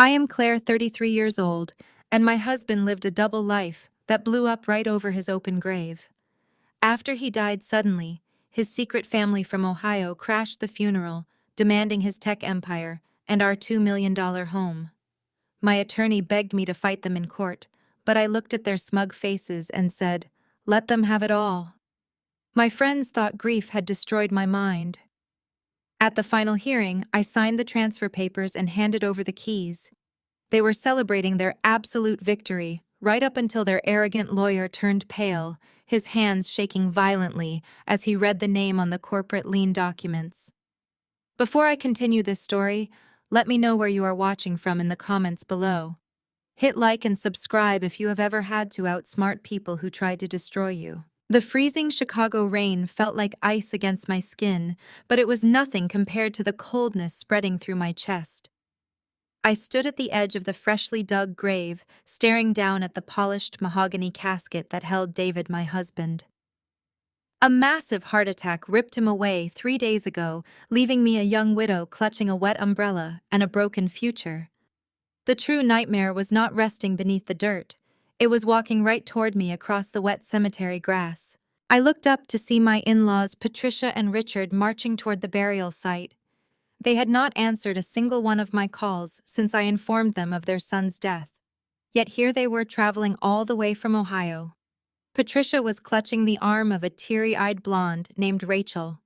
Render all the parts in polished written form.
I am Claire, 33 years old, and my husband lived a double life that blew up right over his open grave. After he died suddenly, his secret family from Ohio crashed the funeral, demanding his tech empire and our $2 million home. My attorney begged me to fight them in court, but I looked at their smug faces and said, "Let them have it all." My friends thought grief had destroyed my mind. At the final hearing, I signed the transfer papers and handed over the keys. They were celebrating their absolute victory, right up until their arrogant lawyer turned pale, his hands shaking violently as he read the name on the corporate lien documents. Before I continue this story, let me know where you are watching from in the comments below. Hit like and subscribe if you have ever had to outsmart people who tried to destroy you. The freezing Chicago rain felt like ice against my skin, but it was nothing compared to the coldness spreading through my chest. I stood at the edge of the freshly dug grave, staring down at the polished mahogany casket that held David, my husband. A massive heart attack ripped him away 3 days ago, leaving me a young widow clutching a wet umbrella and a broken future. The true nightmare was not resting beneath the dirt. It was walking right toward me across the wet cemetery grass. I looked up to see my in-laws Patricia and Richard marching toward the burial site. They had not answered a single one of my calls since I informed them of their son's death. Yet here they were traveling all the way from Ohio. Patricia was clutching the arm of a teary-eyed blonde named Rachel.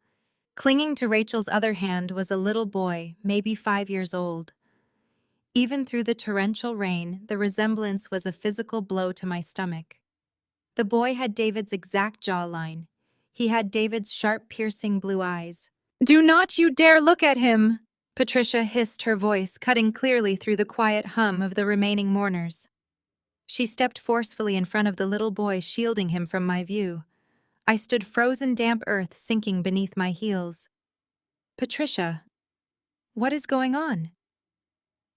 Clinging to Rachel's other hand was a little boy, maybe 5 years old. Even through the torrential rain, the resemblance was a physical blow to my stomach. The boy had David's exact jawline. He had David's sharp, piercing blue eyes. "Do not you dare look at him!" Patricia hissed, her voice cutting clearly through the quiet hum of the remaining mourners. She stepped forcefully in front of the little boy, shielding him from my view. I stood frozen damp earth sinking beneath my heels. "Patricia, what is going on?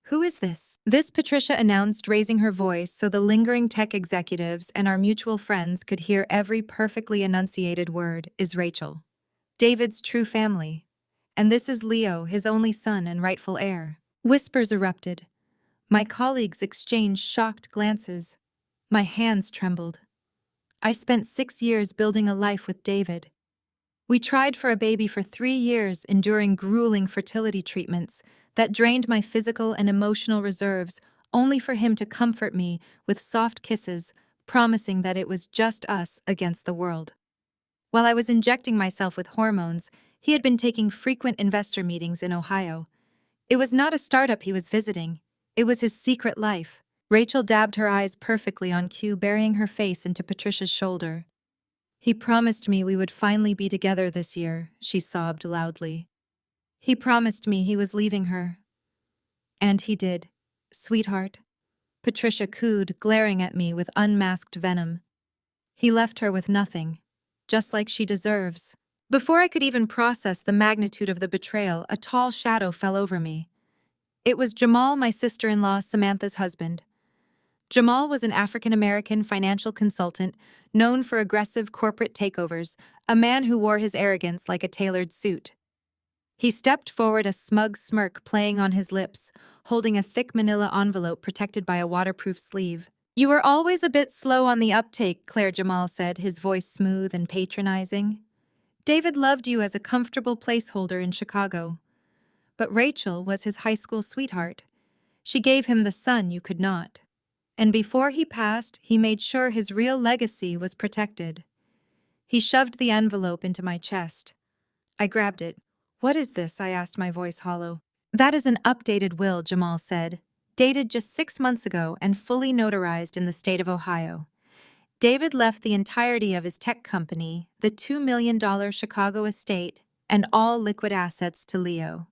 Who is this?" This Patricia announced, raising her voice so the lingering tech executives and our mutual friends could hear every perfectly enunciated word, "is Rachel, David's true family. And this is Leo, his only son and rightful heir." Whispers erupted. My colleagues exchanged shocked glances. My hands trembled. I spent 6 years building a life with David. We tried for a baby for 3 years, enduring grueling fertility treatments that drained my physical and emotional reserves, only for him to comfort me with soft kisses, promising that it was just us against the world. While I was injecting myself with hormones, he had been taking frequent investor meetings in Ohio. It was not a startup he was visiting. It was his secret life. Rachel dabbed her eyes perfectly on cue, burying her face into Patricia's shoulder. "He promised me we would finally be together this year," she sobbed loudly. "He promised me he was leaving her." "And he did, sweetheart," Patricia cooed, glaring at me with unmasked venom. "He left her with nothing, just like she deserves." Before I could even process the magnitude of the betrayal, a tall shadow fell over me. It was Jamal, my sister-in-law Samantha's husband. Jamal was an African-American financial consultant known for aggressive corporate takeovers, a man who wore his arrogance like a tailored suit. He stepped forward, a smug smirk playing on his lips, holding a thick manila envelope protected by a waterproof sleeve. "You were always a bit slow on the uptake," Claire Jamal said, his voice smooth and patronizing. "David loved you as a comfortable placeholder in Chicago. But Rachel was his high school sweetheart. She gave him the son you could not. And before he passed, he made sure his real legacy was protected." He shoved the envelope into my chest. I grabbed it. "What is this?" I asked, my voice hollow. "That is an updated will," Jamal said, "dated just 6 months ago and fully notarized in the state of Ohio. David left the entirety of his tech company, the $2 million Chicago estate, and all liquid assets to Leo,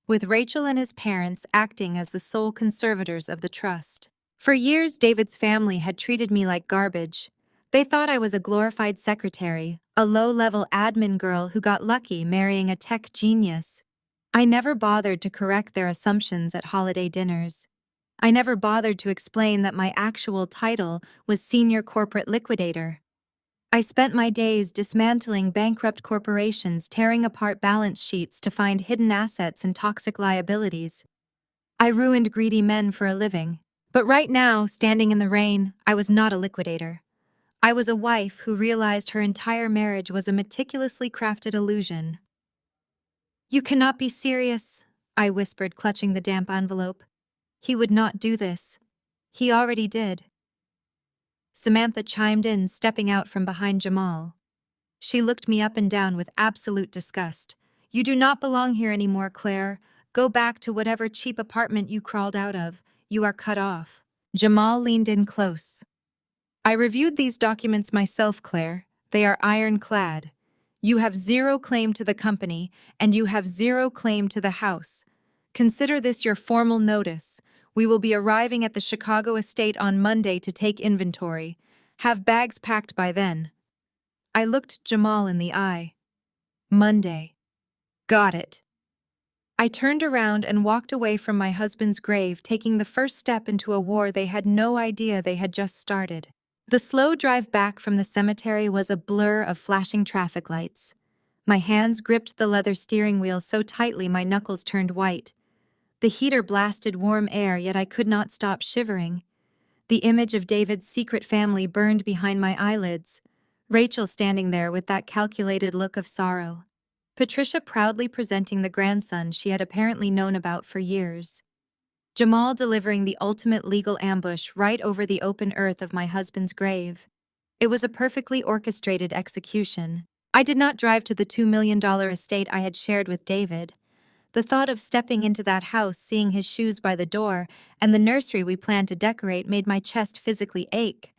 with Rachel and his parents acting as the sole conservators of the trust. For years, David's family had treated me like garbage. They thought I was a glorified secretary, a low-level admin girl who got lucky marrying a tech genius. I never bothered to correct their assumptions at holiday dinners. I never bothered to explain that my actual title was senior corporate liquidator. I spent my days dismantling bankrupt corporations, tearing apart balance sheets to find hidden assets and toxic liabilities. I ruined greedy men for a living. But right now, standing in the rain, I was not a liquidator. I was a wife who realized her entire marriage was a meticulously crafted illusion. "You cannot be serious," I whispered, clutching the damp envelope. "He would not do this. He already did." Samantha chimed in, stepping out from behind Jamal. She looked me up and down with absolute disgust. "You do not belong here anymore, Claire. Go back to whatever cheap apartment you crawled out of. You are cut off." Jamal leaned in close. "I reviewed these documents myself, Claire. They are ironclad. You have zero claim to the company, and you have zero claim to the house. Consider this your formal notice. We will be arriving at the Chicago estate on Monday to take inventory. Have bags packed by then." I looked Jamal in the eye. Monday. Got it. I turned around and walked away from my husband's grave, taking the first step into a war they had no idea they had just started. The slow drive back from the cemetery was a blur of flashing traffic lights. My hands gripped the leather steering wheel so tightly my knuckles turned white. The heater blasted warm air, yet I could not stop shivering. The image of David's secret family burned behind my eyelids. Rachel standing there with that calculated look of sorrow. Patricia proudly presenting the grandson she had apparently known about for years. Jamal delivering the ultimate legal ambush right over the open earth of my husband's grave. It was a perfectly orchestrated execution. I did not drive to the $2 million estate I had shared with David. The thought of stepping into that house, seeing his shoes by the door, and the nursery we planned to decorate made my chest physically ache.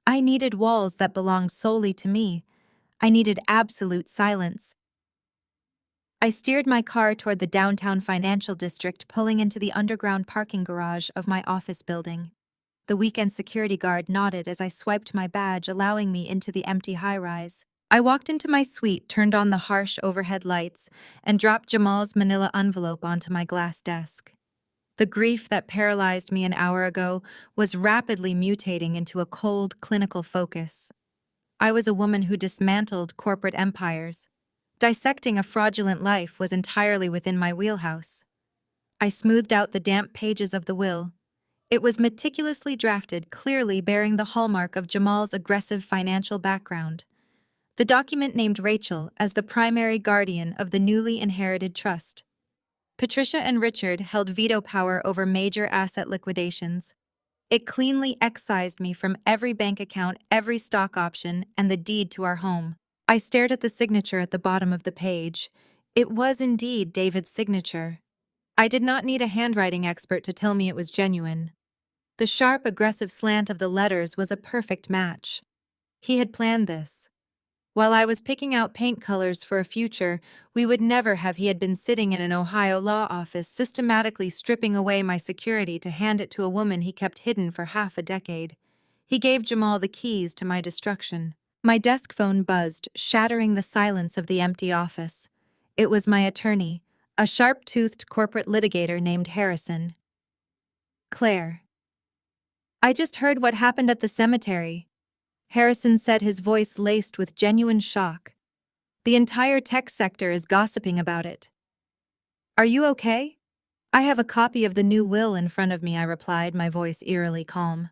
I needed walls that belonged solely to me. I needed absolute silence. I steered my car toward the downtown financial district, pulling into the underground parking garage of my office building. The weekend security guard nodded as I swiped my badge, allowing me into the empty high-rise. I walked into my suite, turned on the harsh overhead lights, and dropped Jamal's manila envelope onto my glass desk. The grief that paralyzed me an hour ago was rapidly mutating into a cold, clinical focus. I was a woman who dismantled corporate empires. Dissecting a fraudulent life was entirely within my wheelhouse. I smoothed out the damp pages of the will. It was meticulously drafted, clearly bearing the hallmark of Jamal's aggressive financial background. The document named Rachel as the primary guardian of the newly inherited trust. Patricia and Richard held veto power over major asset liquidations. It cleanly excised me from every bank account, every stock option, and the deed to our home. I stared at the signature at the bottom of the page. It was indeed David's signature. I did not need a handwriting expert to tell me it was genuine. The sharp, aggressive slant of the letters was a perfect match. He had planned this. While I was picking out paint colors for a future we would never have, he had been sitting in an Ohio law office systematically stripping away my security to hand it to a woman he kept hidden for half a decade. He gave Jamal the keys to my destruction. My desk phone buzzed, shattering the silence of the empty office. It was my attorney, a sharp-toothed corporate litigator named Harrison. "Claire, I just heard what happened at the cemetery," Harrison said, his voice laced with genuine shock. "The entire tech sector is gossiping about it." "Are you okay?" "I have a copy of the new will in front of me," I replied, my voice eerily calm.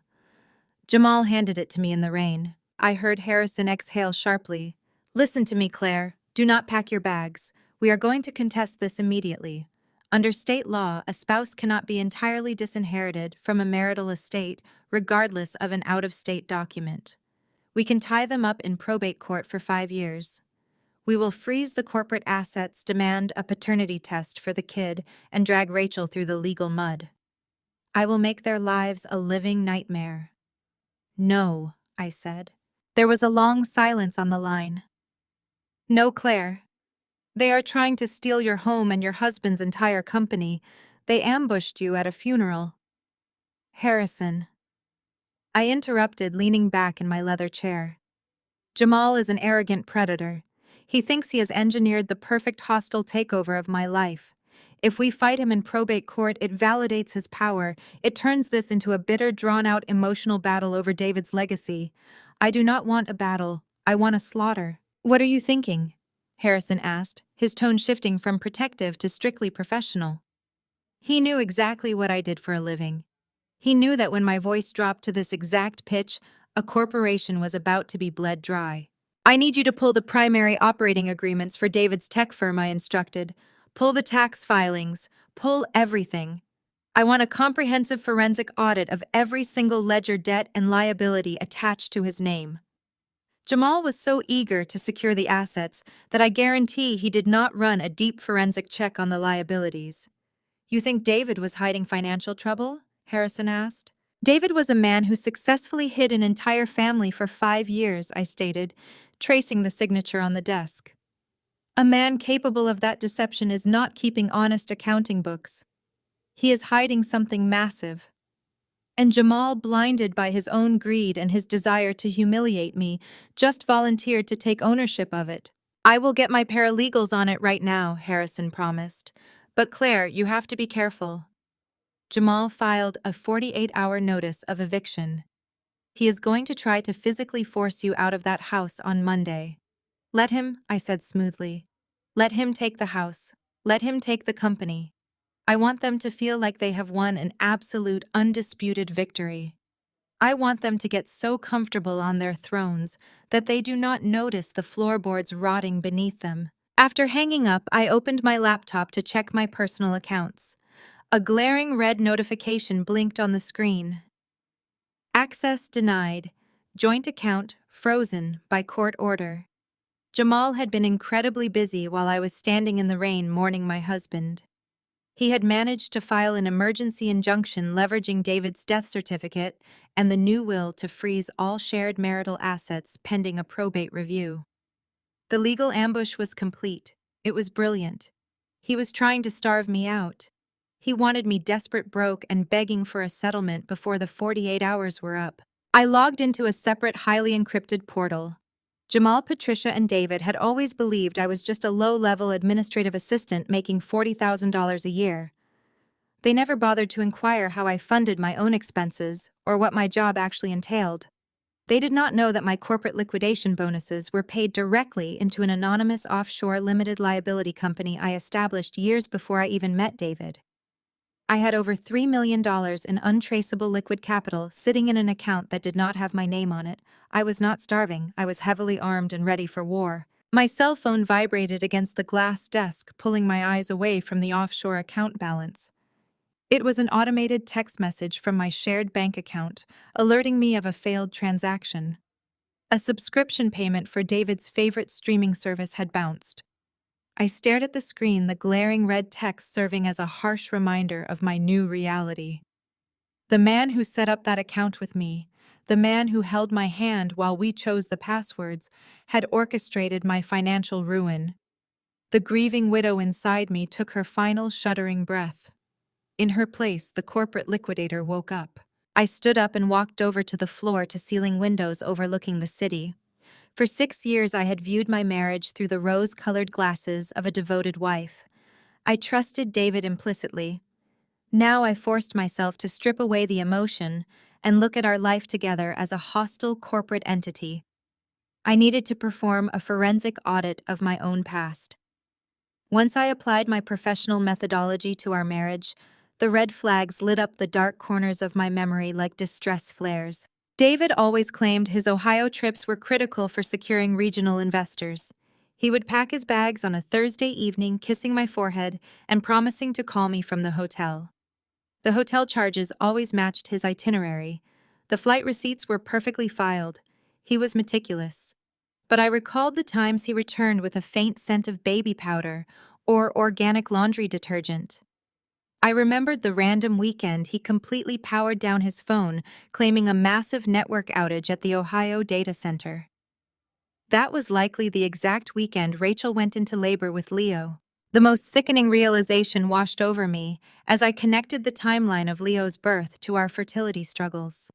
Jamal handed it to me in the rain. I heard Harrison exhale sharply. "Listen to me, Claire. Do not pack your bags. We are going to contest this immediately. Under state law, a spouse cannot be entirely disinherited from a marital estate, regardless of an out-of-state document. We can tie them up in probate court for 5 years. We will freeze the corporate assets, demand a paternity test for the kid, and drag Rachel through the legal mud. I will make their lives a living nightmare." "No," I said. There was a long silence on the line. "No, Claire. They are trying to steal your home and your husband's entire company. They ambushed you at a funeral." "Harrison." I interrupted, leaning back in my leather chair. "Jamal is an arrogant predator. He thinks he has engineered the perfect hostile takeover of my life. If we fight him in probate court, it validates his power. It turns this into a bitter, drawn-out emotional battle over David's legacy. I do not want a battle. I want a slaughter." "What are you thinking?" Harrison asked, his tone shifting from protective to strictly professional. He knew exactly what I did for a living. He knew that when my voice dropped to this exact pitch, a corporation was about to be bled dry. I need you to pull the primary operating agreements for David's tech firm, I instructed. Pull the tax filings. Pull everything. I want a comprehensive forensic audit of every single ledger, debt, and liability attached to his name. Jamal was so eager to secure the assets that I guarantee he did not run a deep forensic check on the liabilities. You think David was hiding financial trouble? Harrison asked. David was a man who successfully hid an entire family for 5 years, I stated, tracing the signature on the desk. A man capable of that deception is not keeping honest accounting books. He is hiding something massive. And Jamal, blinded by his own greed and his desire to humiliate me, just volunteered to take ownership of it. I will get my paralegals on it right now, Harrison promised. But Claire, you have to be careful. Jamal filed a 48-hour notice of eviction. He is going to try to physically force you out of that house on Monday. Let him, I said smoothly. Let him take the house. Let him take the company. I want them to feel like they have won an absolute, undisputed victory. I want them to get so comfortable on their thrones that they do not notice the floorboards rotting beneath them. After hanging up, I opened my laptop to check my personal accounts. A glaring red notification blinked on the screen. Access denied. Joint account frozen by court order. Jamal had been incredibly busy while I was standing in the rain mourning my husband. He had managed to file an emergency injunction leveraging David's death certificate and the new will to freeze all shared marital assets pending a probate review. The legal ambush was complete. It was brilliant. He was trying to starve me out. He wanted me desperate, broke, and begging for a settlement before the 48 hours were up. I logged into a separate, highly encrypted portal. Jamal, Patricia, and David had always believed I was just a low-level administrative assistant making $40,000 a year. They never bothered to inquire how I funded my own expenses or what my job actually entailed. They did not know that my corporate liquidation bonuses were paid directly into an anonymous offshore limited liability company I established years before I even met David. I had over $3 million in untraceable liquid capital sitting in an account that did not have my name on it. I was not starving. I was heavily armed and ready for war. My cell phone vibrated against the glass desk, pulling my eyes away from the offshore account balance. It was an automated text message from my shared bank account, alerting me of a failed transaction. A subscription payment for David's favorite streaming service had bounced. I stared at the screen, the glaring red text serving as a harsh reminder of my new reality. The man who set up that account with me, the man who held my hand while we chose the passwords, had orchestrated my financial ruin. The grieving widow inside me took her final shuddering breath. In her place, the corporate liquidator woke up. I stood up and walked over to the floor-to-ceiling windows overlooking the city. For 6 years, I had viewed my marriage through the rose-colored glasses of a devoted wife. I trusted David implicitly. Now I forced myself to strip away the emotion and look at our life together as a hostile corporate entity. I needed to perform a forensic audit of my own past. Once I applied my professional methodology to our marriage, the red flags lit up the dark corners of my memory like distress flares. David always claimed his Ohio trips were critical for securing regional investors. He would pack his bags on a Thursday evening, kissing my forehead and promising to call me from the hotel. The hotel charges always matched his itinerary. The flight receipts were perfectly filed. He was meticulous. But I recalled the times he returned with a faint scent of baby powder or organic laundry detergent. I remembered the random weekend he completely powered down his phone, claiming a massive network outage at the Ohio data center. That was likely the exact weekend Rachel went into labor with Leo. The most sickening realization washed over me as I connected the timeline of Leo's birth to our fertility struggles.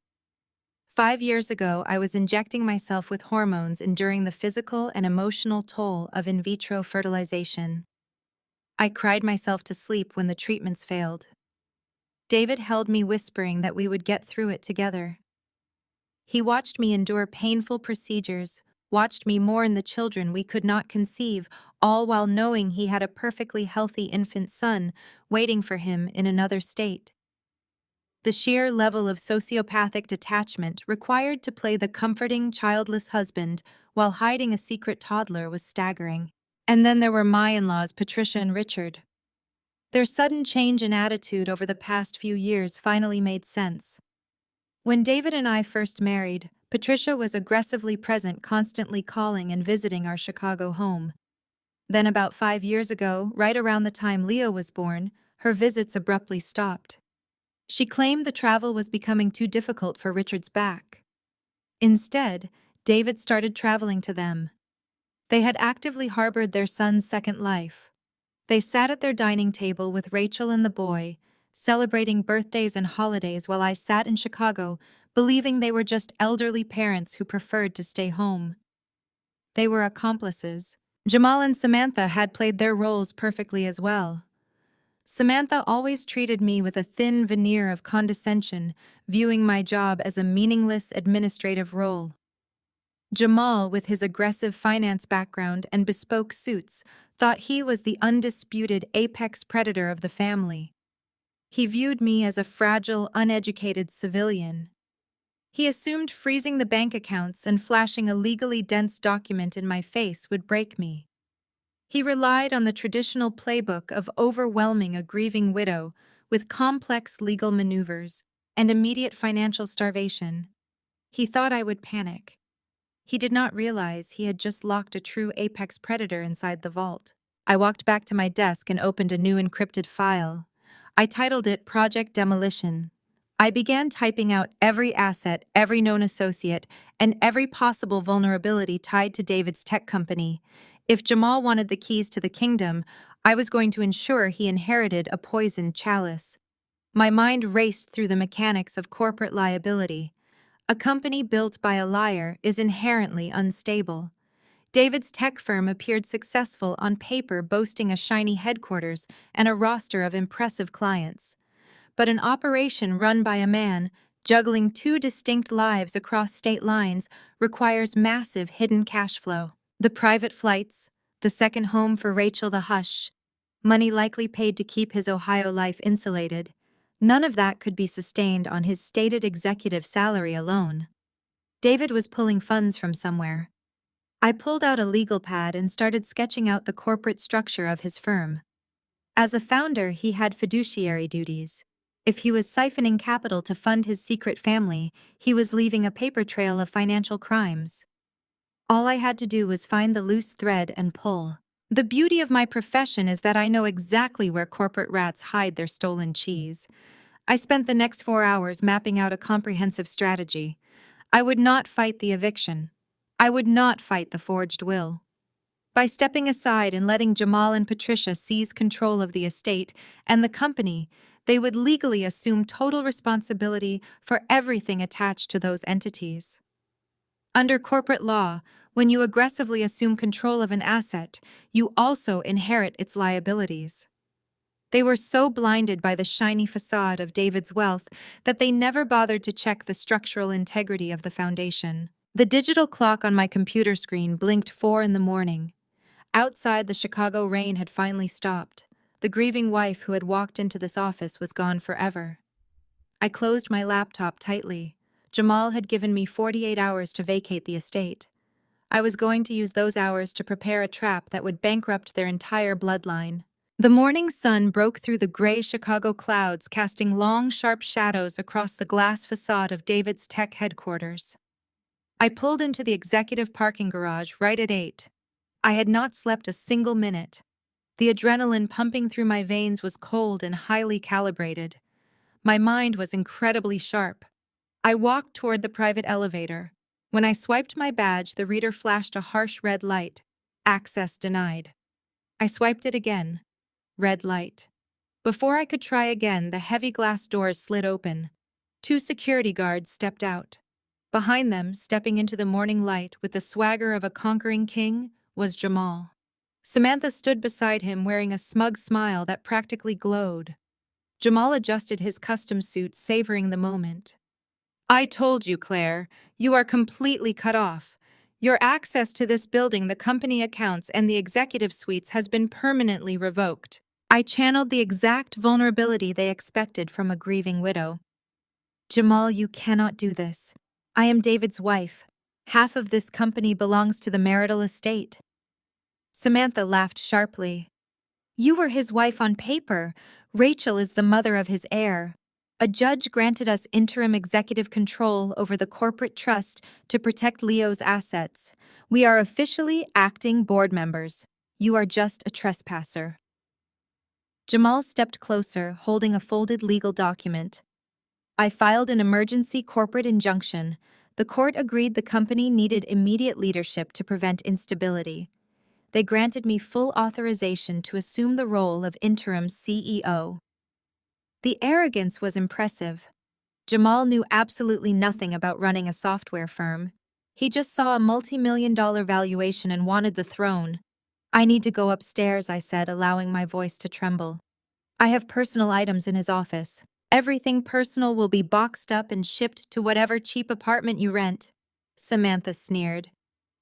5 years ago, I was injecting myself with hormones, enduring the physical and emotional toll of in vitro fertilization. I cried myself to sleep when the treatments failed. David held me, whispering that we would get through it together. He watched me endure painful procedures, watched me mourn the children we could not conceive, all while knowing he had a perfectly healthy infant son waiting for him in another state. The sheer level of sociopathic detachment required to play the comforting, childless husband while hiding a secret toddler was staggering. And then there were my in-laws, Patricia and Richard. Their sudden change in attitude over the past few years finally made sense. When David and I first married, Patricia was aggressively present, constantly calling and visiting our Chicago home. Then about 5 years ago, right around the time Leo was born, her visits abruptly stopped. She claimed the travel was becoming too difficult for Richard's back. Instead, David started traveling to them. They had actively harbored their son's second life. They sat at their dining table with Rachel and the boy, celebrating birthdays and holidays while I sat in Chicago, believing they were just elderly parents who preferred to stay home. They were accomplices. Jamal and Samantha had played their roles perfectly as well. Samantha always treated me with a thin veneer of condescension, viewing my job as a meaningless administrative role. Jamal, with his aggressive finance background and bespoke suits, thought he was the undisputed apex predator of the family. He viewed me as a fragile, uneducated civilian. He assumed freezing the bank accounts and flashing a legally dense document in my face would break me. He relied on the traditional playbook of overwhelming a grieving widow with complex legal maneuvers and immediate financial starvation. He thought I would panic. He did not realize he had just locked a true apex predator inside the vault. I walked back to my desk and opened a new encrypted file. I titled it Project Demolition. I began typing out every asset, every known associate, and every possible vulnerability tied to David's tech company. If Jamal wanted the keys to the kingdom, I was going to ensure he inherited a poisoned chalice. My mind raced through the mechanics of corporate liability. A company built by a liar is inherently unstable. David's tech firm appeared successful on paper, boasting a shiny headquarters and a roster of impressive clients. But an operation run by a man, juggling two distinct lives across state lines, requires massive hidden cash flow. The private flights, the second home for Rachel the Hush, money likely paid to keep his Ohio life insulated. None of that could be sustained on his stated executive salary alone. David was pulling funds from somewhere. I pulled out a legal pad and started sketching out the corporate structure of his firm. As a founder, he had fiduciary duties. If he was siphoning capital to fund his secret family, he was leaving a paper trail of financial crimes. All I had to do was find the loose thread and pull. The beauty of my profession is that I know exactly where corporate rats hide their stolen cheese. I spent the next 4 hours mapping out a comprehensive strategy. I would not fight the eviction. I would not fight the forged will. By stepping aside and letting Jamal and Patricia seize control of the estate and the company, they would legally assume total responsibility for everything attached to those entities. Under corporate law, when you aggressively assume control of an asset, you also inherit its liabilities. They were so blinded by the shiny facade of David's wealth that they never bothered to check the structural integrity of the foundation. The digital clock on my computer screen blinked 4 in the morning. Outside, the Chicago rain had finally stopped. The grieving wife who had walked into this office was gone forever. I closed my laptop tightly. Jamal had given me 48 hours to vacate the estate. I was going to use those hours to prepare a trap that would bankrupt their entire bloodline. The morning sun broke through the gray Chicago clouds, casting long, sharp shadows across the glass facade of David's tech headquarters. I pulled into the executive parking garage right at 8. I had not slept a single minute. The adrenaline pumping through my veins was cold and highly calibrated. My mind was incredibly sharp. I walked toward the private elevator. When I swiped my badge, the reader flashed a harsh red light. Access denied. I swiped it again. Red light. Before I could try again, the heavy glass doors slid open. 2 security guards stepped out. Behind them, stepping into the morning light with the swagger of a conquering king, was Jamal. Samantha stood beside him wearing a smug smile that practically glowed. Jamal adjusted his custom suit, savoring the moment. "I told you, Claire, you are completely cut off. Your access to this building, the company accounts, and the executive suites has been permanently revoked. I channeled the exact vulnerability they expected from a grieving widow. Jamal, you cannot do this. I am David's wife. Half of this company belongs to the marital estate. Samantha laughed sharply. You were his wife on paper. Rachel is the mother of his heir. A judge granted us interim executive control over the corporate trust to protect Leo's assets. We are officially acting board members. You are just a trespasser. Jamal stepped closer, holding a folded legal document. I filed an emergency corporate injunction. The court agreed the company needed immediate leadership to prevent instability. They granted me full authorization to assume the role of interim CEO. The arrogance was impressive. Jamal knew absolutely nothing about running a software firm. He just saw a multi-million-dollar valuation and wanted the throne. I need to go upstairs, I said, allowing my voice to tremble. I have personal items in his office. Everything personal will be boxed up and shipped to whatever cheap apartment you rent. Samantha sneered.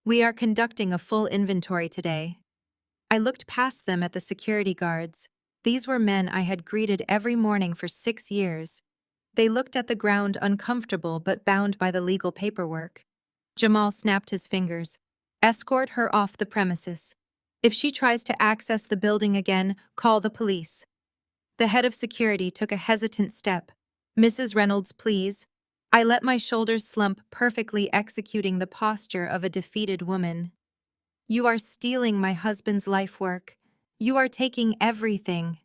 We are conducting a full inventory today. I looked past them at the security guards. These were men I had greeted every morning for 6 years. They looked at the ground, uncomfortable but bound by the legal paperwork. Jamal snapped his fingers. Escort her off the premises. If she tries to access the building again, call the police. The head of security took a hesitant step. Mrs. Reynolds, please. I let my shoulders slump, perfectly executing the posture of a defeated woman. You are stealing my husband's life work. You are taking everything.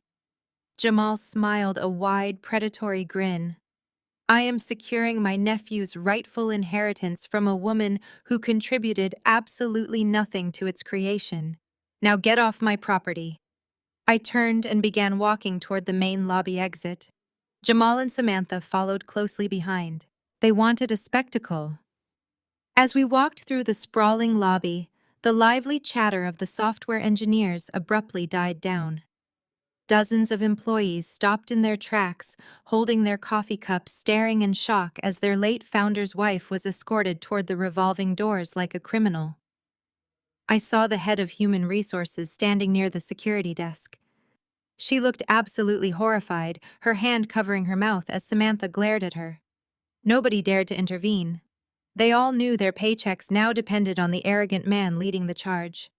Jamal smiled a wide, predatory grin. I am securing my nephew's rightful inheritance from a woman who contributed absolutely nothing to its creation. Now get off my property. I turned and began walking toward the main lobby exit. Jamal and Samantha followed closely behind. They wanted a spectacle. As we walked through the sprawling lobby, the lively chatter of the software engineers abruptly died down. Dozens of employees stopped in their tracks, holding their coffee cups, staring in shock as their late founder's wife was escorted toward the revolving doors like a criminal. I saw the head of human resources standing near the security desk. She looked absolutely horrified, her hand covering her mouth as Samantha glared at her. Nobody dared to intervene. They all knew their paychecks now depended on the arrogant man leading the charge.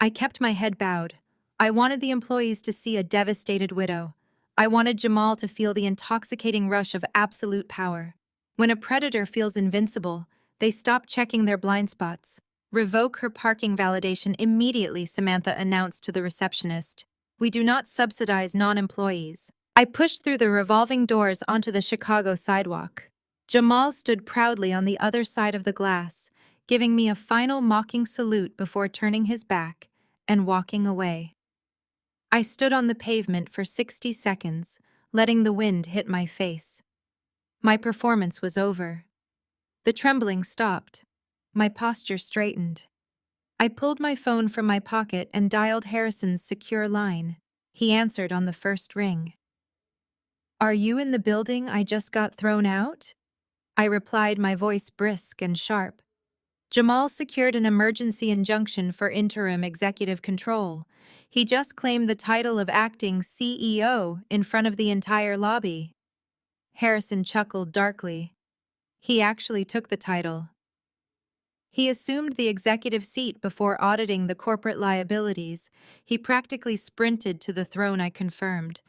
I kept my head bowed. I wanted the employees to see a devastated widow. I wanted Jamal to feel the intoxicating rush of absolute power. When a predator feels invincible, they stop checking their blind spots. Revoke her parking validation immediately, Samantha announced to the receptionist. We do not subsidize non-employees. I pushed through the revolving doors onto the Chicago sidewalk. Jamal stood proudly on the other side of the glass, giving me a final mocking salute before turning his back and walking away. I stood on the pavement for 60 seconds, letting the wind hit my face. My performance was over. The trembling stopped. My posture straightened. I pulled my phone from my pocket and dialed Harrison's secure line. He answered on the first ring. Are you in the building I just got thrown out? I replied, my voice brisk and sharp. Jamal secured an emergency injunction for interim executive control. He just claimed the title of acting CEO in front of the entire lobby. Harrison chuckled darkly. He actually took the title. He assumed the executive seat before auditing the corporate liabilities. He practically sprinted to the throne, I confirmed.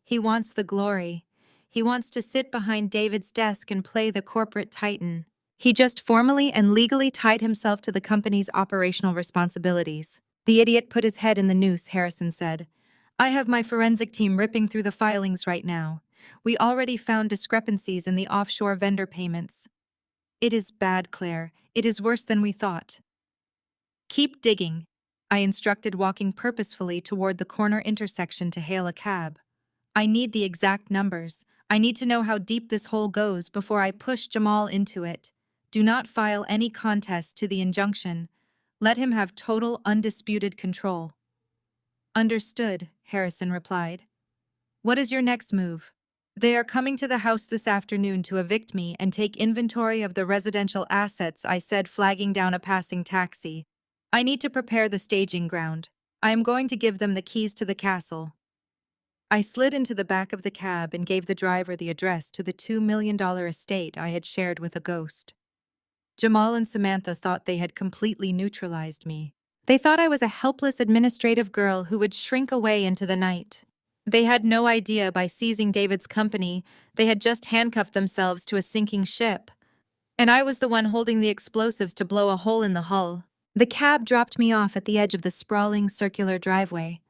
He wants the glory. He wants to sit behind David's desk and play the corporate titan. He just formally and legally tied himself to the company's operational responsibilities. The idiot put his head in the noose, Harrison said. I have my forensic team ripping through the filings right now. We already found discrepancies in the offshore vendor payments. It is bad, Claire. It is worse than we thought. Keep digging, I instructed, walking purposefully toward the corner intersection to hail a cab. I need the exact numbers. I need to know how deep this hole goes before I push Jamal into it. Do not file any contest to the injunction. Let him have total, undisputed control. Understood, Harrison replied. What is your next move? They are coming to the house this afternoon to evict me and take inventory of the residential assets, I said, flagging down a passing taxi. I need to prepare the staging ground. I am going to give them the keys to the castle. I slid into the back of the cab and gave the driver the address to the $2 million estate I had shared with a ghost. Jamal and Samantha thought they had completely neutralized me. They thought I was a helpless administrative girl who would shrink away into the night. They had no idea by seizing David's company, they had just handcuffed themselves to a sinking ship. And I was the one holding the explosives to blow a hole in the hull. The cab dropped me off at the edge of the sprawling circular driveway.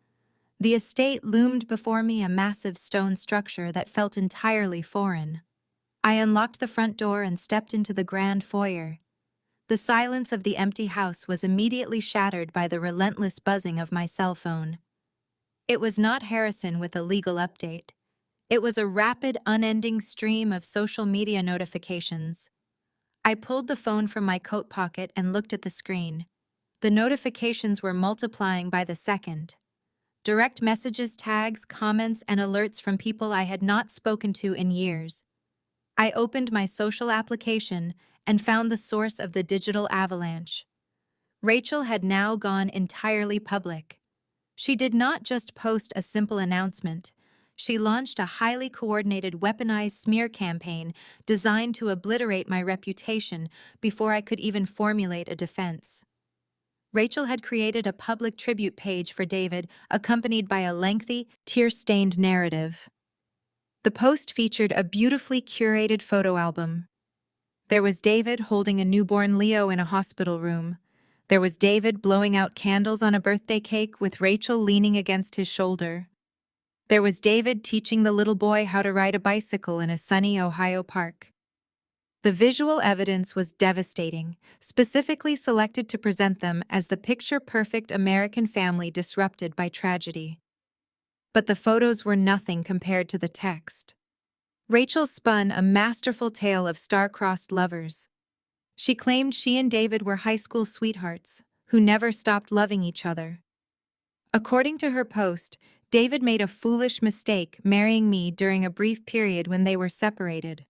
The estate loomed before me, a massive stone structure that felt entirely foreign. I unlocked the front door and stepped into the grand foyer. The silence of the empty house was immediately shattered by the relentless buzzing of my cell phone. It was not Harrison with a legal update. It was a rapid, unending stream of social media notifications. I pulled the phone from my coat pocket and looked at the screen. The notifications were multiplying by the second. Direct messages, tags, comments, and alerts from people I had not spoken to in years. I opened my social application and found the source of the digital avalanche. Rachel had now gone entirely public. She did not just post a simple announcement. She launched a highly coordinated, weaponized smear campaign designed to obliterate my reputation before I could even formulate a defense. Rachel had created a public tribute page for David, accompanied by a lengthy, tear-stained narrative. The post featured a beautifully curated photo album. There was David holding a newborn Leo in a hospital room. There was David blowing out candles on a birthday cake with Rachel leaning against his shoulder. There was David teaching the little boy how to ride a bicycle in a sunny Ohio park. The visual evidence was devastating, specifically selected to present them as the picture-perfect American family disrupted by tragedy. But the photos were nothing compared to the text. Rachel spun a masterful tale of star-crossed lovers. She claimed she and David were high school sweethearts who never stopped loving each other. According to her post, David made a foolish mistake marrying me during a brief period when they were separated.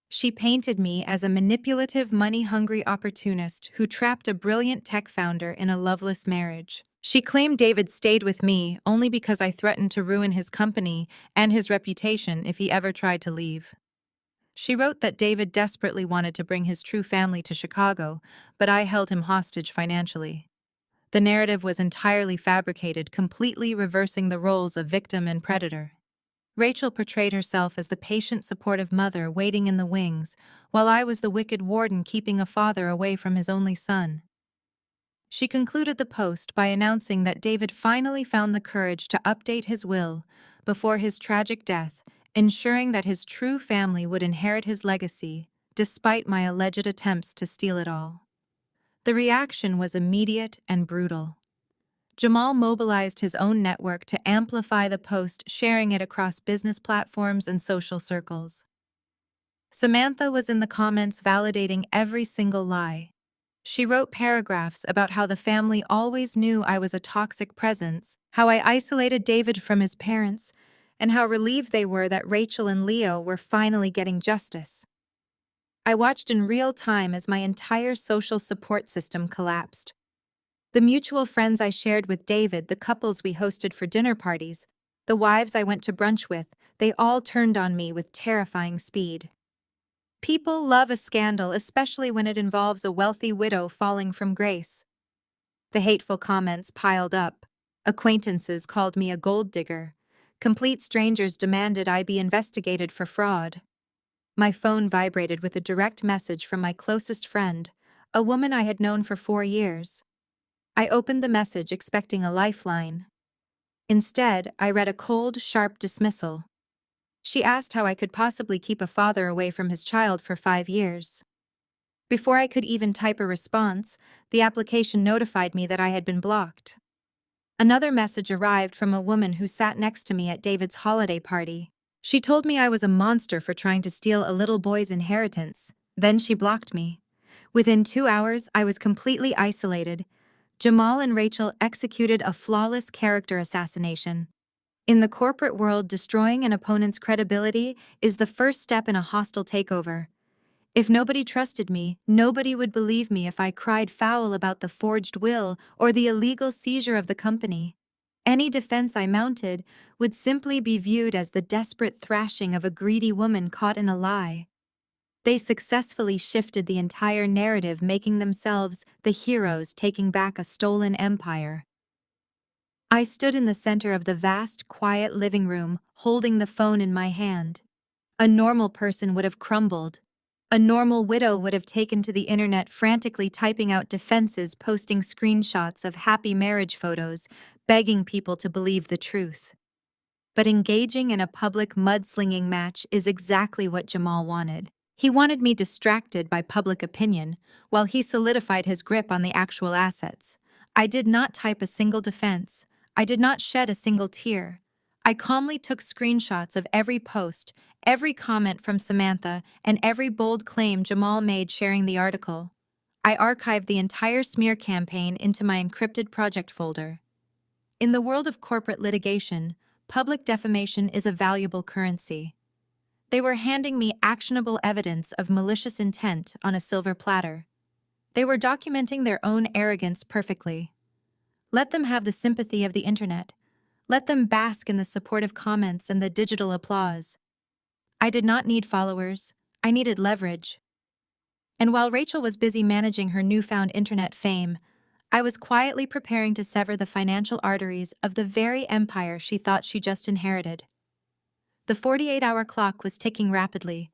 She painted me as a manipulative, money-hungry opportunist who trapped a brilliant tech founder in a loveless marriage. She claimed David stayed with me only because I threatened to ruin his company and his reputation if he ever tried to leave. She wrote that David desperately wanted to bring his true family to Chicago, but I held him hostage financially. The narrative was entirely fabricated, completely reversing the roles of victim and predator. Rachel portrayed herself as the patient, supportive mother waiting in the wings, while I was the wicked warden keeping a father away from his only son. She concluded the post by announcing that David finally found the courage to update his will before his tragic death, ensuring that his true family would inherit his legacy, despite my alleged attempts to steal it all. The reaction was immediate and brutal. Jamal mobilized his own network to amplify the post, sharing it across business platforms and social circles. Samantha was in the comments validating every single lie. She wrote paragraphs about how the family always knew I was a toxic presence, how I isolated David from his parents, and how relieved they were that Rachel and Leo were finally getting justice. I watched in real time as my entire social support system collapsed. The mutual friends I shared with David, the couples we hosted for dinner parties, the wives I went to brunch with, they all turned on me with terrifying speed. People love a scandal, especially when it involves a wealthy widow falling from grace. The hateful comments piled up. Acquaintances called me a gold digger. Complete strangers demanded I be investigated for fraud. My phone vibrated with a direct message from my closest friend, a woman I had known for 4 years. I opened the message expecting a lifeline. Instead, I read a cold, sharp dismissal. She asked how I could possibly keep a father away from his child for 5 years. Before I could even type a response, the application notified me that I had been blocked. Another message arrived from a woman who sat next to me at David's holiday party. She told me I was a monster for trying to steal a little boy's inheritance. Then she blocked me. Within 2 hours, I was completely isolated. Jamal and Rachel executed a flawless character assassination. In the corporate world, destroying an opponent's credibility is the first step in a hostile takeover. If nobody trusted me, nobody would believe me if I cried foul about the forged will or the illegal seizure of the company. Any defense I mounted would simply be viewed as the desperate thrashing of a greedy woman caught in a lie. They successfully shifted the entire narrative, making themselves the heroes taking back a stolen empire. I stood in the center of the vast, quiet living room, holding the phone in my hand. A normal person would have crumbled. A normal widow would have taken to the internet, frantically typing out defenses, posting screenshots of happy marriage photos, begging people to believe the truth. But engaging in a public mudslinging match is exactly what Jamal wanted. He wanted me distracted by public opinion, while he solidified his grip on the actual assets. I did not type a single defense. I did not shed a single tear. I calmly took screenshots of every post, every comment from Samantha, and every bold claim Jamal made sharing the article. I archived the entire smear campaign into my encrypted project folder. In the world of corporate litigation, public defamation is a valuable currency. They were handing me actionable evidence of malicious intent on a silver platter. They were documenting their own arrogance perfectly. Let them have the sympathy of the internet. Let them bask in the supportive comments and the digital applause. I did not need followers. I needed leverage. And while Rachel was busy managing her newfound internet fame, I was quietly preparing to sever the financial arteries of the very empire she thought she just inherited. The 48-hour clock was ticking rapidly.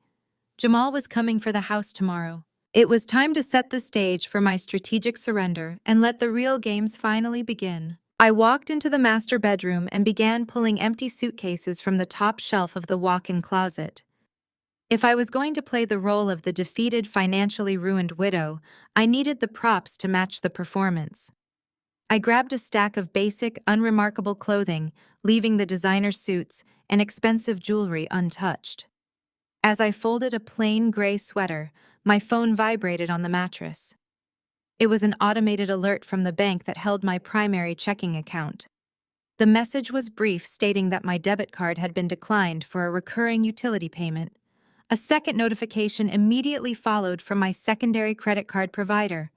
Jamal was coming for the house tomorrow. It was time to set the stage for my strategic surrender and let the real games finally begin. I walked into the master bedroom and began pulling empty suitcases from the top shelf of the walk-in closet. If I was going to play the role of the defeated, financially ruined widow, I needed the props to match the performance. I grabbed a stack of basic, unremarkable clothing, leaving the designer suits and expensive jewelry untouched. As I folded a plain gray sweater, my phone vibrated on the mattress. It was an automated alert from the bank that held my primary checking account. The message was brief, stating that my debit card had been declined for a recurring utility payment. A second notification immediately followed from my secondary credit card provider.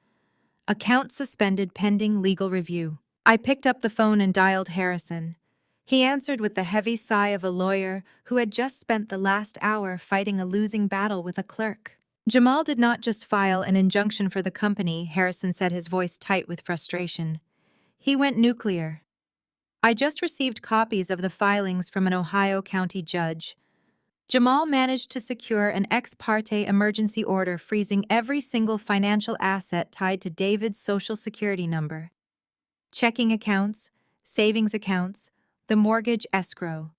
Account suspended pending legal review. I picked up the phone and dialed Harrison. He answered with the heavy sigh of a lawyer who had just spent the last hour fighting a losing battle with a clerk. Jamal did not just file an injunction for the company, Harrison said, his voice tight with frustration. He went nuclear. I just received copies of the filings from an Ohio county judge. Jamal managed to secure an ex parte emergency order freezing every single financial asset tied to David's social security number. Checking accounts, savings accounts, the mortgage escrow,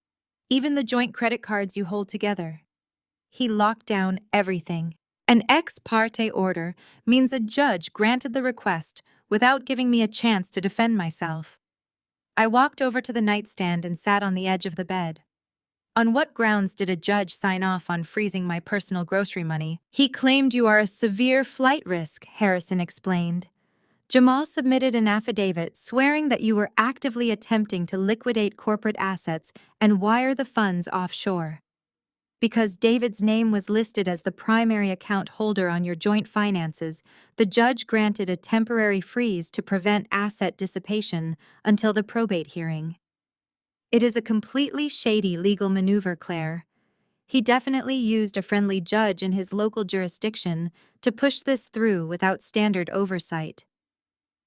even the joint credit cards you hold together. He locked down everything. An ex parte order means a judge granted the request without giving me a chance to defend myself. I walked over to the nightstand and sat on the edge of the bed. On what grounds did a judge sign off on freezing my personal grocery money? He claimed you are a severe flight risk, Harrison explained. Jamal submitted an affidavit swearing that you were actively attempting to liquidate corporate assets and wire the funds offshore. Because David's name was listed as the primary account holder on your joint finances, the judge granted a temporary freeze to prevent asset dissipation until the probate hearing. It is a completely shady legal maneuver, Claire. He definitely used a friendly judge in his local jurisdiction to push this through without standard oversight.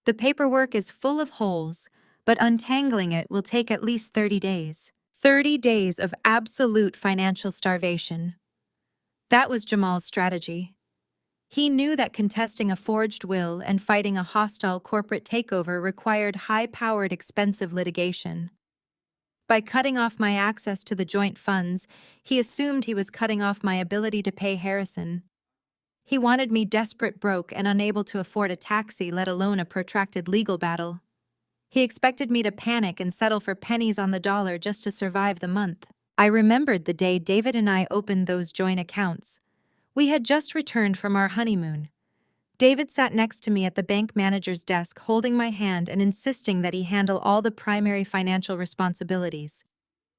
The paperwork is full of holes, but untangling it will take at least 30 days. 30 days of absolute financial starvation. That was Jamal's strategy. He knew that contesting a forged will and fighting a hostile corporate takeover required high-powered, expensive litigation. By cutting off my access to the joint funds, he assumed he was cutting off my ability to pay Harrison. He wanted me desperate, broke, and unable to afford a taxi, let alone a protracted legal battle. He expected me to panic and settle for pennies on the dollar just to survive the month. I remembered the day David and I opened those joint accounts. We had just returned from our honeymoon. David sat next to me at the bank manager's desk, holding my hand and insisting that he handle all the primary financial responsibilities.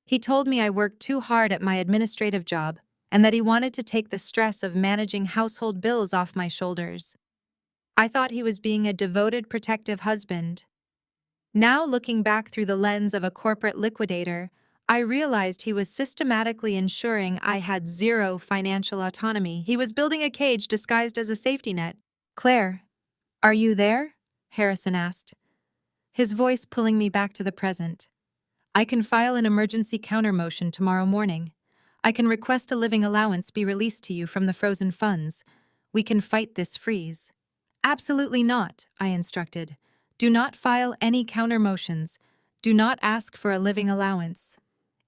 He told me I worked too hard at my administrative job and that he wanted to take the stress of managing household bills off my shoulders. I thought he was being a devoted, protective husband. Now, looking back through the lens of a corporate liquidator, I realized he was systematically ensuring I had zero financial autonomy. He was building a cage disguised as a safety net. "Claire, are you there?" Harrison asked, his voice pulling me back to the present. "I can file an emergency counter motion tomorrow morning. I can request a living allowance be released to you from the frozen funds. We can fight this freeze." "Absolutely not," I instructed. "Do not file any counter motions. Do not ask for a living allowance.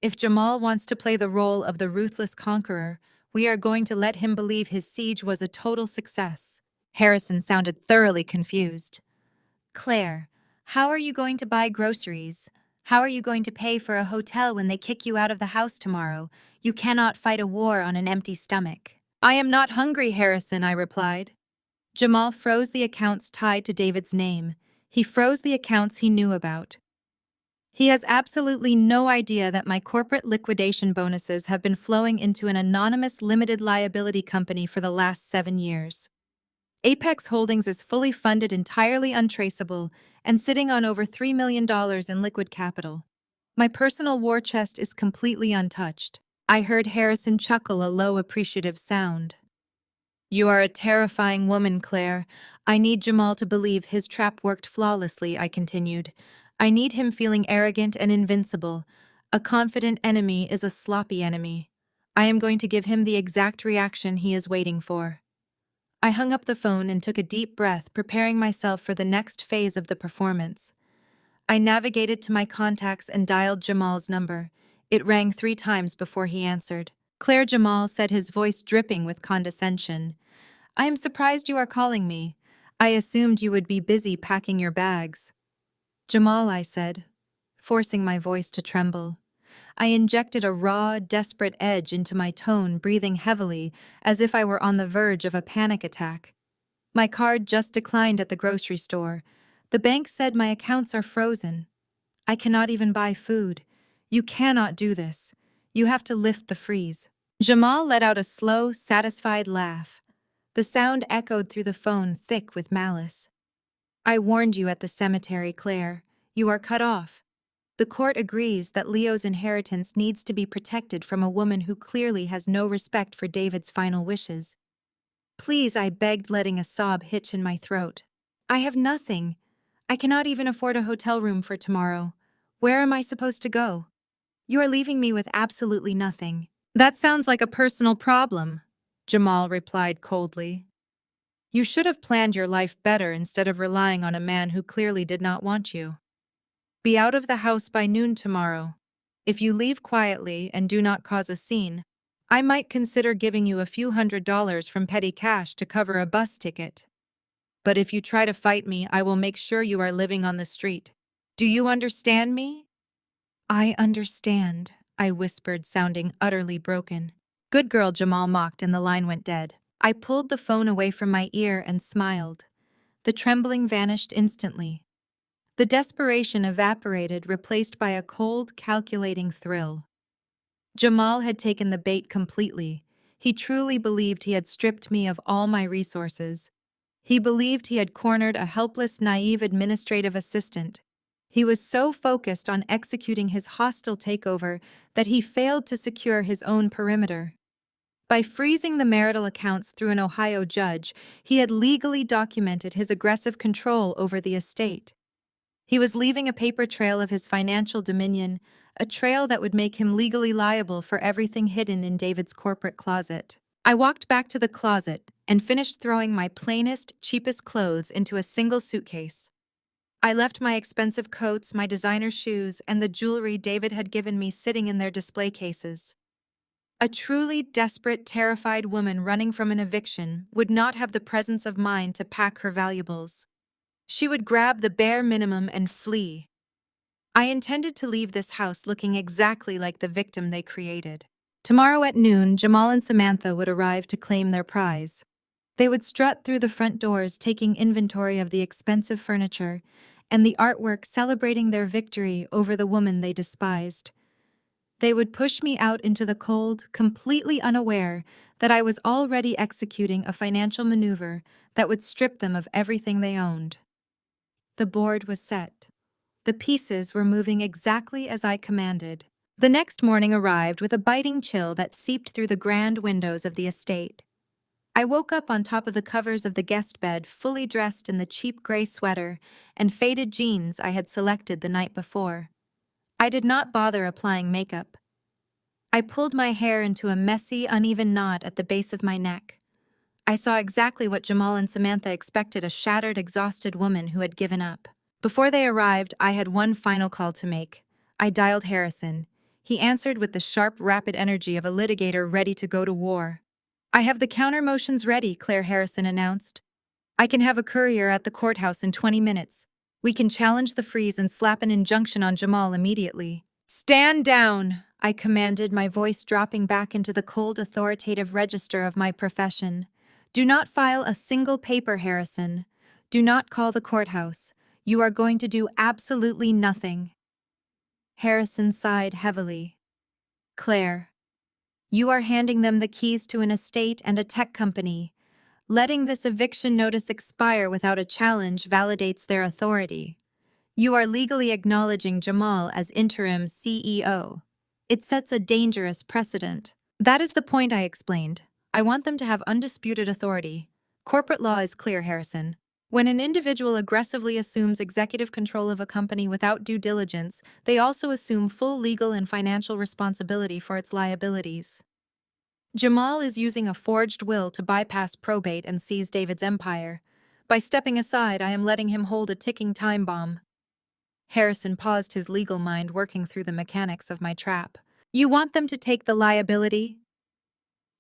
If Jamal wants to play the role of the ruthless conqueror, we are going to let him believe his siege was a total success." Harrison sounded thoroughly confused. "Claire, how are you going to buy groceries? How are you going to pay for a hotel when they kick you out of the house tomorrow? You cannot fight a war on an empty stomach." "I am not hungry, Harrison," I replied. Jamal froze the accounts tied to David's name. He froze the accounts he knew about. He has absolutely no idea that my corporate liquidation bonuses have been flowing into an anonymous limited liability company for the last 7 years. Apex Holdings is fully funded, entirely untraceable, and sitting on over $3 million in liquid capital. My personal war chest is completely untouched. I heard Harrison chuckle, a low, appreciative sound. "You are a terrifying woman, Claire. I need Jamal to believe his trap worked flawlessly," I continued. "I need him feeling arrogant and invincible. A confident enemy is a sloppy enemy. I am going to give him the exact reaction he is waiting for." I hung up the phone and took a deep breath, preparing myself for the next phase of the performance. I navigated to my contacts and dialed Jamal's number. It rang 3 times before he answered. "Claire," Jamal said, his voice dripping with condescension. "I am surprised you are calling me. I assumed you would be busy packing your bags." "Jamal," I said, forcing my voice to tremble. I injected a raw, desperate edge into my tone, breathing heavily, as if I were on the verge of a panic attack. "My card just declined at the grocery store. The bank said my accounts are frozen. I cannot even buy food. You cannot do this. You have to lift the freeze." Jamal let out a slow, satisfied laugh. The sound echoed through the phone, thick with malice. "I warned you at the cemetery, Claire. You are cut off. The court agrees that Leo's inheritance needs to be protected from a woman who clearly has no respect for David's final wishes." "Please," I begged, letting a sob hitch in my throat. "I have nothing. I cannot even afford a hotel room for tomorrow. Where am I supposed to go? You are leaving me with absolutely nothing." "That sounds like a personal problem," Jamal replied coldly. "You should have planned your life better instead of relying on a man who clearly did not want you. Be out of the house by noon tomorrow. If you leave quietly and do not cause a scene, I might consider giving you a few $100s from petty cash to cover a bus ticket. But if you try to fight me, I will make sure you are living on the street. Do you understand me?" "I understand," I whispered, sounding utterly broken. "Good girl," Jamal mocked, and the line went dead. I pulled the phone away from my ear and smiled. The trembling vanished instantly. The desperation evaporated, replaced by a cold, calculating thrill. Jamal had taken the bait completely. He truly believed he had stripped me of all my resources. He believed he had cornered a helpless, naive administrative assistant. He was so focused on executing his hostile takeover that he failed to secure his own perimeter. By freezing the marital accounts through an Ohio judge, he had legally documented his aggressive control over the estate. He was leaving a paper trail of his financial dominion, a trail that would make him legally liable for everything hidden in David's corporate closet. I walked back to the closet and finished throwing my plainest, cheapest clothes into a single suitcase. I left my expensive coats, my designer shoes, and the jewelry David had given me sitting in their display cases. A truly desperate, terrified woman running from an eviction would not have the presence of mind to pack her valuables. She would grab the bare minimum and flee. I intended to leave this house looking exactly like the victim they created. Tomorrow at noon, Jamal and Samantha would arrive to claim their prize. They would strut through the front doors, taking inventory of the expensive furniture and the artwork, celebrating their victory over the woman they despised. They would push me out into the cold, completely unaware that I was already executing a financial maneuver that would strip them of everything they owned. The board was set. The pieces were moving exactly as I commanded. The next morning arrived with a biting chill that seeped through the grand windows of the estate. I woke up on top of the covers of the guest bed, fully dressed in the cheap gray sweater and faded jeans I had selected the night before. I did not bother applying makeup. I pulled my hair into a messy, uneven knot at the base of my neck. I saw exactly what Jamal and Samantha expected: a shattered, exhausted woman who had given up. Before they arrived, I had one final call to make. I dialed Harrison. He answered with the sharp, rapid energy of a litigator ready to go to war. "I have the counter motions ready," Claire Harrison announced. "I can have a courier at the courthouse in 20 minutes. We can challenge the freeze and slap an injunction on Jamal immediately." "Stand down," I commanded, my voice dropping back into the cold, authoritative register of my profession. "Do not file a single paper, Harrison. Do not call the courthouse. You are going to do absolutely nothing." Harrison sighed heavily. "Claire, you are handing them the keys to an estate and a tech company. Letting this eviction notice expire without a challenge validates their authority. You are legally acknowledging Jamal as interim CEO. It sets a dangerous precedent." "That is the point," I explained. "I want them to have undisputed authority. Corporate law is clear, Harrison. When an individual aggressively assumes executive control of a company without due diligence, they also assume full legal and financial responsibility for its liabilities. Jamal is using a forged will to bypass probate and seize David's empire. By stepping aside, I am letting him hold a ticking time bomb." Harrison paused, his legal mind working through the mechanics of my trap. "You want them to take the liability?"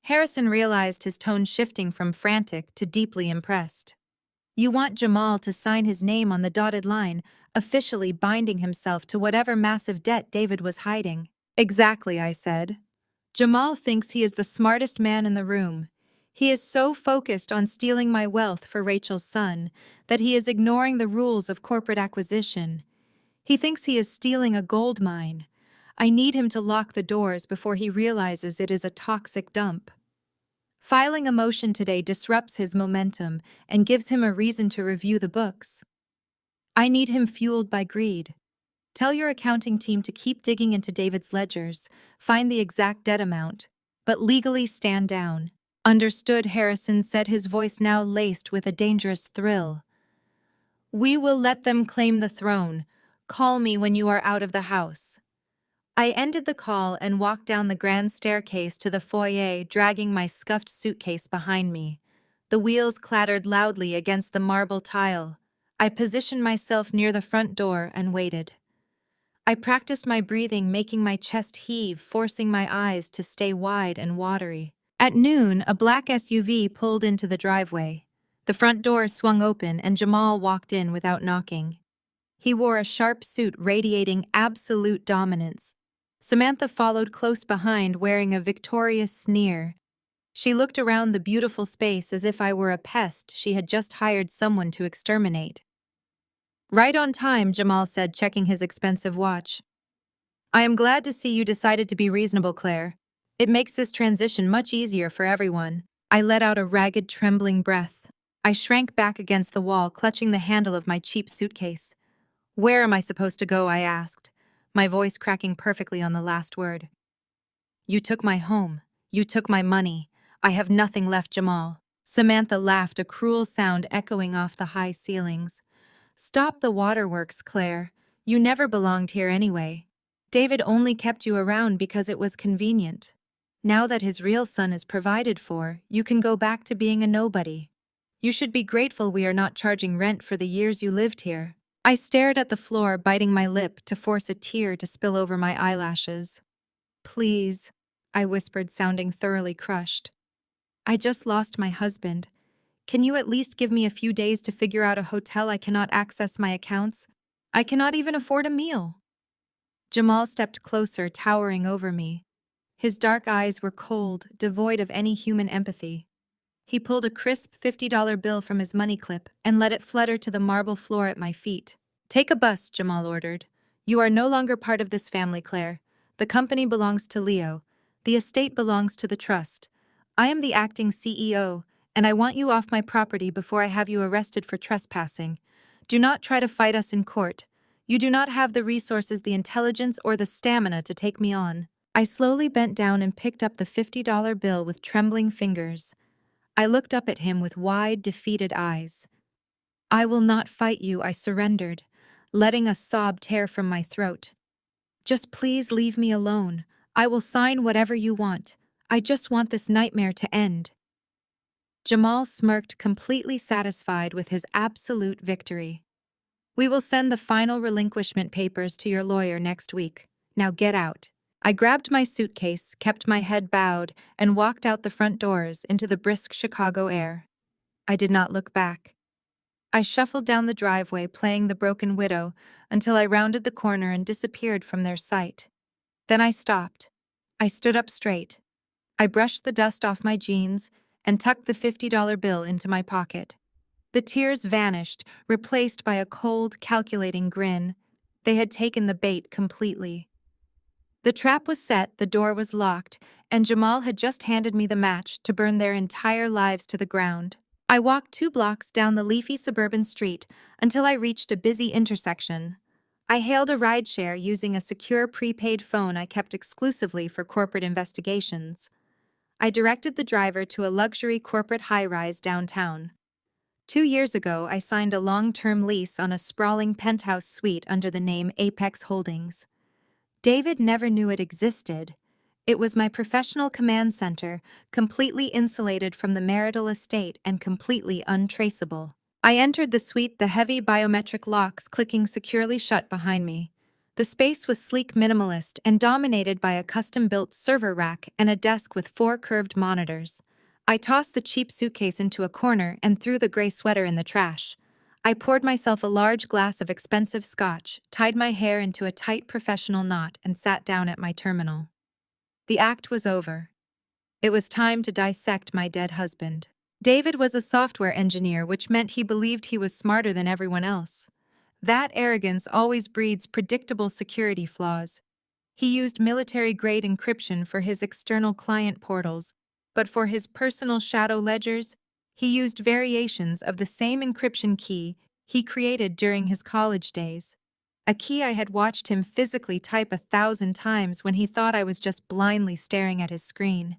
Harrison realized, his tone shifting from frantic to deeply impressed. "You want Jamal to sign his name on the dotted line, officially binding himself to whatever massive debt David was hiding." "Exactly," I said. "Jamal thinks he is the smartest man in the room. He is so focused on stealing my wealth for Rachel's son that he is ignoring the rules of corporate acquisition. He thinks he is stealing a gold mine. I need him to lock the doors before he realizes it is a toxic dump. Filing a motion today disrupts his momentum and gives him a reason to review the books. I need him fueled by greed. Tell your accounting team to keep digging into David's ledgers, find the exact debt amount, but legally stand down." "Understood," Harrison said, his voice now laced with a dangerous thrill. "We will let them claim the throne. Call me when you are out of the house." I ended the call and walked down the grand staircase to the foyer, dragging my scuffed suitcase behind me. The wheels clattered loudly against the marble tile. I positioned myself near the front door and waited. I practiced my breathing, making my chest heave, forcing my eyes to stay wide and watery. At noon, a black SUV pulled into the driveway. The front door swung open and Jamal walked in without knocking. He wore a sharp suit radiating absolute dominance. Samantha followed close behind, wearing a victorious sneer. She looked around the beautiful space as if I were a pest she had just hired someone to exterminate. "Right on time," Jamal said, checking his expensive watch. "I am glad to see you decided to be reasonable, Claire. It makes this transition much easier for everyone." I let out a ragged, trembling breath. I shrank back against the wall, clutching the handle of my cheap suitcase. "Where am I supposed to go?" I asked, my voice cracking perfectly on the last word. "You took my home. You took my money. I have nothing left, Jamal." Samantha laughed, a cruel sound echoing off the high ceilings. "Stop the waterworks, Claire. You never belonged here anyway. David only kept you around because it was convenient. Now that his real son is provided for, you can go back to being a nobody. You should be grateful we are not charging rent for the years you lived here." I stared at the floor, biting my lip to force a tear to spill over my eyelashes. "Please," I whispered, sounding thoroughly crushed. "I just lost my husband. Can you at least give me a few days to figure out a hotel? I cannot access my accounts. I cannot even afford a meal." Jamal stepped closer, towering over me. His dark eyes were cold, devoid of any human empathy. He pulled a crisp $50 bill from his money clip and let it flutter to the marble floor at my feet. "Take a bus," Jamal ordered. "You are no longer part of this family, Claire. The company belongs to Leo. The estate belongs to the trust. I am the acting CEO, and I want you off my property before I have you arrested for trespassing. Do not try to fight us in court. You do not have the resources, the intelligence, or the stamina to take me on." I slowly bent down and picked up the $50 bill with trembling fingers. I looked up at him with wide, defeated eyes. "I will not fight you," I surrendered, letting a sob tear from my throat. "Just please leave me alone. I will sign whatever you want. I just want this nightmare to end." Jamal smirked, completely satisfied with his absolute victory. "We will send the final relinquishment papers to your lawyer next week. Now get out." I grabbed my suitcase, kept my head bowed, and walked out the front doors into the brisk Chicago air. I did not look back. I shuffled down the driveway, playing the broken widow, until I rounded the corner and disappeared from their sight. Then I stopped. I stood up straight. I brushed the dust off my jeans and tucked the $50 bill into my pocket. The tears vanished, replaced by a cold, calculating grin. They had taken the bait completely. The trap was set, the door was locked, and Jamal had just handed me the match to burn their entire lives to the ground. I walked 2 blocks down the leafy suburban street until I reached a busy intersection. I hailed a rideshare using a secure prepaid phone I kept exclusively for corporate investigations. I directed the driver to a luxury corporate high-rise downtown. 2 years ago, I signed a long-term lease on a sprawling penthouse suite under the name Apex Holdings. David never knew it existed. It was my professional command center, completely insulated from the marital estate and completely untraceable. I entered the suite, the heavy biometric locks clicking securely shut behind me. The space was sleek, minimalist, and dominated by a custom-built server rack and a desk with 4 curved monitors. I tossed the cheap suitcase into a corner and threw the gray sweater in the trash. I poured myself a large glass of expensive scotch, tied my hair into a tight professional knot, and sat down at my terminal. The act was over. It was time to dissect my dead husband. David was a software engineer, which meant he believed he was smarter than everyone else. That arrogance always breeds predictable security flaws. He used military-grade encryption for his external client portals, but for his personal shadow ledgers, he used variations of the same encryption key he created during his college days. A key I had watched him physically type 1,000 times when he thought I was just blindly staring at his screen.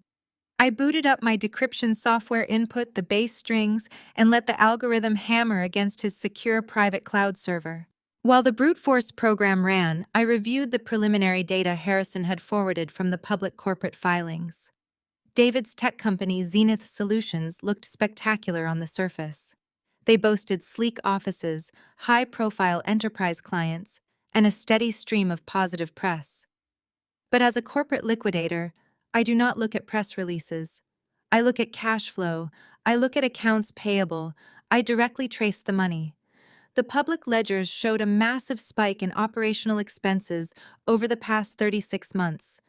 I booted up my decryption software, input the bass strings, and let the algorithm hammer against his secure private cloud server. While the brute force program ran, I reviewed the preliminary data Harrison had forwarded from the public corporate filings. David's tech company, Zenith Solutions, looked spectacular on the surface. They boasted sleek offices, high-profile enterprise clients, and a steady stream of positive press. But as a corporate liquidator, I do not look at press releases. I look at cash flow. I look at accounts payable. I directly trace the money. The public ledgers showed a massive spike in operational expenses over the past 36 months.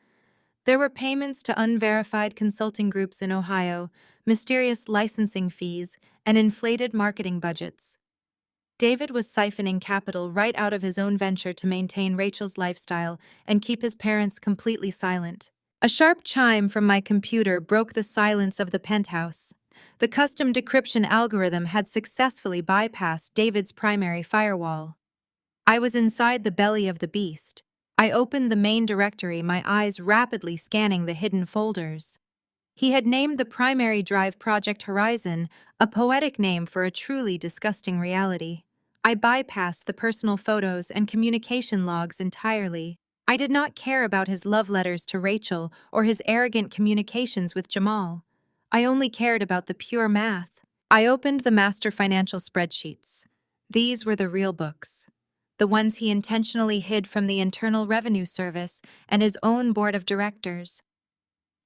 There were payments to unverified consulting groups in Ohio, mysterious licensing fees, and inflated marketing budgets. David was siphoning capital right out of his own venture to maintain Rachel's lifestyle and keep his parents completely silent. A sharp chime from my computer broke the silence of the penthouse. The custom decryption algorithm had successfully bypassed David's primary firewall. I was inside the belly of the beast. I opened the main directory, my eyes rapidly scanning the hidden folders. He had named the primary drive Project Horizon, a poetic name for a truly disgusting reality. I bypassed the personal photos and communication logs entirely. I did not care about his love letters to Rachel or his arrogant communications with Jamal. I only cared about the pure math. I opened the master financial spreadsheets. These were the real books. The ones he intentionally hid from the Internal Revenue Service and his own board of directors.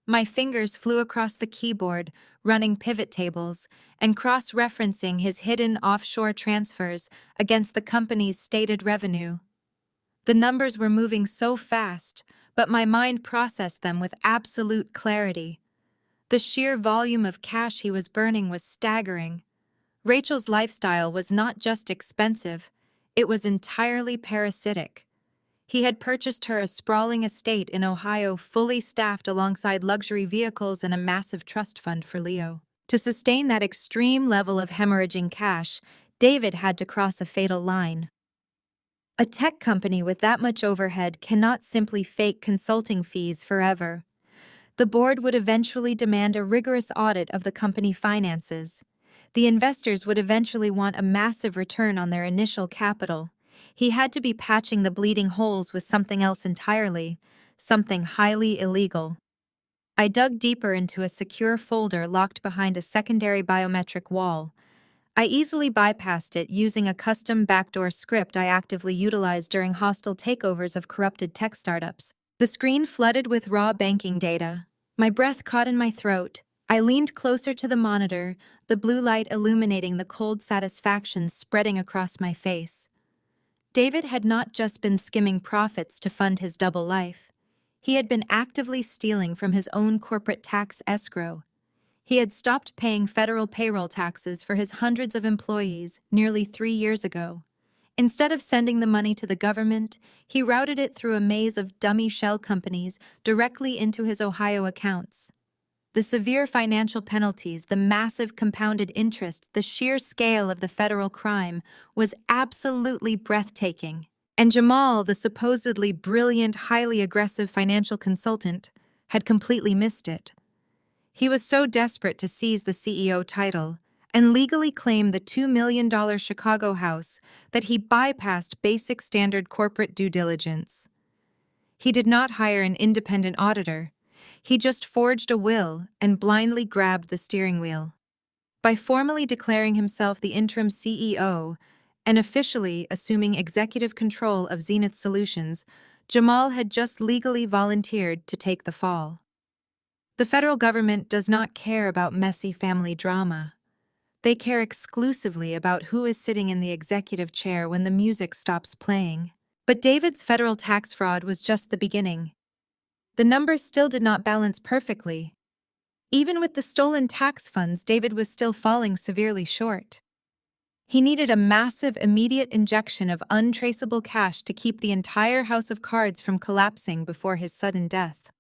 My fingers flew across the keyboard, running pivot tables and cross-referencing his hidden offshore transfers against the company's stated revenue. The numbers were moving so fast, but my mind processed them with absolute clarity. The sheer volume of cash he was burning was staggering. Rachel's lifestyle was not just expensive, it was entirely parasitic. He had purchased her a sprawling estate in Ohio, fully staffed alongside luxury vehicles and a massive trust fund for Leo. To sustain that extreme level of hemorrhaging cash, David had to cross a fatal line. A tech company with that much overhead cannot simply fake consulting fees forever. The board would eventually demand a rigorous audit of the company finances. The investors would eventually want a massive return on their initial capital. He had to be patching the bleeding holes with something else entirely, something highly illegal. I dug deeper into a secure folder locked behind a secondary biometric wall. I easily bypassed it using a custom backdoor script I actively utilized during hostile takeovers of corrupted tech startups. The screen flooded with raw banking data. My breath caught in my throat. I leaned closer to the monitor, the blue light illuminating the cold satisfaction spreading across my face. David had not just been skimming profits to fund his double life. He had been actively stealing from his own corporate tax escrow. He had stopped paying federal payroll taxes for his hundreds of employees nearly 3 years ago. Instead of sending the money to the government, he routed it through a maze of dummy shell companies directly into his Ohio accounts. The severe financial penalties, the massive compounded interest, the sheer scale of the federal crime was absolutely breathtaking. And Jamal, the supposedly brilliant, highly aggressive financial consultant, had completely missed it. He was so desperate to seize the CEO title and legally claim the $2 million Chicago house that he bypassed basic standard corporate due diligence. He did not hire an independent auditor. He just forged a will and blindly grabbed the steering wheel. By formally declaring himself the interim CEO and officially assuming executive control of Zenith Solutions, Jamal had just legally volunteered to take the fall. The federal government does not care about messy family drama. They care exclusively about who is sitting in the executive chair when the music stops playing. But David's federal tax fraud was just the beginning. The numbers still did not balance perfectly. Even with the stolen tax funds, David was still falling severely short. He needed a massive, immediate injection of untraceable cash to keep the entire house of cards from collapsing before his sudden death.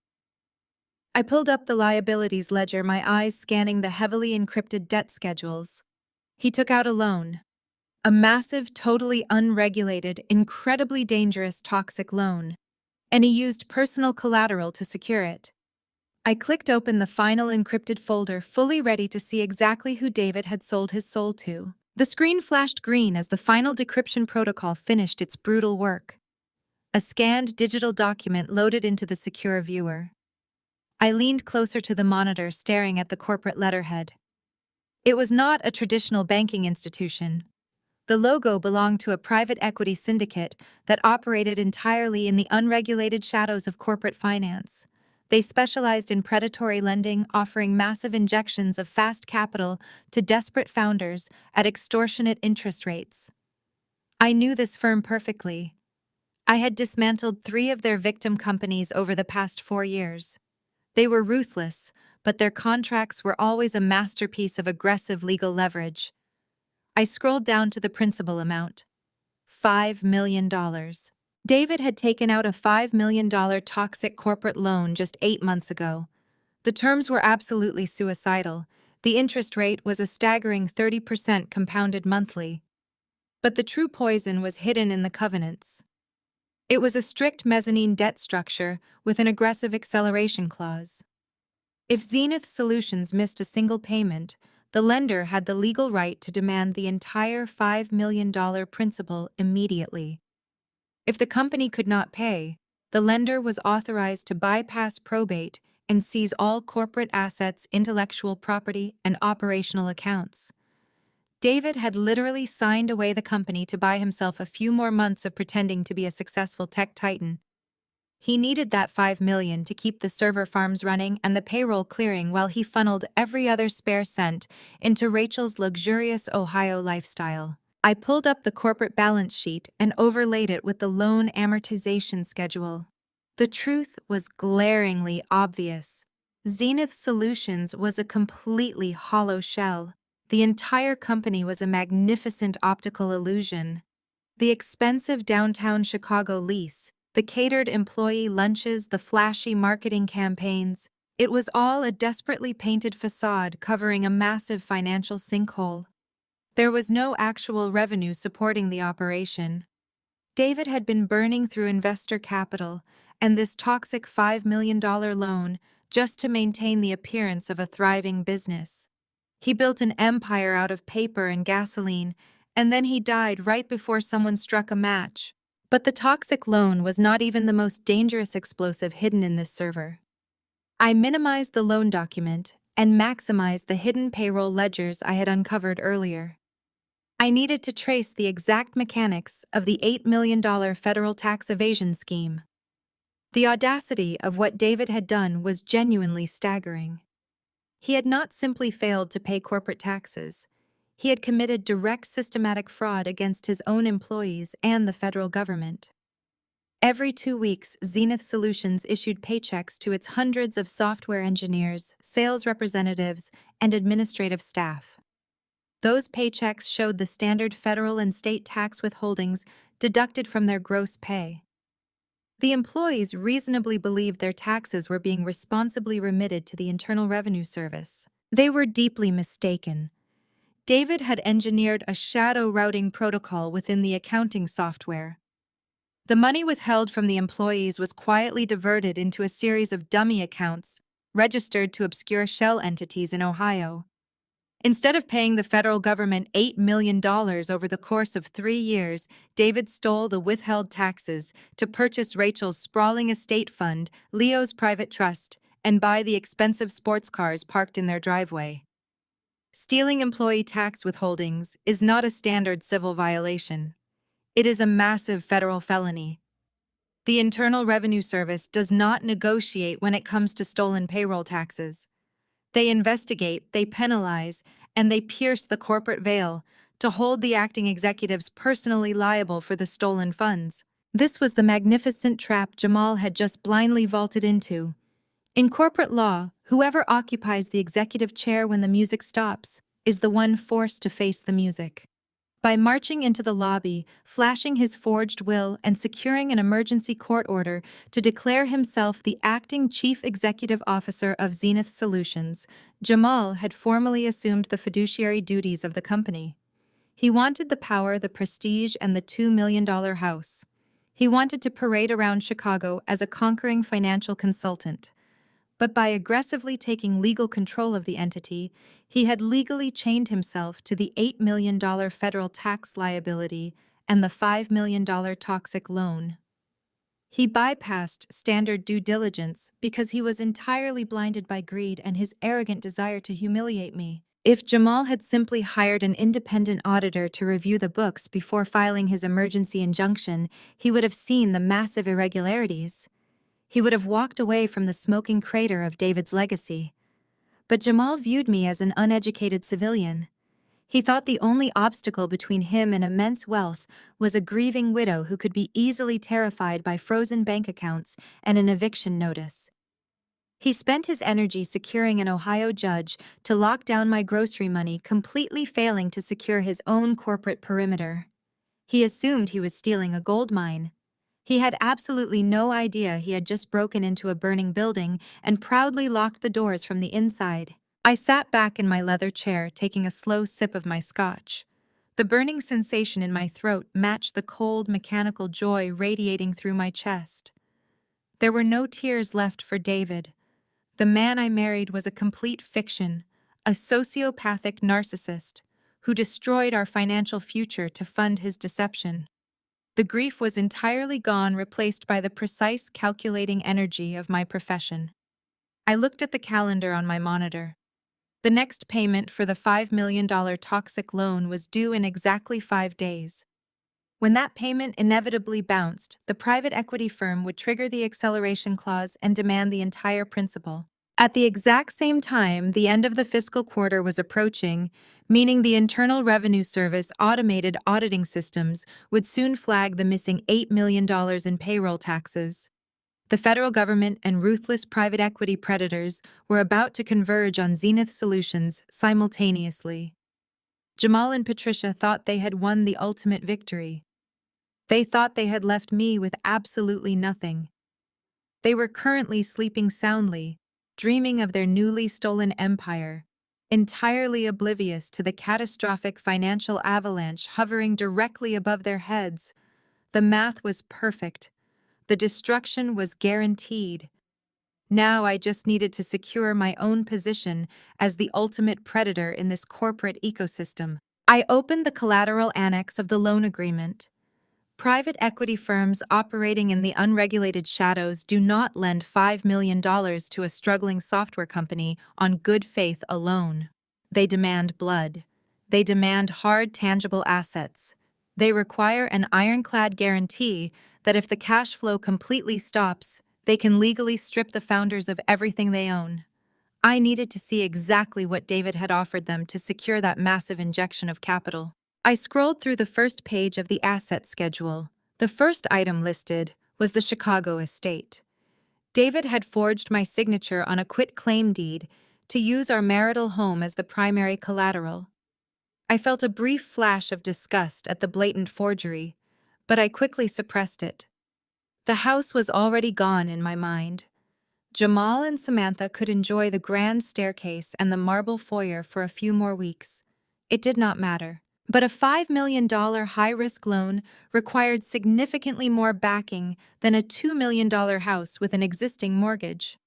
I pulled up the liabilities ledger, my eyes scanning the heavily encrypted debt schedules. He took out a loan. A massive, totally unregulated, incredibly dangerous, toxic loan. And he used personal collateral to secure it. I clicked open the final encrypted folder, fully ready to see exactly who David had sold his soul to. The screen flashed green as the final decryption protocol finished its brutal work. A scanned digital document loaded into the secure viewer. I leaned closer to the monitor, staring at the corporate letterhead. It was not a traditional banking institution. The logo belonged to a private equity syndicate that operated entirely in the unregulated shadows of corporate finance. They specialized in predatory lending, offering massive injections of fast capital to desperate founders at extortionate interest rates. I knew this firm perfectly. I had dismantled 3 of their victim companies over the past 4 years. They were ruthless, but their contracts were always a masterpiece of aggressive legal leverage. I scrolled down to the principal amount. $5 million. David had taken out a $5 million toxic corporate loan just 8 months ago. The terms were absolutely suicidal. The interest rate was a staggering 30% compounded monthly. But the true poison was hidden in the covenants. It was a strict mezzanine debt structure with an aggressive acceleration clause. If Zenith Solutions missed a single payment, the lender had the legal right to demand the entire $5 million principal immediately. If the company could not pay, the lender was authorized to bypass probate and seize all corporate assets, intellectual property, and operational accounts. David had literally signed away the company to buy himself a few more months of pretending to be a successful tech titan. He needed that $5 million to keep the server farms running and the payroll clearing while he funneled every other spare cent into Rachel's luxurious Ohio lifestyle. I pulled up the corporate balance sheet and overlaid it with the loan amortization schedule. The truth was glaringly obvious. Zenith Solutions was a completely hollow shell. The entire company was a magnificent optical illusion. The expensive downtown Chicago lease, The catered employee lunches, the flashy marketing campaigns. It was all a desperately painted facade covering a massive financial sinkhole. There was no actual revenue supporting the operation. David had been burning through investor capital and this toxic $5 million loan just to maintain the appearance of a thriving business. He built an empire out of paper and gasoline, and then he died right before someone struck a match. But the toxic loan was not even the most dangerous explosive hidden in this server. I minimized the loan document and maximized the hidden payroll ledgers I had uncovered earlier. I needed to trace the exact mechanics of the $8 million federal tax evasion scheme. The audacity of what David had done was genuinely staggering. He had not simply failed to pay corporate taxes. He had committed direct systematic fraud against his own employees and the federal government. Every 2 weeks, Zenith Solutions issued paychecks to its hundreds of software engineers, sales representatives, and administrative staff. Those paychecks showed the standard federal and state tax withholdings deducted from their gross pay. The employees reasonably believed their taxes were being responsibly remitted to the Internal Revenue Service. They were deeply mistaken. David had engineered a shadow routing protocol within the accounting software. The money withheld from the employees was quietly diverted into a series of dummy accounts registered to obscure shell entities in Ohio. Instead of paying the federal government $8 million over the course of 3 years, David stole the withheld taxes to purchase Rachel's sprawling estate fund, Leo's private trust, and buy the expensive sports cars parked in their driveway. Stealing employee tax withholdings is not a standard civil violation. It is a massive federal felony. The Internal Revenue Service does not negotiate when it comes to stolen payroll taxes. They investigate, they penalize, and they pierce the corporate veil to hold the acting executives personally liable for the stolen funds. This was the magnificent trap Jamal had just blindly vaulted into. In corporate law, whoever occupies the executive chair when the music stops is the one forced to face the music. By marching into the lobby, flashing his forged will, and securing an emergency court order to declare himself the acting chief executive officer of Zenith Solutions, Jamal had formally assumed the fiduciary duties of the company. He wanted the power, the prestige, and the $2 million house. He wanted to parade around Chicago as a conquering financial consultant. But by aggressively taking legal control of the entity, he had legally chained himself to the $8 million federal tax liability and the $5 million toxic loan. He bypassed standard due diligence because he was entirely blinded by greed and his arrogant desire to humiliate me. If Jamal had simply hired an independent auditor to review the books before filing his emergency injunction, he would have seen the massive irregularities. He would have walked away from the smoking crater of David's legacy. But Jamal viewed me as an uneducated civilian. He thought the only obstacle between him and immense wealth was a grieving widow who could be easily terrified by frozen bank accounts and an eviction notice. He spent his energy securing an Ohio judge to lock down my grocery money, completely failing to secure his own corporate perimeter. He assumed he was stealing a gold mine. He had absolutely no idea he had just broken into a burning building and proudly locked the doors from the inside. I sat back in my leather chair, taking a slow sip of my scotch. The burning sensation in my throat matched the cold, mechanical joy radiating through my chest. There were no tears left for David. The man I married was a complete fiction, a sociopathic narcissist who destroyed our financial future to fund his deception. The grief was entirely gone, replaced by the precise, calculating energy of my profession. I looked at the calendar on my monitor. The next payment for the $5 million toxic loan was due in exactly 5 days. When that payment inevitably bounced, the private equity firm would trigger the acceleration clause and demand the entire principal. At the exact same time, the end of the fiscal quarter was approaching, meaning the Internal Revenue Service automated auditing systems would soon flag the missing $8 million in payroll taxes. The federal government and ruthless private equity predators were about to converge on Zenith Solutions simultaneously. Jamal and Patricia thought they had won the ultimate victory. They thought they had left me with absolutely nothing. They were currently sleeping soundly, dreaming of their newly stolen empire, entirely oblivious to the catastrophic financial avalanche hovering directly above their heads. The math was perfect. The destruction was guaranteed. Now I just needed to secure my own position as the ultimate predator in this corporate ecosystem. I opened the collateral annex of the loan agreement. Private equity firms operating in the unregulated shadows do not lend $5 million to a struggling software company on good faith alone. They demand blood. They demand hard, tangible assets. They require an ironclad guarantee that if the cash flow completely stops, they can legally strip the founders of everything they own. I needed to see exactly what David had offered them to secure that massive injection of capital. I scrolled through the first page of the asset schedule. The first item listed was the Chicago estate. David had forged my signature on a quit-claim deed to use our marital home as the primary collateral. I felt a brief flash of disgust at the blatant forgery, but I quickly suppressed it. The house was already gone in my mind. Jamal and Samantha could enjoy the grand staircase and the marble foyer for a few more weeks. It did not matter. But a $5 million high-risk loan required significantly more backing than a $2 million house with an existing mortgage.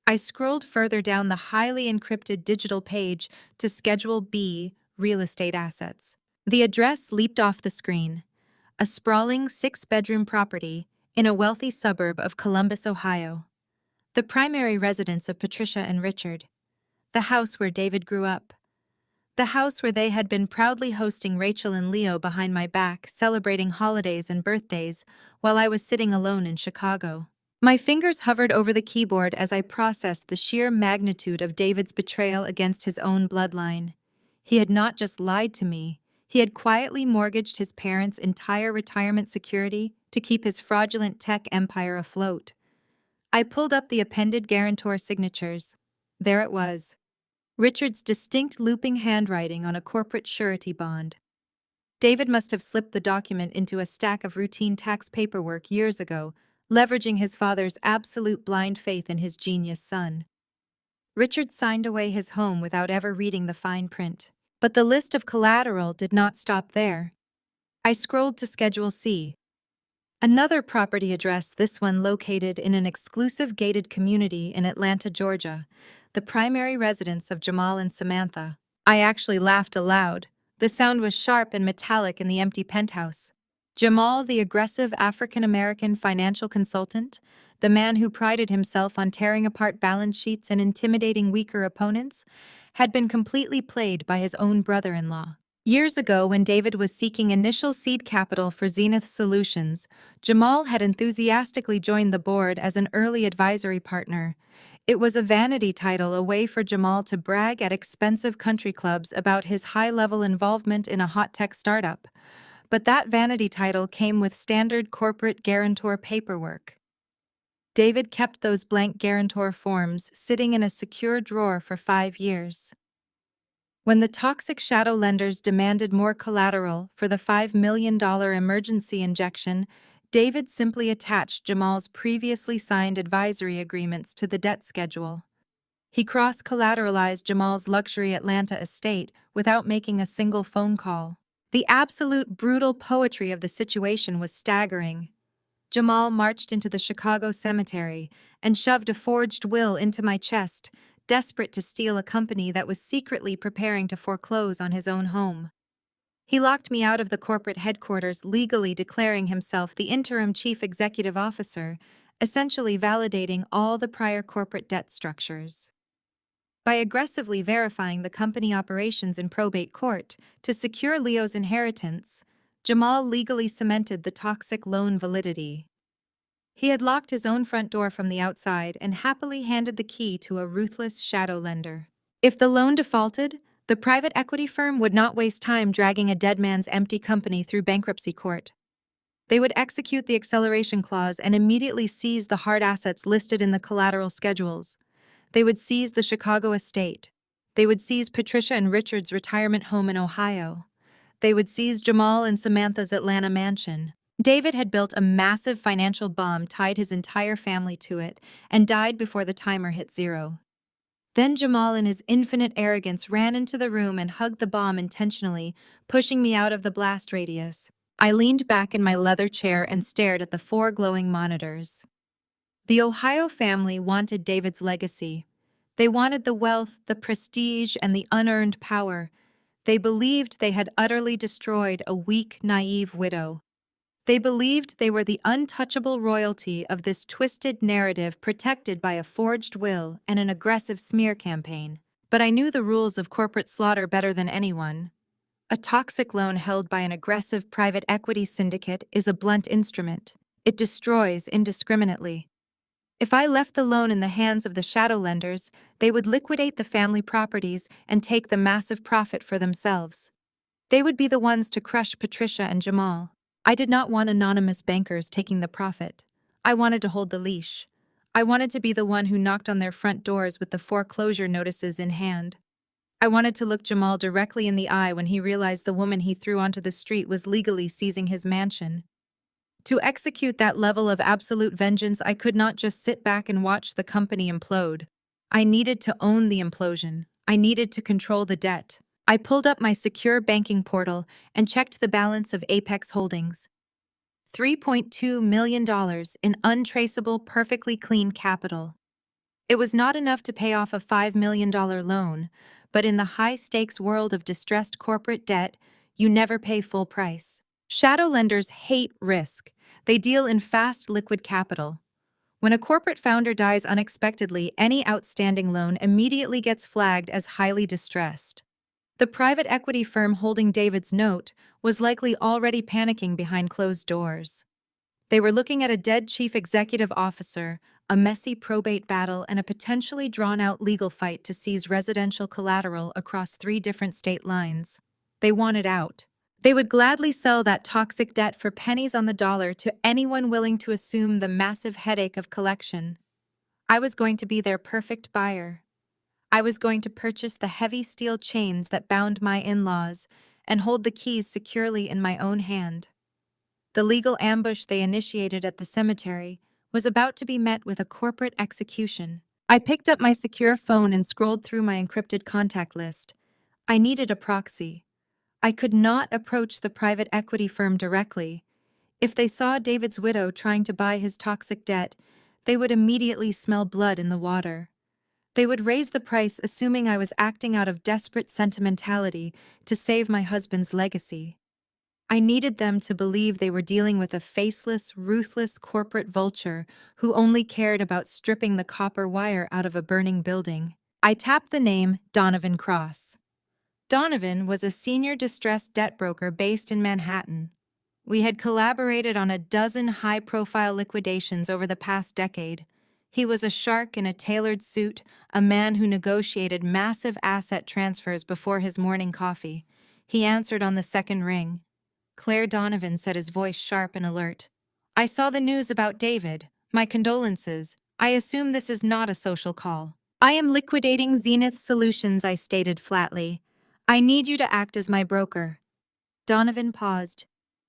I scrolled further down the highly encrypted digital page to Schedule B, Real Estate Assets. The address leaped off the screen. A sprawling 6-bedroom property in a wealthy suburb of Columbus, Ohio. The primary residence of Patricia and Richard. The house where David grew up. The house where they had been proudly hosting Rachel and Leo behind my back, celebrating holidays and birthdays, while I was sitting alone in Chicago. My fingers hovered over the keyboard as I processed the sheer magnitude of David's betrayal against his own bloodline. He had not just lied to me, he had quietly mortgaged his parents' entire retirement security to keep his fraudulent tech empire afloat. I pulled up the appended guarantor signatures. There it was. Richard's distinct looping handwriting on a corporate surety bond. David must have slipped the document into a stack of routine tax paperwork years ago, leveraging his father's absolute blind faith in his genius son. Richard signed away his home without ever reading the fine print. But the list of collateral did not stop there. I scrolled to Schedule C. Another property address, this one located in an exclusive gated community in Atlanta, Georgia, the primary residence of Jamal and Samantha. I actually laughed aloud. The sound was sharp and metallic in the empty penthouse. Jamal, the aggressive African-American financial consultant, the man who prided himself on tearing apart balance sheets and intimidating weaker opponents, had been completely played by his own brother-in-law. Years ago, when David was seeking initial seed capital for Zenith Solutions, Jamal had enthusiastically joined the board as an early advisory partner. It was a vanity title, a way for Jamal to brag at expensive country clubs about his high-level involvement in a hot tech startup. But that vanity title came with standard corporate guarantor paperwork. David kept those blank guarantor forms sitting in a secure drawer for 5 years. When the toxic shadow lenders demanded more collateral for the $5 million emergency injection, David simply attached Jamal's previously signed advisory agreements to the debt schedule. He cross-collateralized Jamal's luxury Atlanta estate without making a single phone call. The absolute brutal poetry of the situation was staggering. Jamal marched into the Chicago cemetery and shoved a forged will into my chest, desperate to steal a company that was secretly preparing to foreclose on his own home. He locked me out of the corporate headquarters, legally declaring himself the interim chief executive officer, essentially validating all the prior corporate debt structures. By aggressively verifying the company operations in probate court to secure Leo's inheritance, Jamal legally cemented the toxic loan validity. He had locked his own front door from the outside and happily handed the key to a ruthless shadow lender. If the loan defaulted, the private equity firm would not waste time dragging a dead man's empty company through bankruptcy court. They would execute the acceleration clause and immediately seize the hard assets listed in the collateral schedules. They would seize the Chicago estate. They would seize Patricia and Richard's retirement home in Ohio. They would seize Jamal and Samantha's Atlanta mansion. David had built a massive financial bomb, tied his entire family to it, and died before the timer hit zero. Then Jamal, in his infinite arrogance, ran into the room and hugged the bomb intentionally, pushing me out of the blast radius. I leaned back in my leather chair and stared at the four glowing monitors. The Ohio family wanted David's legacy. They wanted the wealth, the prestige, and the unearned power. They believed they had utterly destroyed a weak, naive widow. They believed they were the untouchable royalty of this twisted narrative, protected by a forged will and an aggressive smear campaign. But I knew the rules of corporate slaughter better than anyone. A toxic loan held by an aggressive private equity syndicate is a blunt instrument. It destroys indiscriminately. If I left the loan in the hands of the shadow lenders, they would liquidate the family properties and take the massive profit for themselves. They would be the ones to crush Patricia and Jamal. I did not want anonymous bankers taking the profit. I wanted to hold the leash. I wanted to be the one who knocked on their front doors with the foreclosure notices in hand. I wanted to look Jamal directly in the eye when he realized the woman he threw onto the street was legally seizing his mansion. To execute that level of absolute vengeance, I could not just sit back and watch the company implode. I needed to own the implosion. I needed to control the debt. I pulled up my secure banking portal and checked the balance of Apex Holdings. $3.2 million in untraceable, perfectly clean capital. It was not enough to pay off a $5 million loan, but in the high-stakes world of distressed corporate debt, you never pay full price. Shadow lenders hate risk. They deal in fast, liquid capital. When a corporate founder dies unexpectedly, any outstanding loan immediately gets flagged as highly distressed. The private equity firm holding David's note was likely already panicking behind closed doors. They were looking at a dead chief executive officer, a messy probate battle, and a potentially drawn-out legal fight to seize residential collateral across 3 different state lines. They wanted out. They would gladly sell that toxic debt for pennies on the dollar to anyone willing to assume the massive headache of collection. I was going to be their perfect buyer. I was going to purchase the heavy steel chains that bound my in-laws and hold the keys securely in my own hand. The legal ambush they initiated at the cemetery was about to be met with a corporate execution. I picked up my secure phone and scrolled through my encrypted contact list. I needed a proxy. I could not approach the private equity firm directly. If they saw David's widow trying to buy his toxic debt, they would immediately smell blood in the water. They would raise the price, assuming I was acting out of desperate sentimentality to save my husband's legacy. I needed them to believe they were dealing with a faceless, ruthless corporate vulture who only cared about stripping the copper wire out of a burning building. I tapped the name Donovan Cross. Donovan was a senior distressed debt broker based in Manhattan. We had collaborated on a dozen high-profile liquidations over the past decade. He was a shark in a tailored suit, a man who negotiated massive asset transfers before his morning coffee. He answered on the second ring. Claire Donovan said, his voice sharp and alert. "I saw the news about David. My condolences. I assume this is not a social call." "I am liquidating Zenith Solutions," I stated flatly. "I need you to act as my broker." Donovan paused.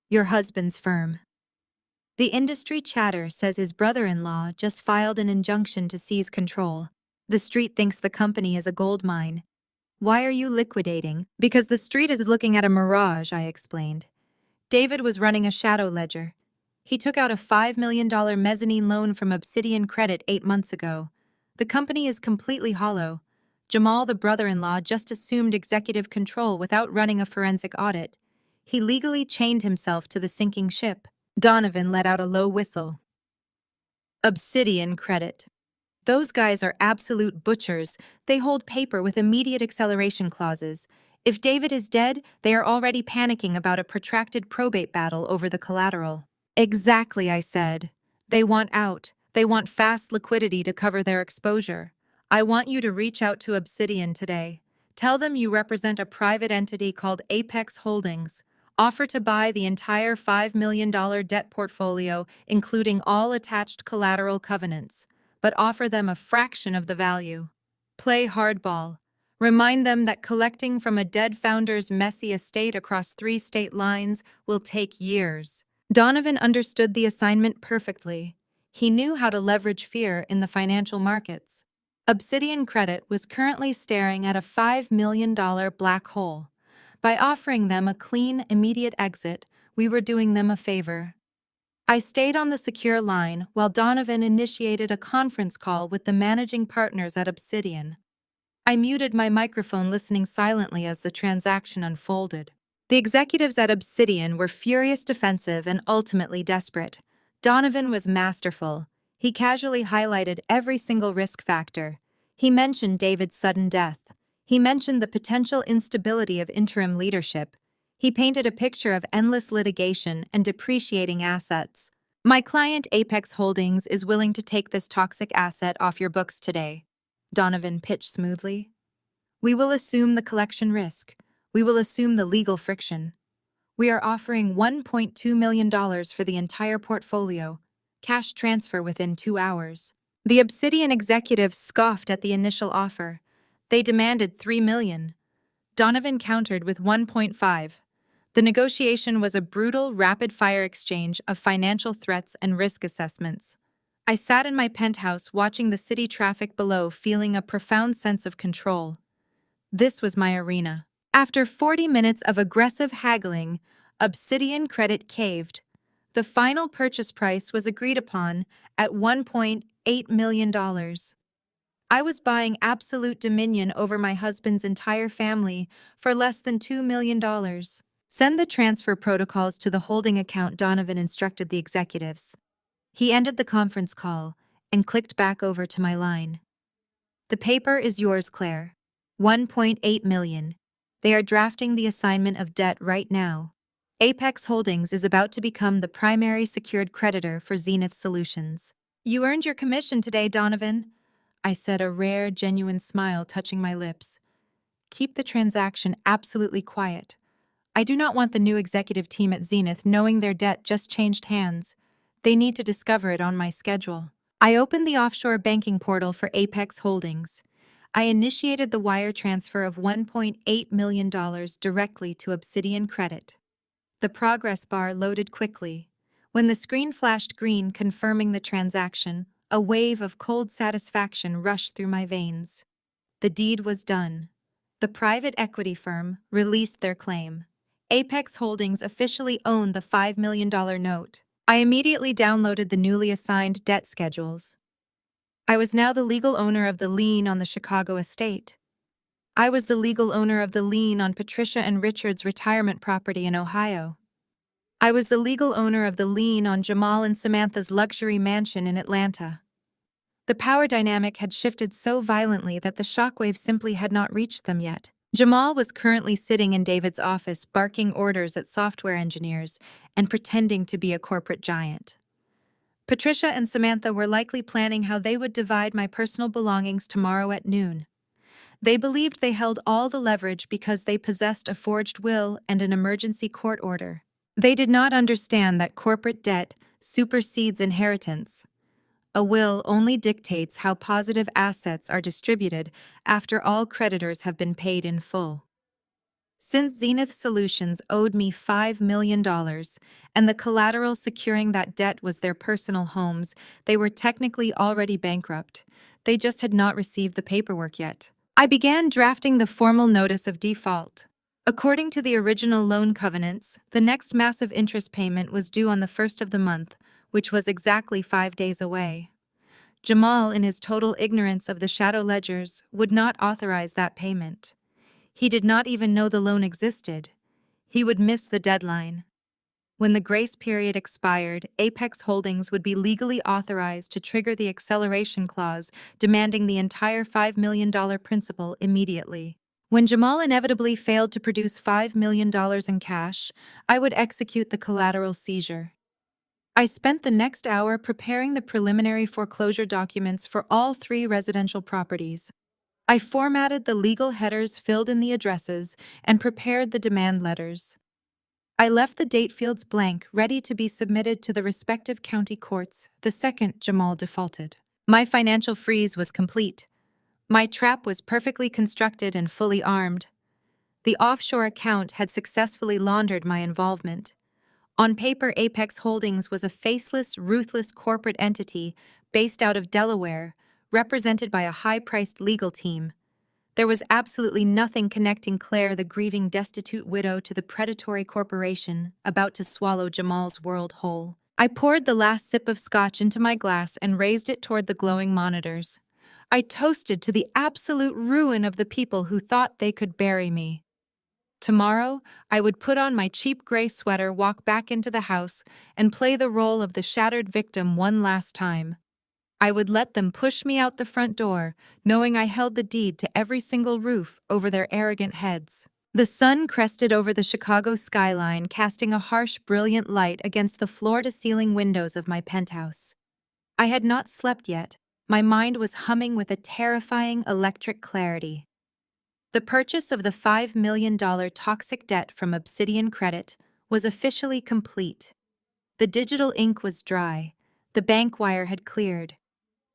"Your husband's firm." "The industry chatter says his brother-in-law just filed an injunction to seize control. The street thinks the company is a gold mine." "Why are you liquidating?" "Because the street is looking at a mirage," I explained. David was running a shadow ledger. He took out a $5 million mezzanine loan from Obsidian Credit 8 months ago. The company is completely hollow. Jamal, the brother-in-law, just assumed executive control without running a forensic audit. He legally chained himself to the sinking ship. Donovan let out a low whistle. Obsidian Credit. Those guys are absolute butchers. They hold paper with immediate acceleration clauses. If David is dead, they are already panicking about a protracted probate battle over the collateral. Exactly, I said. They want out. They want fast liquidity to cover their exposure. I want you to reach out to Obsidian today. Tell them you represent a private entity called Apex Holdings. Offer to buy the entire $5 million debt portfolio, including all attached collateral covenants, but offer them a fraction of the value. Play hardball. Remind them that collecting from a dead founder's messy estate across 3 state lines will take years. Donovan understood the assignment perfectly. He knew how to leverage fear in the financial markets. Obsidian Credit was currently staring at a $5 million black hole. By offering them a clean, immediate exit, we were doing them a favor. I stayed on the secure line while Donovan initiated a conference call with the managing partners at Obsidian. I muted my microphone, listening silently as the transaction unfolded. The executives at Obsidian were furious, defensive, and ultimately desperate. Donovan was masterful. He casually highlighted every single risk factor. He mentioned David's sudden death. He mentioned the potential instability of interim leadership. He painted a picture of endless litigation and depreciating assets. My client Apex Holdings is willing to take this toxic asset off your books today, Donovan pitched smoothly. We will assume the collection risk. We will assume the legal friction. We are offering $1.2 million for the entire portfolio, cash transfer within 2 hours. The Obsidian executives scoffed at the initial offer. They demanded $3 million. Donovan countered with 1.5. The negotiation was a brutal, rapid-fire exchange of financial threats and risk assessments. I sat in my penthouse watching the city traffic below, feeling a profound sense of control. This was my arena. After 40 minutes of aggressive haggling, Obsidian Credit caved. The final purchase price was agreed upon at $1.8 million. I was buying absolute dominion over my husband's entire family for less than $2 million. Send the transfer protocols to the holding account, Donovan instructed the executives. He ended the conference call and clicked back over to my line. The paper is yours, Claire. $1.8 million. They are drafting the assignment of debt right now. Apex Holdings is about to become the primary secured creditor for Zenith Solutions. You earned your commission today, Donovan, I said, a rare, genuine smile touching my lips. Keep the transaction absolutely quiet. I do not want the new executive team at Zenith knowing their debt just changed hands. They need to discover it on my schedule. I opened the offshore banking portal for Apex Holdings. I initiated the wire transfer of $1.8 million directly to Obsidian Credit. The progress bar loaded quickly. When the screen flashed green confirming the transaction, a wave of cold satisfaction rushed through my veins. The deed was done. The private equity firm released their claim. Apex Holdings officially owned the $5 million note. I immediately downloaded the newly assigned debt schedules. I was now the legal owner of the lien on the Chicago estate. I was the legal owner of the lien on Patricia and Richard's retirement property in Ohio. I was the legal owner of the lien on Jamal and Samantha's luxury mansion in Atlanta. The power dynamic had shifted so violently that the shockwave simply had not reached them yet. Jamal was currently sitting in David's office, barking orders at software engineers and pretending to be a corporate giant. Patricia and Samantha were likely planning how they would divide my personal belongings tomorrow at noon. They believed they held all the leverage because they possessed a forged will and an emergency court order. They did not understand that corporate debt supersedes inheritance. A will only dictates how positive assets are distributed after all creditors have been paid in full. Since Zenith Solutions owed me $5 million, and the collateral securing that debt was their personal homes, they were technically already bankrupt. They just had not received the paperwork yet. I began drafting the formal notice of default. According to the original loan covenants, the next massive interest payment was due on the 1st of the month, which was exactly 5 days away. Jamal, in his total ignorance of the shadow ledgers, would not authorize that payment. He did not even know the loan existed. He would miss the deadline. When the grace period expired, Apex Holdings would be legally authorized to trigger the acceleration clause, demanding the entire $5 million principal immediately. When Jamal inevitably failed to produce $5 million in cash, I would execute the collateral seizure. I spent the next hour preparing the preliminary foreclosure documents for all 3 residential properties. I formatted the legal headers, filled in the addresses, and prepared the demand letters. I left the date fields blank, ready to be submitted to the respective county courts the second Jamal defaulted. My financial freeze was complete. My trap was perfectly constructed and fully armed. The offshore account had successfully laundered my involvement. On paper, Apex Holdings was a faceless, ruthless corporate entity based out of Delaware, represented by a high-priced legal team. There was absolutely nothing connecting Claire, the grieving, destitute widow, to the predatory corporation about to swallow Jamal's world whole. I poured the last sip of scotch into my glass and raised it toward the glowing monitors. I toasted to the absolute ruin of the people who thought they could bury me. Tomorrow, I would put on my cheap gray sweater, walk back into the house, and play the role of the shattered victim one last time. I would let them push me out the front door, knowing I held the deed to every single roof over their arrogant heads. The sun crested over the Chicago skyline, casting a harsh, brilliant light against the floor-to-ceiling windows of my penthouse. I had not slept yet. My mind was humming with a terrifying electric clarity. The purchase of the $5 million toxic debt from Obsidian Credit was officially complete. The digital ink was dry. The bank wire had cleared.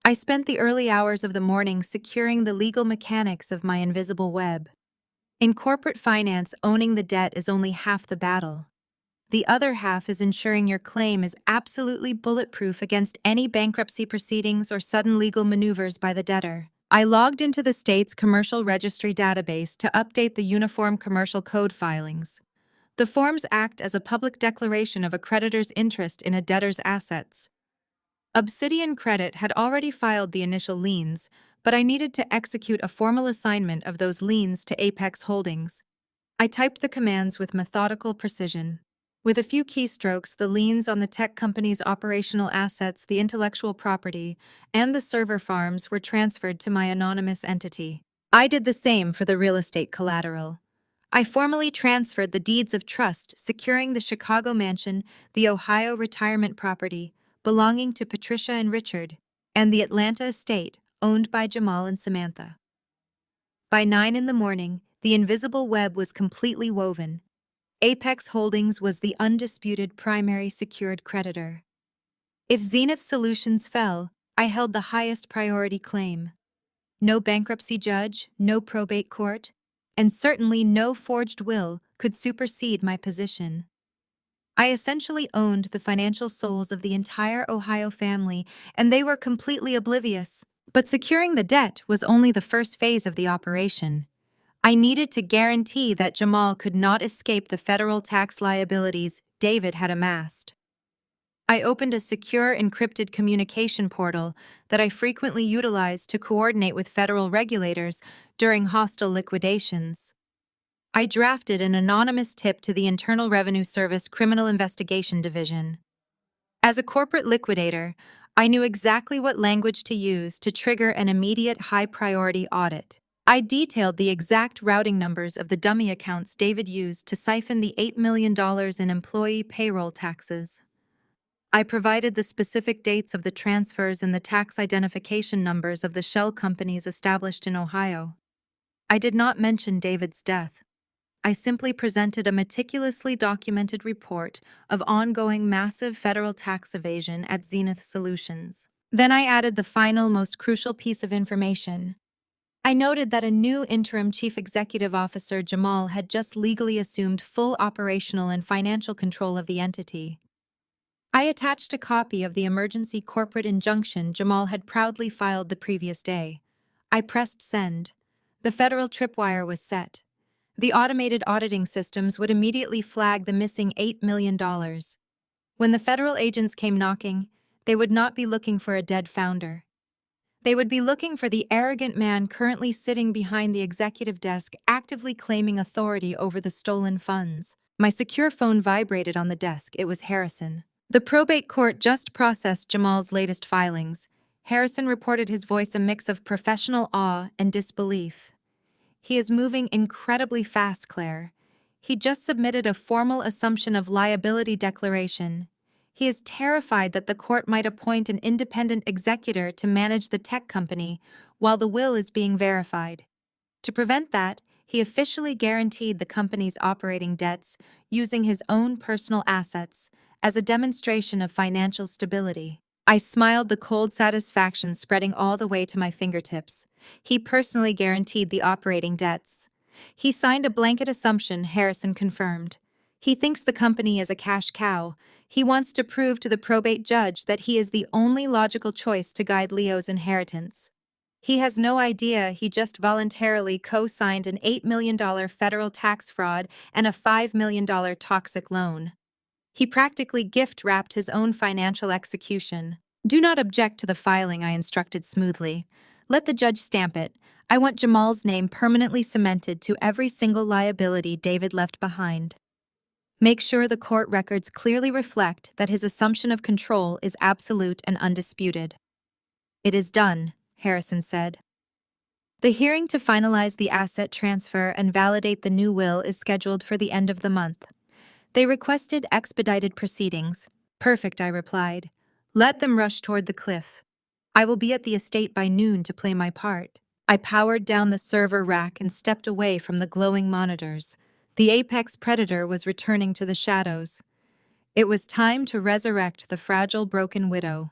I spent the early hours of the morning securing the legal mechanics of my invisible web. In corporate finance, owning the debt is only half the battle. The other half is ensuring your claim is absolutely bulletproof against any bankruptcy proceedings or sudden legal maneuvers by the debtor. I logged into the state's commercial registry database to update the Uniform Commercial Code filings. The forms act as a public declaration of a creditor's interest in a debtor's assets. Obsidian Credit had already filed the initial liens, but I needed to execute a formal assignment of those liens to Apex Holdings. I typed the commands with methodical precision. With a few keystrokes, the liens on the tech company's operational assets, the intellectual property, and the server farms were transferred to my anonymous entity. I did the same for the real estate collateral. I formally transferred the deeds of trust securing the Chicago mansion, the Ohio retirement property belonging to Patricia and Richard, and the Atlanta estate owned by Jamal and Samantha. By 9 in the morning, the invisible web was completely woven. Apex Holdings was the undisputed primary secured creditor. If Zenith Solutions fell, I held the highest priority claim. No bankruptcy judge, no probate court, and certainly no forged will could supersede my position. I essentially owned the financial souls of the entire Ohio family, and they were completely oblivious. But securing the debt was only the first phase of the operation. I needed to guarantee that Jamal could not escape the federal tax liabilities David had amassed. I opened a secure encrypted communication portal that I frequently utilized to coordinate with federal regulators during hostile liquidations. I drafted an anonymous tip to the Internal Revenue Service Criminal Investigation Division. As a corporate liquidator, I knew exactly what language to use to trigger an immediate high-priority audit. I detailed the exact routing numbers of the dummy accounts David used to siphon the $8 million in employee payroll taxes. I provided the specific dates of the transfers and the tax identification numbers of the shell companies established in Ohio. I did not mention David's death. I simply presented a meticulously documented report of ongoing massive federal tax evasion at Zenith Solutions. Then I added the final, most crucial piece of information. I noted that a new interim chief executive officer, Jamal, had just legally assumed full operational and financial control of the entity. I attached a copy of the emergency corporate injunction Jamal had proudly filed the previous day. I pressed send. The federal tripwire was set. The automated auditing systems would immediately flag the missing $8 million. When the federal agents came knocking, they would not be looking for a dead founder. They would be looking for the arrogant man currently sitting behind the executive desk, actively claiming authority over the stolen funds. My secure phone vibrated on the desk. It was Harrison. The probate court just processed Jamal's latest filings. Harrison reported, his voice a mix of professional awe and disbelief. He is moving incredibly fast, Claire. He just submitted a formal assumption of liability declaration. He is terrified that the court might appoint an independent executor to manage the tech company while the will is being verified. To prevent that, he officially guaranteed the company's operating debts using his own personal assets as a demonstration of financial stability. I smiled, the cold satisfaction spreading all the way to my fingertips. He personally guaranteed the operating debts. He signed a blanket assumption, Harrison confirmed. He thinks the company is a cash cow. He wants to prove to the probate judge that he is the only logical choice to guide Leo's inheritance. He has no idea he just voluntarily co-signed an $8 million federal tax fraud and a $5 million toxic loan. He practically gift-wrapped his own financial execution. Do not object to the filing, I instructed smoothly. Let the judge stamp it. I want Jamal's name permanently cemented to every single liability David left behind. Make sure the court records clearly reflect that his assumption of control is absolute and undisputed. It is done, Harrison said. The hearing to finalize the asset transfer and validate the new will is scheduled for the end of the month. They requested expedited proceedings. Perfect, I replied. Let them rush toward the cliff. I will be at the estate by noon to play my part. I powered down the server rack and stepped away from the glowing monitors. The apex predator was returning to the shadows. It was time to resurrect the fragile, broken widow.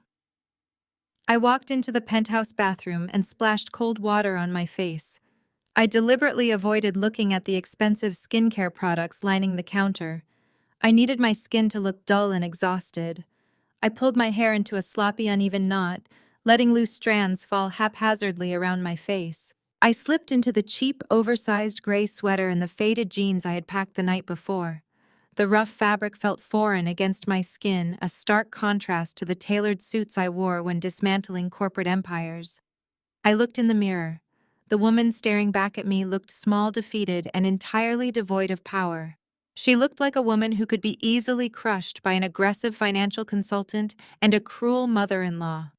I walked into the penthouse bathroom and splashed cold water on my face. I deliberately avoided looking at the expensive skincare products lining the counter. I needed my skin to look dull and exhausted. I pulled my hair into a sloppy, uneven knot, letting loose strands fall haphazardly around my face. I slipped into the cheap, oversized gray sweater and the faded jeans I had packed the night before. The rough fabric felt foreign against my skin, a stark contrast to the tailored suits I wore when dismantling corporate empires. I looked in the mirror. The woman staring back at me looked small, defeated, and entirely devoid of power. She looked like a woman who could be easily crushed by an aggressive financial consultant and a cruel mother-in-law.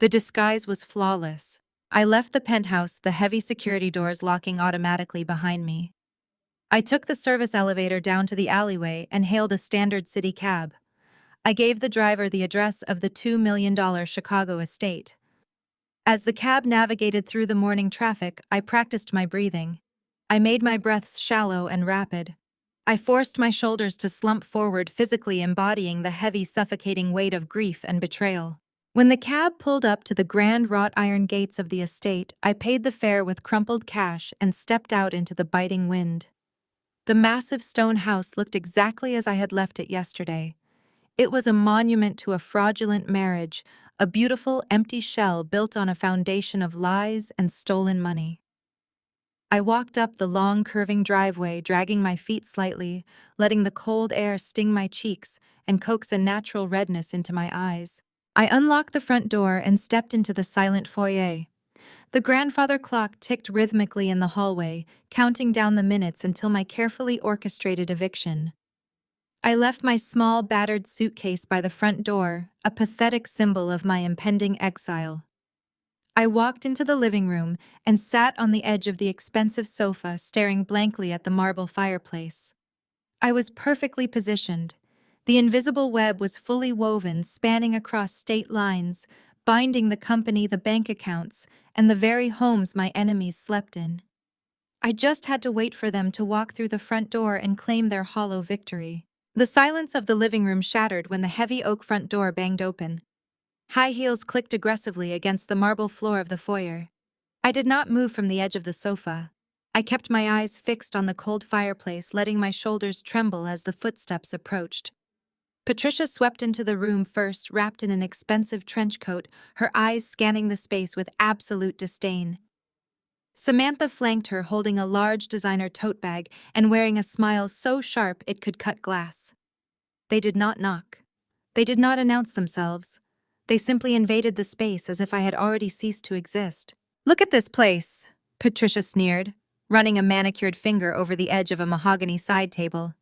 The disguise was flawless. I left the penthouse, the heavy security doors locking automatically behind me. I took the service elevator down to the alleyway and hailed a standard city cab. I gave the driver the address of the $2 million Chicago estate. As the cab navigated through the morning traffic, I practiced my breathing. I made my breaths shallow and rapid. I forced my shoulders to slump forward, physically embodying the heavy, suffocating weight of grief and betrayal. When the cab pulled up to the grand wrought iron gates of the estate, I paid the fare with crumpled cash and stepped out into the biting wind. The massive stone house looked exactly as I had left it yesterday. It was a monument to a fraudulent marriage, a beautiful, empty shell built on a foundation of lies and stolen money. I walked up the long, curving driveway, dragging my feet slightly, letting the cold air sting my cheeks and coax a natural redness into my eyes. I unlocked the front door and stepped into the silent foyer. The grandfather clock ticked rhythmically in the hallway, counting down the minutes until my carefully orchestrated eviction. I left my small, battered suitcase by the front door, a pathetic symbol of my impending exile. I walked into the living room and sat on the edge of the expensive sofa, staring blankly at the marble fireplace. I was perfectly positioned. The invisible web was fully woven, spanning across state lines, binding the company, the bank accounts, and the very homes my enemies slept in. I just had to wait for them to walk through the front door and claim their hollow victory. The silence of the living room shattered when the heavy oak front door banged open. High heels clicked aggressively against the marble floor of the foyer. I did not move from the edge of the sofa. I kept my eyes fixed on the cold fireplace, letting my shoulders tremble as the footsteps approached. Patricia swept into the room first, wrapped in an expensive trench coat, her eyes scanning the space with absolute disdain. Samantha flanked her, holding a large designer tote bag and wearing a smile so sharp it could cut glass. They did not knock. They did not announce themselves. They simply invaded the space as if I had already ceased to exist. "Look at this place," Patricia sneered, running a manicured finger over the edge of a mahogany side table.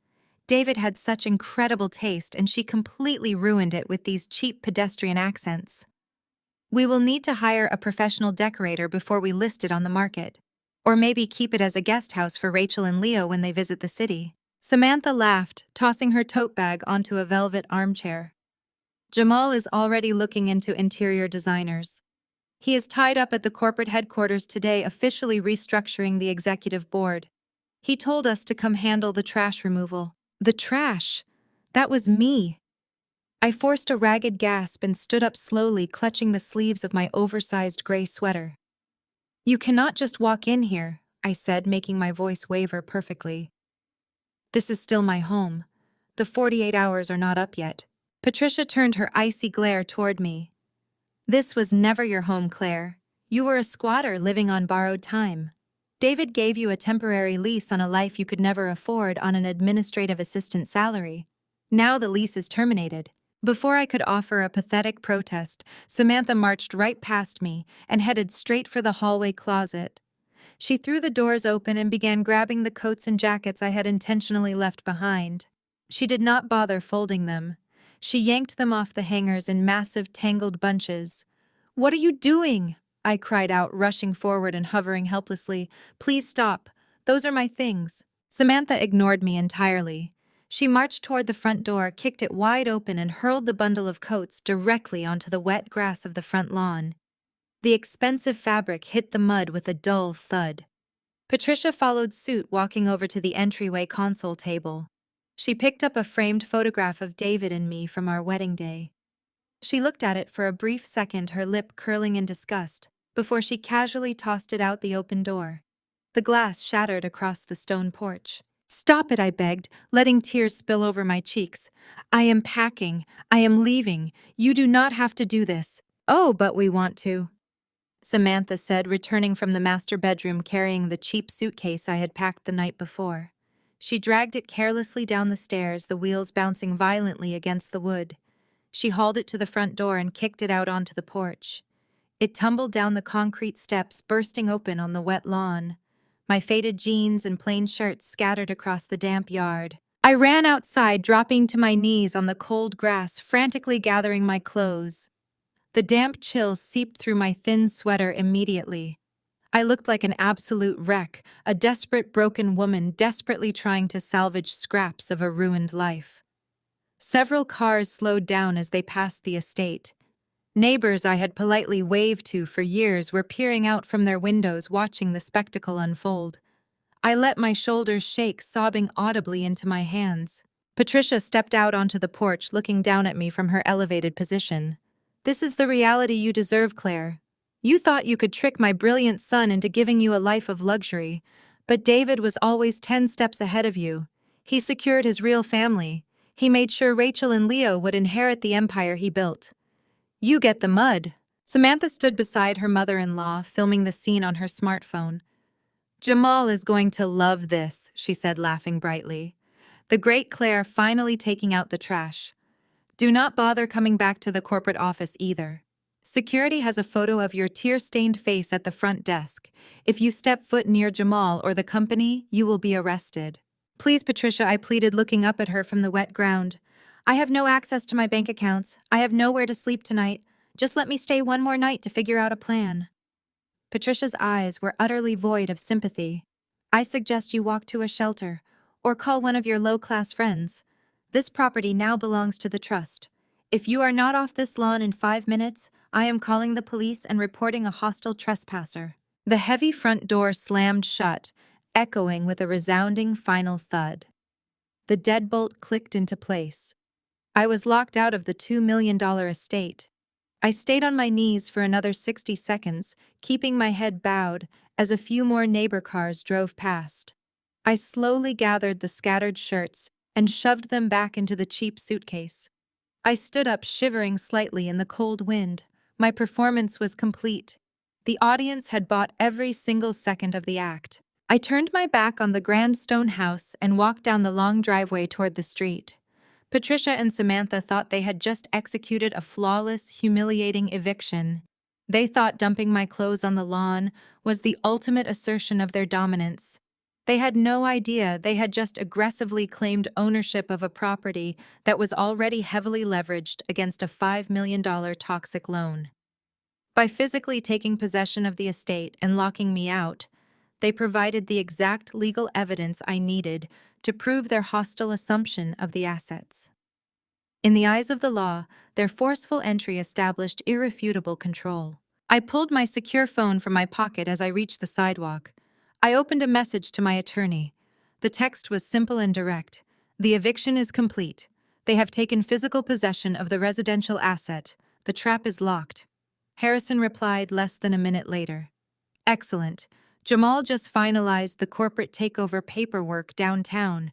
David had such incredible taste, and she completely ruined it with these cheap pedestrian accents. "We will need to hire a professional decorator before we list it on the market. Or maybe keep it as a guest house for Rachel and Leo when they visit the city." Samantha laughed, tossing her tote bag onto a velvet armchair. "Jamal is already looking into interior designers. He is tied up at the corporate headquarters today, officially restructuring the executive board. He told us to come handle the trash removal." The trash! That was me. I forced a ragged gasp and stood up slowly, clutching the sleeves of my oversized gray sweater. "You cannot just walk in here," I said, making my voice waver perfectly. "This is still my home. The 48 hours are not up yet." Patricia turned her icy glare toward me. "This was never your home, Claire. You were a squatter living on borrowed time. David gave you a temporary lease on a life you could never afford on an administrative assistant salary. Now the lease is terminated." Before I could offer a pathetic protest, Samantha marched right past me and headed straight for the hallway closet. She threw the doors open and began grabbing the coats and jackets I had intentionally left behind. She did not bother folding them. She yanked them off the hangers in massive, tangled bunches. "What are you doing?" I cried out, rushing forward and hovering helplessly. "Please stop. Those are my things." Samantha ignored me entirely. She marched toward the front door, kicked it wide open, and hurled the bundle of coats directly onto the wet grass of the front lawn. The expensive fabric hit the mud with a dull thud. Patricia followed suit, walking over to the entryway console table. She picked up a framed photograph of David and me from our wedding day. She looked at it for a brief second, her lip curling in disgust, before she casually tossed it out the open door. The glass shattered across the stone porch. "Stop it," I begged, letting tears spill over my cheeks. "I am packing. I am leaving. You do not have to do this." "Oh, but we want to," Samantha said, returning from the master bedroom carrying the cheap suitcase I had packed the night before. She dragged it carelessly down the stairs, the wheels bouncing violently against the wood. She hauled it to the front door and kicked it out onto the porch. It tumbled down the concrete steps, bursting open on the wet lawn. My faded jeans and plain shirts scattered across the damp yard. I ran outside, dropping to my knees on the cold grass, frantically gathering my clothes. The damp chill seeped through my thin sweater immediately. I looked like an absolute wreck, a desperate, broken woman desperately trying to salvage scraps of a ruined life. Several cars slowed down as they passed the estate. Neighbors I had politely waved to for years were peering out from their windows, watching the spectacle unfold. I let my shoulders shake, sobbing audibly into my hands. Patricia stepped out onto the porch, looking down at me from her elevated position. "This is the reality you deserve, Claire. You thought you could trick my brilliant son into giving you a life of luxury, but David was always 10 steps ahead of you. He secured his real family. He made sure Rachel and Leo would inherit the empire he built. You get the mud." Samantha stood beside her mother-in-law, filming the scene on her smartphone. "Jamal is going to love this," she said, laughing brightly. "The great Claire finally taking out the trash. Do not bother coming back to the corporate office either. Security has a photo of your tear-stained face at the front desk. If you step foot near Jamal or the company, you will be arrested." "Please, Patricia," I pleaded, looking up at her from the wet ground. "I have no access to my bank accounts. I have nowhere to sleep tonight. Just let me stay one more night to figure out a plan." Patricia's eyes were utterly void of sympathy. "I suggest you walk to a shelter, or call one of your low-class friends. This property now belongs to the trust. If you are not off this lawn in 5 minutes, I am calling the police and reporting a hostile trespasser." The heavy front door slammed shut, echoing with a resounding final thud. The deadbolt clicked into place. I was locked out of the $2 million estate. I stayed on my knees for another 60 seconds, keeping my head bowed as a few more neighbor cars drove past. I slowly gathered the scattered shirts and shoved them back into the cheap suitcase. I stood up, shivering slightly in the cold wind. My performance was complete. The audience had bought every single second of the act. I turned my back on the grand stone house and walked down the long driveway toward the street. Patricia and Samantha thought they had just executed a flawless, humiliating eviction. They thought dumping my clothes on the lawn was the ultimate assertion of their dominance. They had no idea they had just aggressively claimed ownership of a property that was already heavily leveraged against a $5 million toxic loan. By physically taking possession of the estate and locking me out, they provided the exact legal evidence I needed to prove their hostile assumption of the assets. In the eyes of the law, their forceful entry established irrefutable control. I pulled my secure phone from my pocket as I reached the sidewalk. I opened a message to my attorney. The text was simple and direct. "The eviction is complete. They have taken physical possession of the residential asset. The trap is locked. Harrison replied less than a minute later. Excellent. Jamal just finalized the corporate takeover paperwork downtown.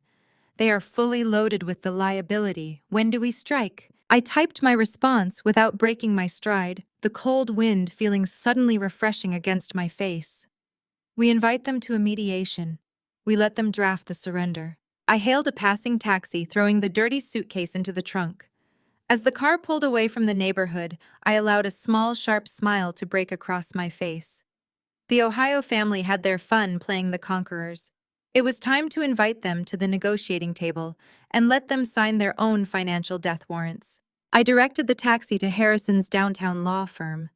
They are fully loaded with the liability. When do we strike? I typed my response without breaking my stride, the cold wind feeling suddenly refreshing against my face. We invite them to a mediation. We let them draft the surrender. I hailed a passing taxi, throwing the dirty suitcase into the trunk. As the car pulled away from the neighborhood, I allowed a small, sharp smile to break across my face. The Ohio family had their fun playing the conquerors. It was time to invite them to the negotiating table and let them sign their own financial death warrants. I directed the taxi to Harrison's downtown law firm.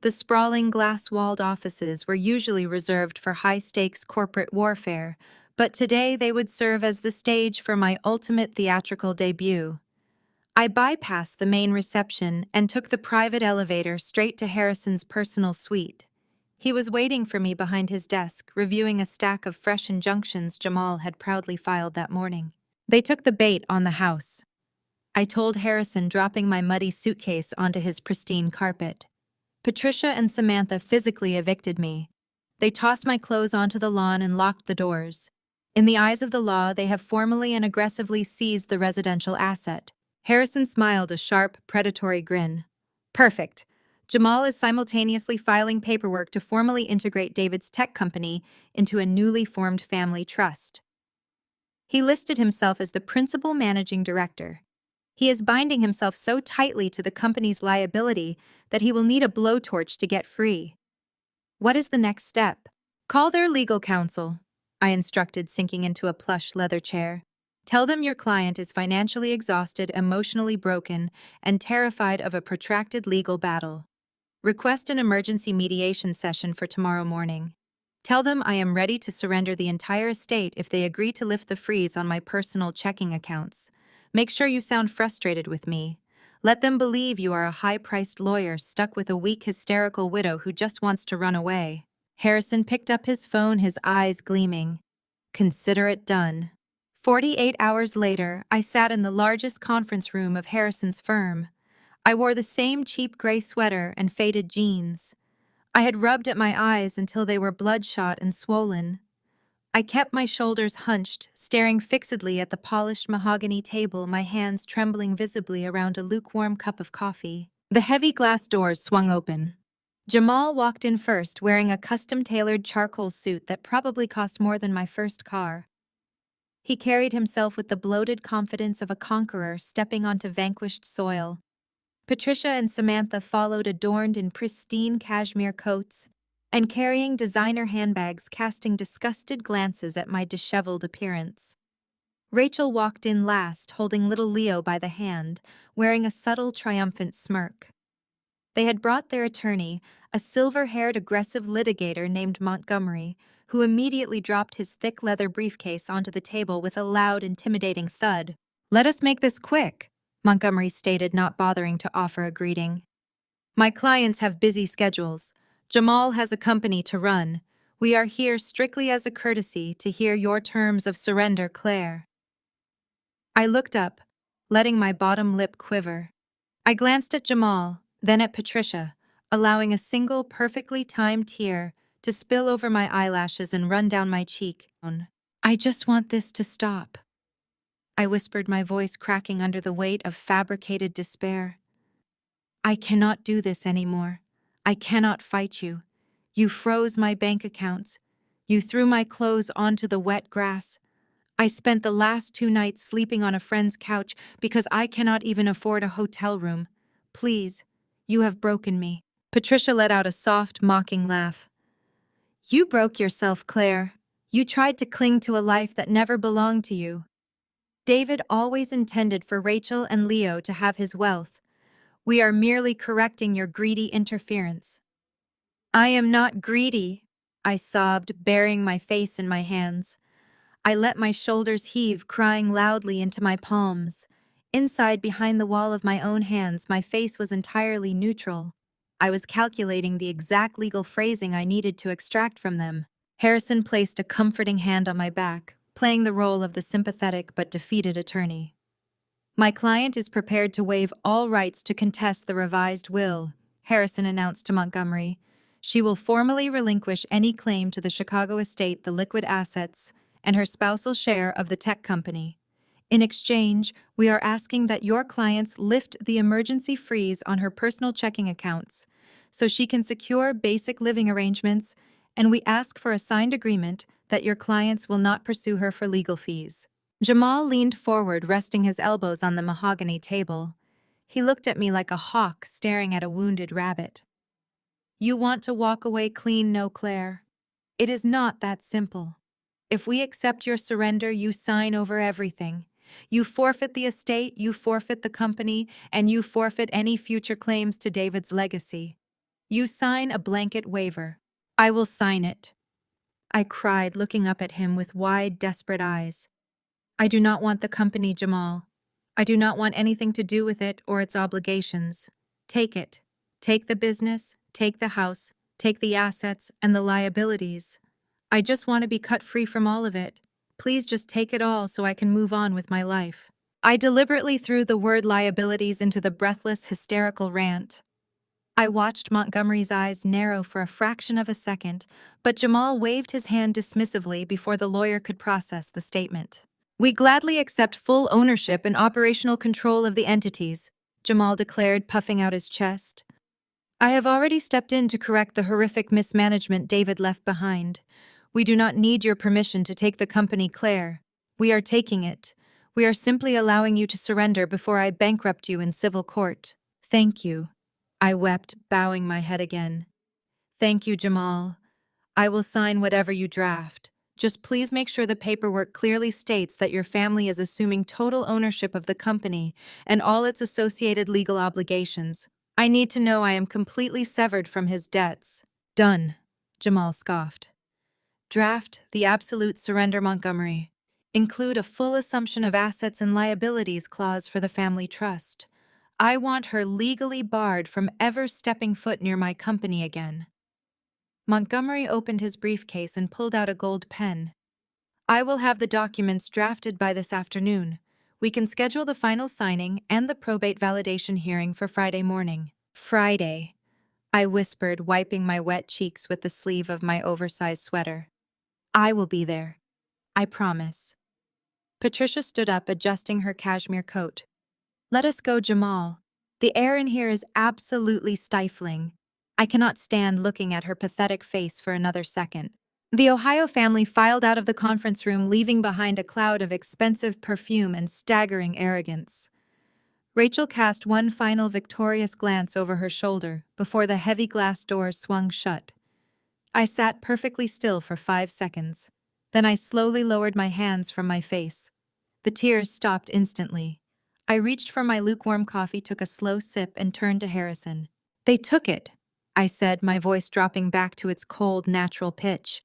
The sprawling glass-walled offices were usually reserved for high-stakes corporate warfare, but today they would serve as the stage for my ultimate theatrical debut. I bypassed the main reception and took the private elevator straight to Harrison's personal suite. He was waiting for me behind his desk, reviewing a stack of fresh injunctions Jamal had proudly filed that morning. They took the bait on the house. I told Harrison, dropping my muddy suitcase onto his pristine carpet. Patricia and Samantha physically evicted me. They tossed my clothes onto the lawn and locked the doors. In the eyes of the law, they have formally and aggressively seized the residential asset. Harrison smiled a sharp, predatory grin. Perfect. Jamal is simultaneously filing paperwork to formally integrate David's tech company into a newly formed family trust. He listed himself as the principal managing director. He is binding himself so tightly to the company's liability that he will need a blowtorch to get free. What is the next step? Call their legal counsel, I instructed, sinking into a plush leather chair. Tell them your client is financially exhausted, emotionally broken, and terrified of a protracted legal battle. Request an emergency mediation session for tomorrow morning. Tell them I am ready to surrender the entire estate if they agree to lift the freeze on my personal checking accounts. Make sure you sound frustrated with me. Let them believe you are a high-priced lawyer stuck with a weak, hysterical widow who just wants to run away. Harrison picked up his phone, his eyes gleaming. Consider it done. 48 hours later, I sat in the largest conference room of Harrison's firm. I wore the same cheap gray sweater and faded jeans. I had rubbed at my eyes until they were bloodshot and swollen. I kept my shoulders hunched, staring fixedly at the polished mahogany table, my hands trembling visibly around a lukewarm cup of coffee. The heavy glass doors swung open. Jamal walked in first, wearing a custom-tailored charcoal suit that probably cost more than my first car. He carried himself with the bloated confidence of a conqueror stepping onto vanquished soil. Patricia and Samantha followed, adorned in pristine cashmere coats and carrying designer handbags, casting disgusted glances at my disheveled appearance. Rachel walked in last, holding little Leo by the hand, wearing a subtle, triumphant smirk. They had brought their attorney, a silver-haired, aggressive litigator named Montgomery, who immediately dropped his thick leather briefcase onto the table with a loud, intimidating thud. "Let us make this quick," Montgomery stated, not bothering to offer a greeting. "My clients have busy schedules. Jamal has a company to run. We are here strictly as a courtesy to hear your terms of surrender, Claire." I looked up, letting my bottom lip quiver. I glanced at Jamal, then at Patricia, allowing a single perfectly timed tear to spill over my eyelashes and run down my cheek. "I just want this to stop," I whispered, my voice cracking under the weight of fabricated despair. "I cannot do this anymore. I cannot fight you. You froze my bank accounts. You threw my clothes onto the wet grass. I spent the last 2 nights sleeping on a friend's couch because I cannot even afford a hotel room. Please, you have broken me." Patricia let out a soft, mocking laugh. "You broke yourself, Claire. You tried to cling to a life that never belonged to you. David always intended for Rachel and Leo to have his wealth. We are merely correcting your greedy interference." "I am not greedy," I sobbed, burying my face in my hands. I let my shoulders heave, crying loudly into my palms. Inside, behind the wall of my own hands, my face was entirely neutral. I was calculating the exact legal phrasing I needed to extract from them. Harrison placed a comforting hand on my back, playing the role of the sympathetic but defeated attorney. My client is prepared to waive all rights to contest the revised will, Harrison announced to Montgomery. She will formally relinquish any claim to the Chicago estate, the liquid assets, and her spousal share of the tech company. In exchange, we are asking that your clients lift the emergency freeze on her personal checking accounts so she can secure basic living arrangements, and we ask for a signed agreement that your clients will not pursue her for legal fees. Jamal leaned forward, resting his elbows on the mahogany table. He looked at me like a hawk staring at a wounded rabbit. You want to walk away clean, no, Claire? It is not that simple. If we accept your surrender, you sign over everything. You forfeit the estate, you forfeit the company, and you forfeit any future claims to David's legacy. You sign a blanket waiver. I will sign it. I cried, looking up at him with wide, desperate eyes. I do not want the company, Jamal. I do not want anything to do with it or its obligations. Take it. Take the business, take the house, take the assets and the liabilities. I just want to be cut free from all of it. Please just take it all so I can move on with my life. I deliberately threw the word liabilities into the breathless, hysterical rant. I watched Montgomery's eyes narrow for a fraction of a second, but Jamal waved his hand dismissively before the lawyer could process the statement. We gladly accept full ownership and operational control of the entities, Jamal declared, puffing out his chest. I have already stepped in to correct the horrific mismanagement David left behind. We do not need your permission to take the company, Claire. We are taking it. We are simply allowing you to surrender before I bankrupt you in civil court. Thank you. I wept, bowing my head again. Thank you, Jamal. I will sign whatever you draft. Just please make sure the paperwork clearly states that your family is assuming total ownership of the company and all its associated legal obligations. I need to know I am completely severed from his debts. Done, Jamal scoffed. Draft the absolute surrender, Montgomery. Include a full assumption of assets and liabilities clause for the family trust. I want her legally barred from ever stepping foot near my company again. Montgomery opened his briefcase and pulled out a gold pen. I will have the documents drafted by this afternoon. We can schedule the final signing and the probate validation hearing for Friday morning. Friday, I whispered, wiping my wet cheeks with the sleeve of my oversized sweater. I will be there. I promise. Patricia stood up, adjusting her cashmere coat. Let us go, Jamal. The air in here is absolutely stifling. I cannot stand looking at her pathetic face for another second. The Ohio family filed out of the conference room, leaving behind a cloud of expensive perfume and staggering arrogance. Rachel cast one final victorious glance over her shoulder before the heavy glass doors swung shut. I sat perfectly still for 5 seconds. Then I slowly lowered my hands from my face. The tears stopped instantly. I reached for my lukewarm coffee, took a slow sip, and turned to Harrison. They took it, I said, my voice dropping back to its cold, natural pitch.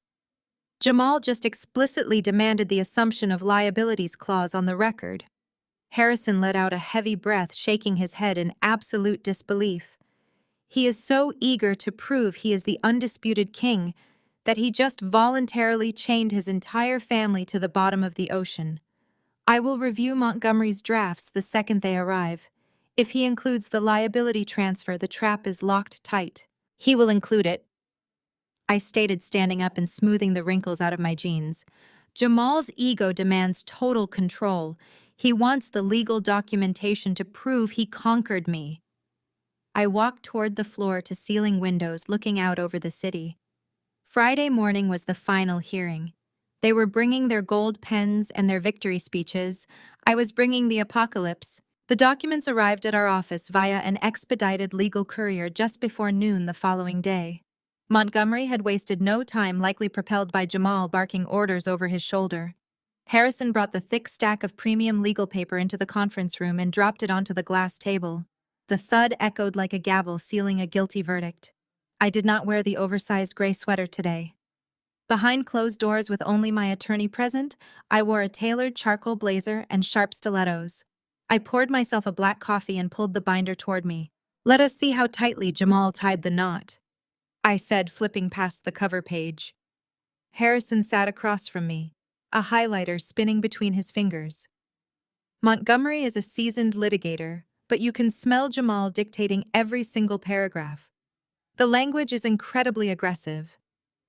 Jamal just explicitly demanded the assumption of liabilities clause on the record. Harrison let out a heavy breath, shaking his head in absolute disbelief. He is so eager to prove he is the undisputed king that he just voluntarily chained his entire family to the bottom of the ocean. I will review Montgomery's drafts the second they arrive. If he includes the liability transfer, the trap is locked tight. He will include it, I stated, standing up and smoothing the wrinkles out of my jeans. Jamal's ego demands total control. He wants the legal documentation to prove he conquered me. I walked toward the floor-to-ceiling windows looking out over the city. Friday morning was the final hearing. They were bringing their gold pens and their victory speeches. I was bringing the apocalypse. The documents arrived at our office via an expedited legal courier just before noon the following day. Montgomery had wasted no time, likely propelled by Jamal barking orders over his shoulder. Harrison brought the thick stack of premium legal paper into the conference room and dropped it onto the glass table. The thud echoed like a gavel, sealing a guilty verdict. I did not wear the oversized gray sweater today. Behind closed doors, with only my attorney present, I wore a tailored charcoal blazer and sharp stilettos. I poured myself a black coffee and pulled the binder toward me. Let us see how tightly Jamal tied the knot, I said, flipping past the cover page. Harrison sat across from me, a highlighter spinning between his fingers. Montgomery is a seasoned litigator, but you can smell Jamal dictating every single paragraph. The language is incredibly aggressive.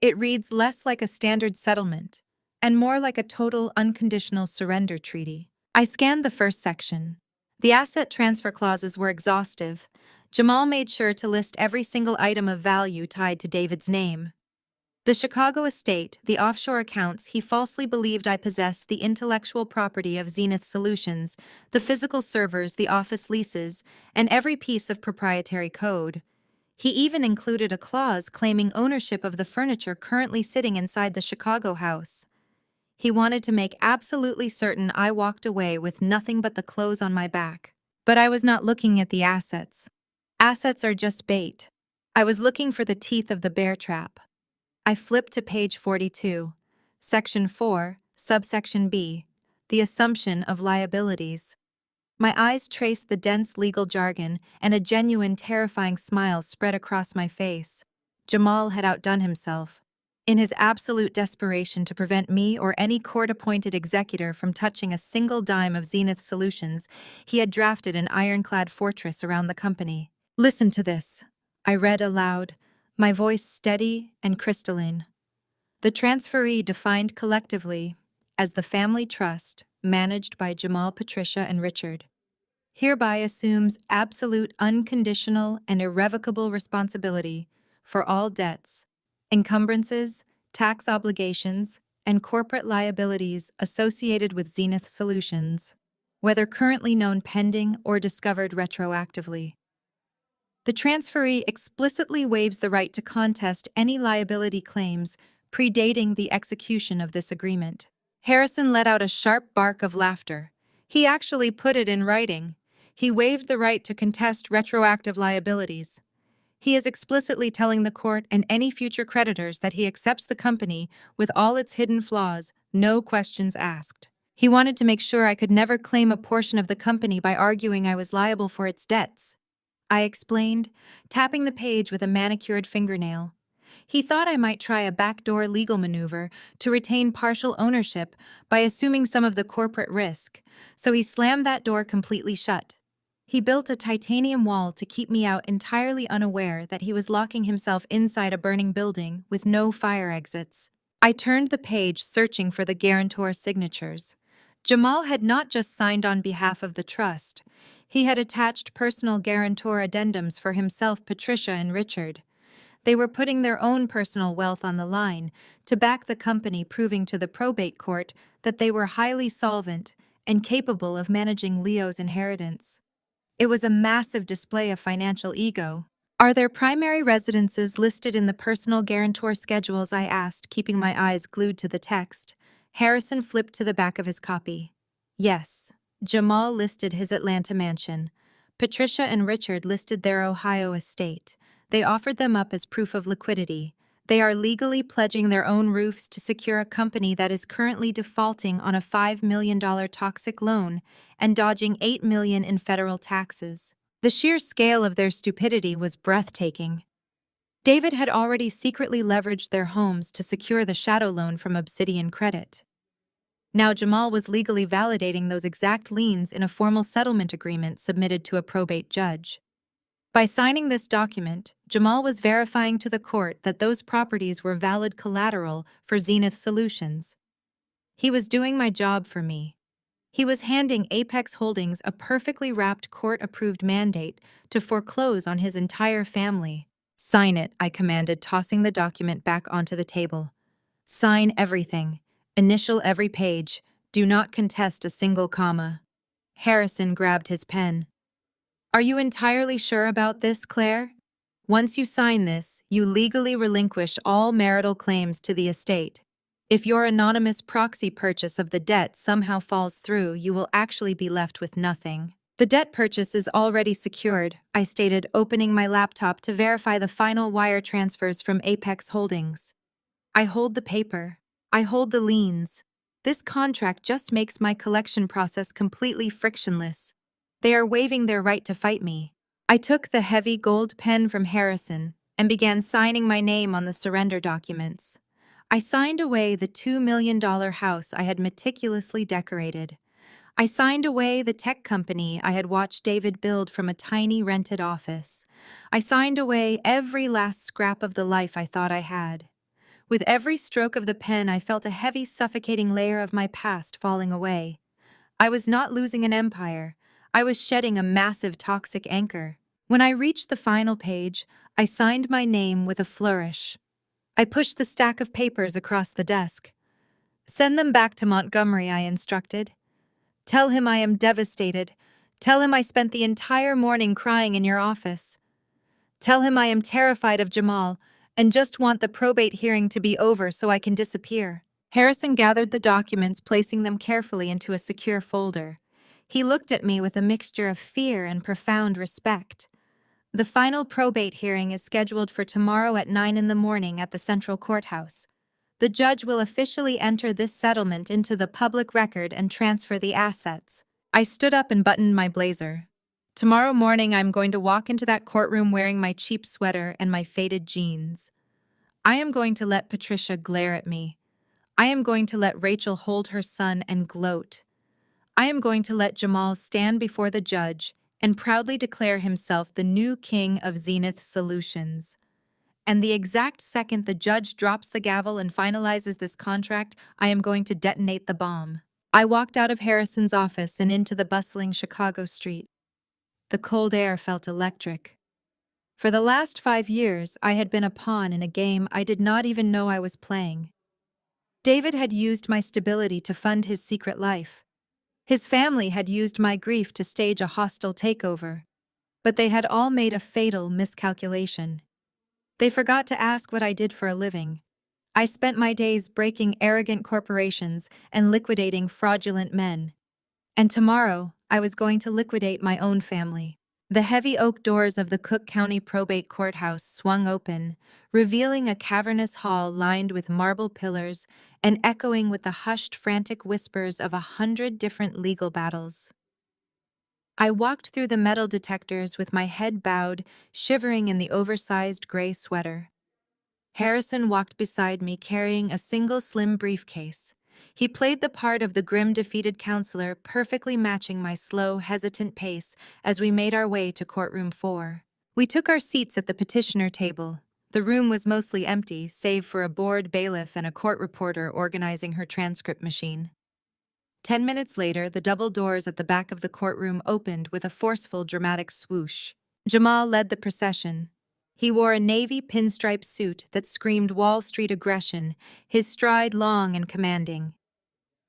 It reads less like a standard settlement and more like a total unconditional surrender treaty. I scanned the first section. The asset transfer clauses were exhaustive. Jamal made sure to list every single item of value tied to David's name. The Chicago estate, the offshore accounts, he falsely believed I possessed the intellectual property of Zenith Solutions, the physical servers, the office leases, and every piece of proprietary code. He even included a clause claiming ownership of the furniture currently sitting inside the Chicago house. He wanted to make absolutely certain I walked away with nothing but the clothes on my back. But I was not looking at the assets. Assets are just bait. I was looking for the teeth of the bear trap. I flipped to page 42, Section 4, Subsection B, the assumption of liabilities. My eyes traced the dense legal jargon, and a genuine, terrifying smile spread across my face. Jamal had outdone himself. In his absolute desperation to prevent me or any court-appointed executor from touching a single dime of Zenith Solutions, he had drafted an ironclad fortress around the company. "Listen to this," I read aloud, my voice steady and crystalline. The transferee defined collectively as the family trust managed by Jamal, Patricia, and Richard hereby assumes absolute, unconditional, and irrevocable responsibility for all debts, encumbrances, tax obligations, and corporate liabilities associated with Zenith Solutions, whether currently known pending or discovered retroactively. The transferee explicitly waives the right to contest any liability claims predating the execution of this agreement. Harrison let out a sharp bark of laughter. He actually put it in writing. He waived the right to contest retroactive liabilities. He is explicitly telling the court and any future creditors that he accepts the company with all its hidden flaws, no questions asked. He wanted to make sure I could never claim a portion of the company by arguing I was liable for its debts. I explained, tapping the page with a manicured fingernail. He thought I might try a backdoor legal maneuver to retain partial ownership by assuming some of the corporate risk, so he slammed that door completely shut. He built a titanium wall to keep me out, entirely unaware that he was locking himself inside a burning building with no fire exits. I turned the page, searching for the guarantor's signatures. Jamal had not just signed on behalf of the trust. He had attached personal guarantor addendums for himself, Patricia, and Richard. They were putting their own personal wealth on the line to back the company, proving to the probate court that they were highly solvent and capable of managing Leo's inheritance. It was a massive display of financial ego. "Are their primary residences listed in the personal guarantor schedules?" I asked, keeping my eyes glued to the text. Harrison flipped to the back of his copy. "Yes." Jamal listed his Atlanta mansion. Patricia and Richard listed their Ohio estate. They offered them up as proof of liquidity. They are legally pledging their own roofs to secure a company that is currently defaulting on a $5 million toxic loan and dodging $8 million in federal taxes. The sheer scale of their stupidity was breathtaking. David had already secretly leveraged their homes to secure the shadow loan from Obsidian Credit. Now Jamal was legally validating those exact liens in a formal settlement agreement submitted to a probate judge. By signing this document, Jamal was verifying to the court that those properties were valid collateral for Zenith Solutions. He was doing my job for me. He was handing Apex Holdings a perfectly wrapped court-approved mandate to foreclose on his entire family. "Sign it," I commanded, tossing the document back onto the table. "Sign everything. Initial every page. Do not contest a single comma." Harrison grabbed his pen. "Are you entirely sure about this, Claire? Once you sign this, you legally relinquish all marital claims to the estate. If your anonymous proxy purchase of the debt somehow falls through, you will actually be left with nothing." "The debt purchase is already secured," I stated, opening my laptop to verify the final wire transfers from Apex Holdings. "I hold the paper. I hold the liens. This contract just makes my collection process completely frictionless. They are waiving their right to fight me." I took the heavy gold pen from Harrison and began signing my name on the surrender documents. I signed away the $2 million house I had meticulously decorated. I signed away the tech company I had watched David build from a tiny rented office. I signed away every last scrap of the life I thought I had. With every stroke of the pen, I felt a heavy, suffocating layer of my past falling away. I was not losing an empire. I was shedding a massive toxic anchor. When I reached the final page, I signed my name with a flourish. I pushed the stack of papers across the desk. "Send them back to Montgomery," I instructed. "Tell him I am devastated. Tell him I spent the entire morning crying in your office. Tell him I am terrified of Jamal and just want the probate hearing to be over so I can disappear." Harrison gathered the documents, placing them carefully into a secure folder. He looked at me with a mixture of fear and profound respect. "The final probate hearing is scheduled for tomorrow at 9 in the morning at the Central Courthouse. The judge will officially enter this settlement into the public record and transfer the assets." I stood up and buttoned my blazer. "Tomorrow morning I'm going to walk into that courtroom wearing my cheap sweater and my faded jeans. I am going to let Patricia glare at me. I am going to let Rachel hold her son and gloat. I am going to let Jamal stand before the judge and proudly declare himself the new king of Zenith Solutions. And the exact second the judge drops the gavel and finalizes this contract, I am going to detonate the bomb." I walked out of Harrison's office and into the bustling Chicago street. The cold air felt electric. For the last 5 years, I had been a pawn in a game I did not even know I was playing. David had used my stability to fund his secret life. His family had used my grief to stage a hostile takeover. But they had all made a fatal miscalculation. They forgot to ask what I did for a living. I spent my days breaking arrogant corporations and liquidating fraudulent men. And tomorrow, I was going to liquidate my own family. The heavy oak doors of the Cook County Probate Courthouse swung open, revealing a cavernous hall lined with marble pillars and echoing with the hushed, frantic whispers of 100 different legal battles. I walked through the metal detectors with my head bowed, shivering in the oversized gray sweater. Harrison walked beside me carrying a single slim briefcase. He played the part of the grim, defeated counselor, perfectly matching my slow, hesitant pace as we made our way to courtroom 4. We took our seats at the petitioner table. The room was mostly empty, save for a bored bailiff and a court reporter organizing her transcript machine. 10 minutes later, the double doors at the back of the courtroom opened with a forceful, dramatic swoosh. Jamal led the procession. He wore a navy pinstripe suit that screamed Wall Street aggression, his stride long and commanding.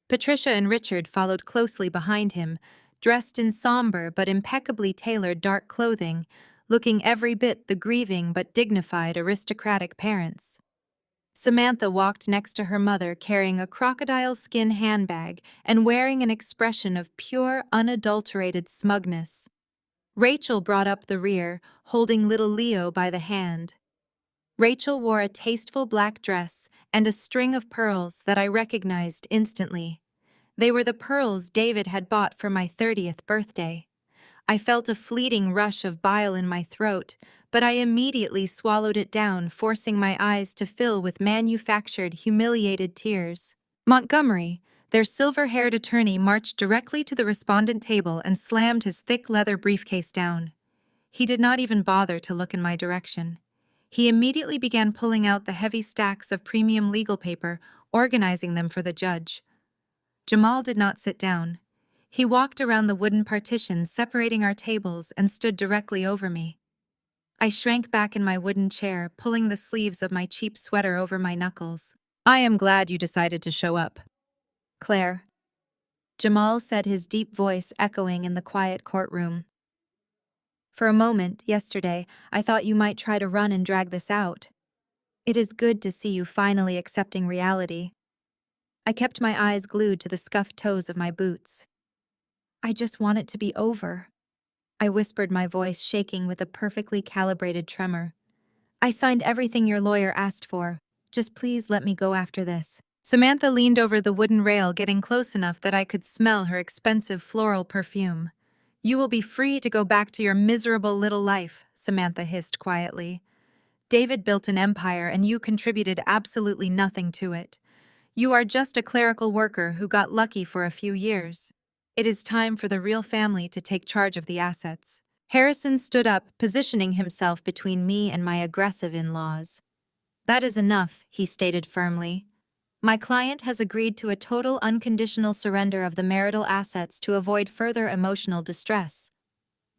Patricia and Richard followed closely behind him, dressed in somber but impeccably tailored dark clothing, looking every bit the grieving but dignified aristocratic parents. Samantha walked next to her mother carrying a crocodile skin handbag and wearing an expression of pure, unadulterated smugness. Rachel brought up the rear, holding little Leo by the hand. Rachel wore a tasteful black dress and a string of pearls that I recognized instantly. They were the pearls David had bought for my 30th birthday. I felt a fleeting rush of bile in my throat, but I immediately swallowed it down, forcing my eyes to fill with manufactured, humiliated tears. Montgomery, their silver-haired attorney, marched directly to the respondent table and slammed his thick leather briefcase down. He did not even bother to look in my direction. He immediately began pulling out the heavy stacks of premium legal paper, organizing them for the judge. Jamal did not sit down. He walked around the wooden partitions separating our tables and stood directly over me. I shrank back in my wooden chair, pulling the sleeves of my cheap sweater over my knuckles. "I am glad you decided to show up, Claire," Jamal said, his deep voice echoing in the quiet courtroom. "For a moment, yesterday, I thought you might try to run and drag this out. It is good to see you finally accepting reality." I kept my eyes glued to the scuffed toes of my boots. "I just want it to be over," I whispered, my voice shaking with a perfectly calibrated tremor. "I signed everything your lawyer asked for. Just please let me go after this." Samantha leaned over the wooden rail, getting close enough that I could smell her expensive floral perfume. "You will be free to go back to your miserable little life," Samantha hissed quietly. "David built an empire and you contributed absolutely nothing to it. You are just a clerical worker who got lucky for a few years." It is time for the real family to take charge of the assets. Harrison stood up, positioning himself between me and my aggressive in-laws. That is enough, he stated firmly. My client has agreed to a total unconditional surrender of the marital assets to avoid further emotional distress.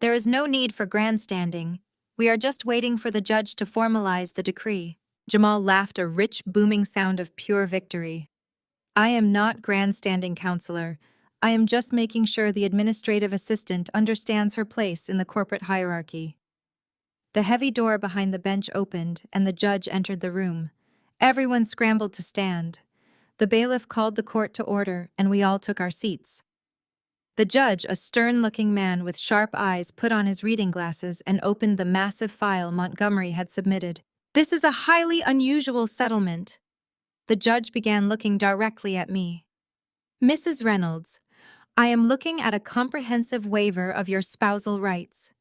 There is no need for grandstanding. We are just waiting for the judge to formalize the decree. Jamal laughed, a rich, booming sound of pure victory. I am not grandstanding, counselor. I am just making sure the administrative assistant understands her place in the corporate hierarchy. The heavy door behind the bench opened, and the judge entered the room. Everyone scrambled to stand. The bailiff called the court to order, and we all took our seats. The judge, a stern-looking man with sharp eyes, put on his reading glasses and opened the massive file Montgomery had submitted. This is a highly unusual settlement. The judge began looking directly at me. Mrs. Reynolds, I am looking at a comprehensive waiver of your spousal rights.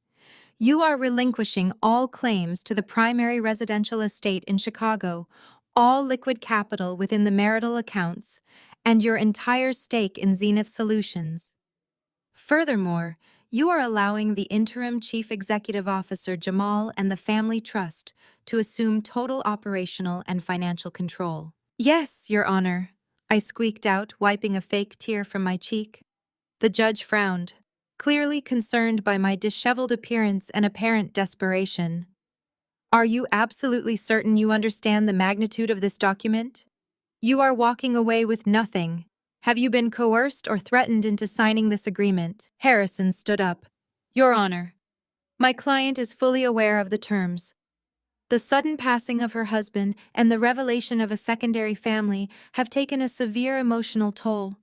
You are relinquishing all claims to the primary residential estate in Chicago, all liquid capital within the marital accounts, and your entire stake in Zenith Solutions. Furthermore, you are allowing the interim chief executive officer Jamal and the family trust to assume total operational and financial control. Yes, Your Honor, I squeaked out, wiping a fake tear from my cheek. The judge frowned, clearly concerned by my disheveled appearance and apparent desperation. Are you absolutely certain you understand the magnitude of this document? You are walking away with nothing. Have you been coerced or threatened into signing this agreement? Harrison stood up. Your Honor, my client is fully aware of the terms. The sudden passing of her husband and the revelation of a secondary family have taken a severe emotional toll.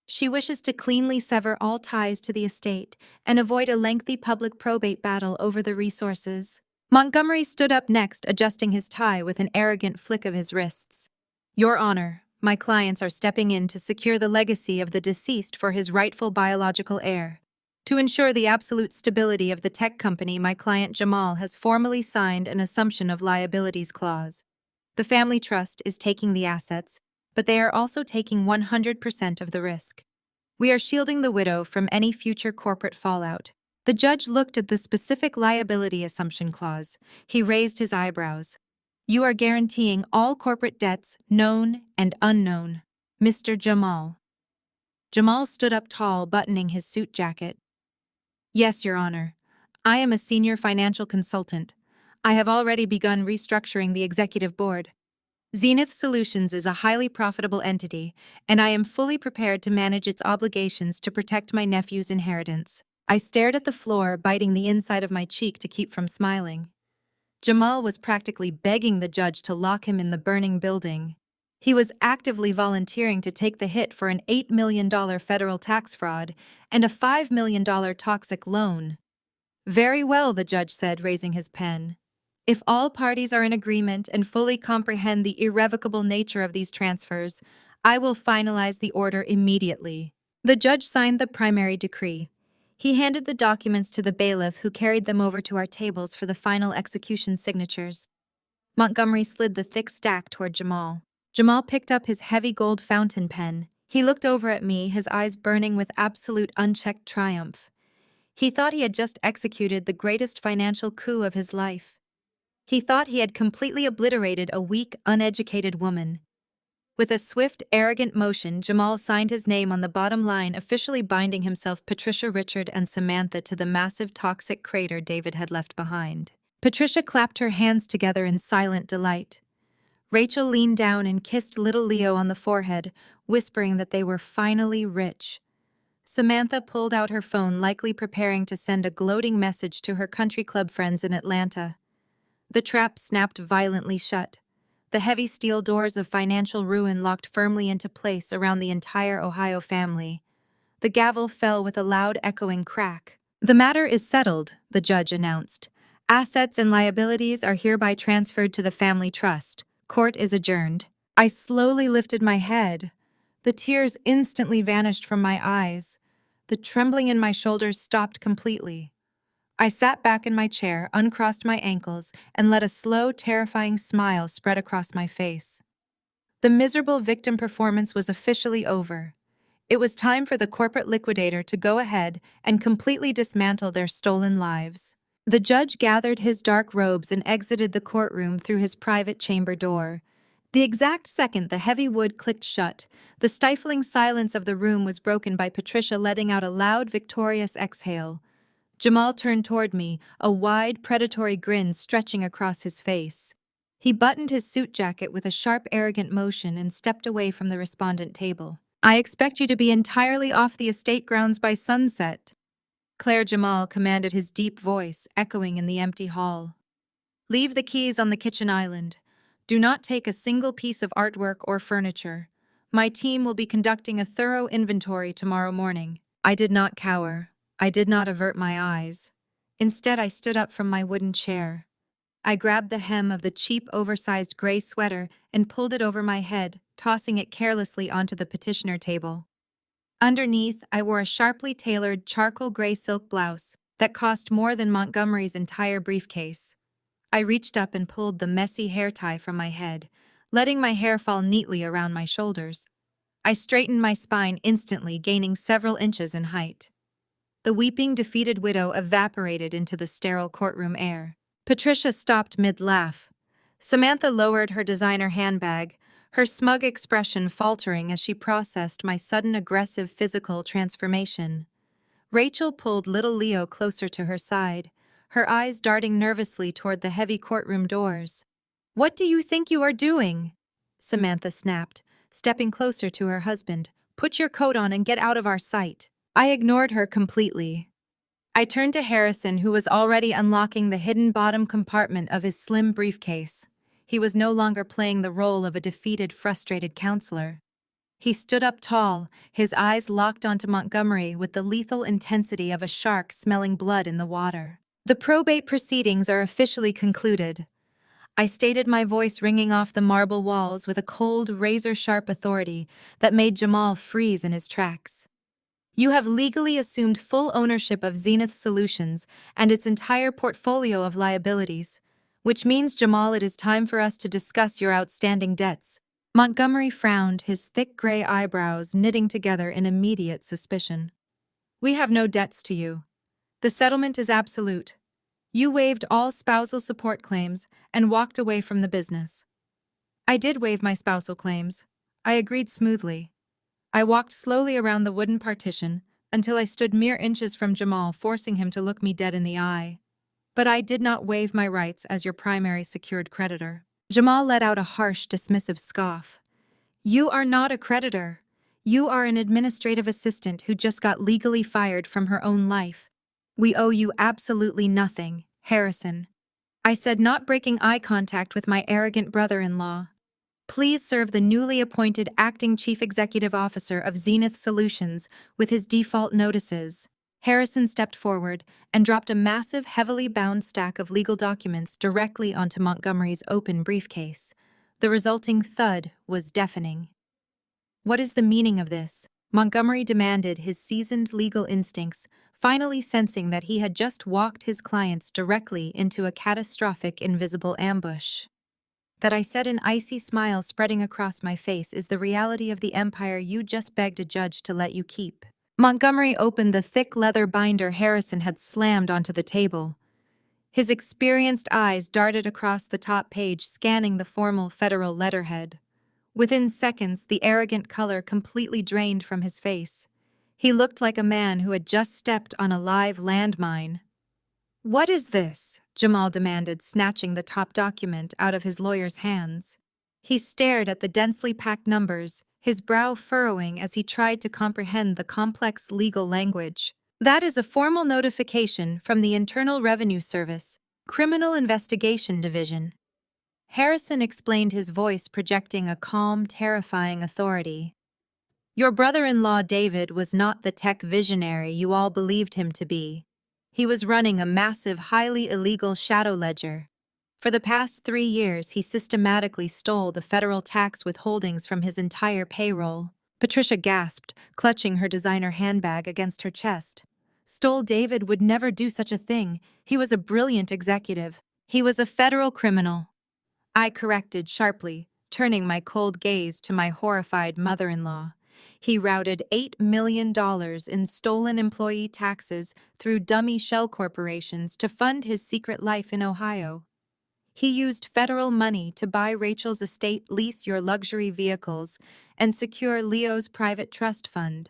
She wishes to cleanly sever all ties to the estate and avoid a lengthy public probate battle over the resources. Montgomery stood up next, adjusting his tie with an arrogant flick of his wrists. Your Honor, my clients are stepping in to secure the legacy of the deceased for his rightful biological heir. To ensure the absolute stability of the tech company, my client Jamal has formally signed an assumption of liabilities clause. The family trust is taking the assets, but they are also taking 100% of the risk. We are shielding the widow from any future corporate fallout. The judge looked at the specific liability assumption clause. He raised his eyebrows. You are guaranteeing all corporate debts, known and unknown. Mr. Jamal. Jamal stood up tall, buttoning his suit jacket. Yes, Your Honor. I am a senior financial consultant. I have already begun restructuring the executive board. Zenith Solutions is a highly profitable entity, and I am fully prepared to manage its obligations to protect my nephew's inheritance. I stared at the floor, biting the inside of my cheek to keep from smiling. Jamal was practically begging the judge to lock him in the burning building. He was actively volunteering to take the hit for an $8 million federal tax fraud and a $5 million toxic loan. Very well, the judge said, raising his pen. If all parties are in agreement and fully comprehend the irrevocable nature of these transfers, I will finalize the order immediately. The judge signed the primary decree. He handed the documents to the bailiff, who carried them over to our tables for the final execution signatures. Montgomery slid the thick stack toward Jamal. Jamal picked up his heavy gold fountain pen. He looked over at me, his eyes burning with absolute unchecked triumph. He thought he had just executed the greatest financial coup of his life. He thought he had completely obliterated a weak, uneducated woman. With a swift, arrogant motion, Jamal signed his name on the bottom line, officially binding himself, Patricia, Richard, and Samantha, to the massive toxic crater David had left behind. Patricia clapped her hands together in silent delight. Rachel leaned down and kissed little Leo on the forehead, whispering that they were finally rich. Samantha pulled out her phone, likely preparing to send a gloating message to her country club friends in Atlanta. The trap snapped violently shut. The heavy steel doors of financial ruin locked firmly into place around the entire Ohio family. The gavel fell with a loud, echoing crack. The matter is settled, the judge announced. Assets and liabilities are hereby transferred to the family trust. Court is adjourned. I slowly lifted my head. The tears instantly vanished from my eyes. The trembling in my shoulders stopped completely. I sat back in my chair, uncrossed my ankles, and let a slow, terrifying smile spread across my face. The miserable victim performance was officially over. It was time for the corporate liquidator to go ahead and completely dismantle their stolen lives. The judge gathered his dark robes and exited the courtroom through his private chamber door. The exact second the heavy wood clicked shut, the stifling silence of the room was broken by Patricia letting out a loud, victorious exhale. Jamal turned toward me, a wide, predatory grin stretching across his face. He buttoned his suit jacket with a sharp, arrogant motion and stepped away from the respondent table. "I expect you to be entirely off the estate grounds by sunset," Claire Jamal commanded, his deep voice echoing in the empty hall. "Leave the keys on the kitchen island. Do not take a single piece of artwork or furniture. My team will be conducting a thorough inventory tomorrow morning." I did not cower. I did not avert my eyes. Instead, I stood up from my wooden chair. I grabbed the hem of the cheap, oversized gray sweater and pulled it over my head, tossing it carelessly onto the petitioner table. Underneath, I wore a sharply tailored charcoal gray silk blouse that cost more than Montgomery's entire briefcase. I reached up and pulled the messy hair tie from my head, letting my hair fall neatly around my shoulders. I straightened my spine instantly, gaining several inches in height. The weeping, defeated widow evaporated into the sterile courtroom air. Patricia stopped mid-laugh. Samantha lowered her designer handbag, her smug expression faltering as she processed my sudden aggressive physical transformation. Rachel pulled little Leo closer to her side, her eyes darting nervously toward the heavy courtroom doors. "What do you think you are doing?" Samantha snapped, stepping closer to her husband. "Put your coat on and get out of our sight." I ignored her completely. I turned to Harrison, who was already unlocking the hidden bottom compartment of his slim briefcase. He was no longer playing the role of a defeated, frustrated counselor. He stood up tall, his eyes locked onto Montgomery with the lethal intensity of a shark smelling blood in the water. "The probate proceedings are officially concluded," I stated, my voice ringing off the marble walls with a cold, razor-sharp authority that made Jamal freeze in his tracks. "You have legally assumed full ownership of Zenith Solutions and its entire portfolio of liabilities, which means, Jamal, it is time for us to discuss your outstanding debts." Montgomery frowned, his thick gray eyebrows knitting together in immediate suspicion. "We have no debts to you. The settlement is absolute. You waived all spousal support claims and walked away from the business." I did waive my spousal claims. I agreed smoothly. I walked slowly around the wooden partition until I stood mere inches from Jamal, forcing him to look me dead in the eye. "But I did not waive my rights as your primary secured creditor." Jamal let out a harsh, dismissive scoff. "You are not a creditor. You are an administrative assistant who just got legally fired from her own life. We owe you absolutely nothing, Harrison," I said, not breaking eye contact with my arrogant brother-in-law. "Please serve the newly appointed acting chief executive officer of Zenith Solutions with his default notices." Harrison stepped forward and dropped a massive, heavily bound stack of legal documents directly onto Montgomery's open briefcase. The resulting thud was deafening. "What is the meaning of this?" Montgomery demanded, his seasoned legal instincts finally sensing that he had just walked his clients directly into a catastrophic invisible ambush. "That," I said, an icy smile spreading across my face, "is the reality of the empire you just begged a judge to let you keep." Montgomery opened the thick leather binder Harrison had slammed onto the table. His experienced eyes darted across the top page, scanning the formal federal letterhead. Within seconds, the arrogant color completely drained from his face. He looked like a man who had just stepped on a live landmine. "What is this?" Jamal demanded, snatching the top document out of his lawyer's hands. He stared at the densely packed numbers, his brow furrowing as he tried to comprehend the complex legal language. "That is a formal notification from the Internal Revenue Service, Criminal Investigation Division." Harrison explained, his voice projecting a calm, terrifying authority. "Your brother-in-law David was not the tech visionary you all believed him to be. He was running a massive, highly illegal shadow ledger. For the past 3 years, he systematically stole the federal tax withholdings from his entire payroll." Patricia gasped, clutching her designer handbag against her chest. "Stole? David would never do such a thing. He was a brilliant executive. He was a federal criminal," I corrected sharply, turning my cold gaze to my horrified mother-in-law. He routed $8 million in stolen employee taxes through dummy shell corporations to fund his secret life in Ohio. He used federal money to buy Rachel's estate, lease your luxury vehicles, and secure Leo's private trust fund.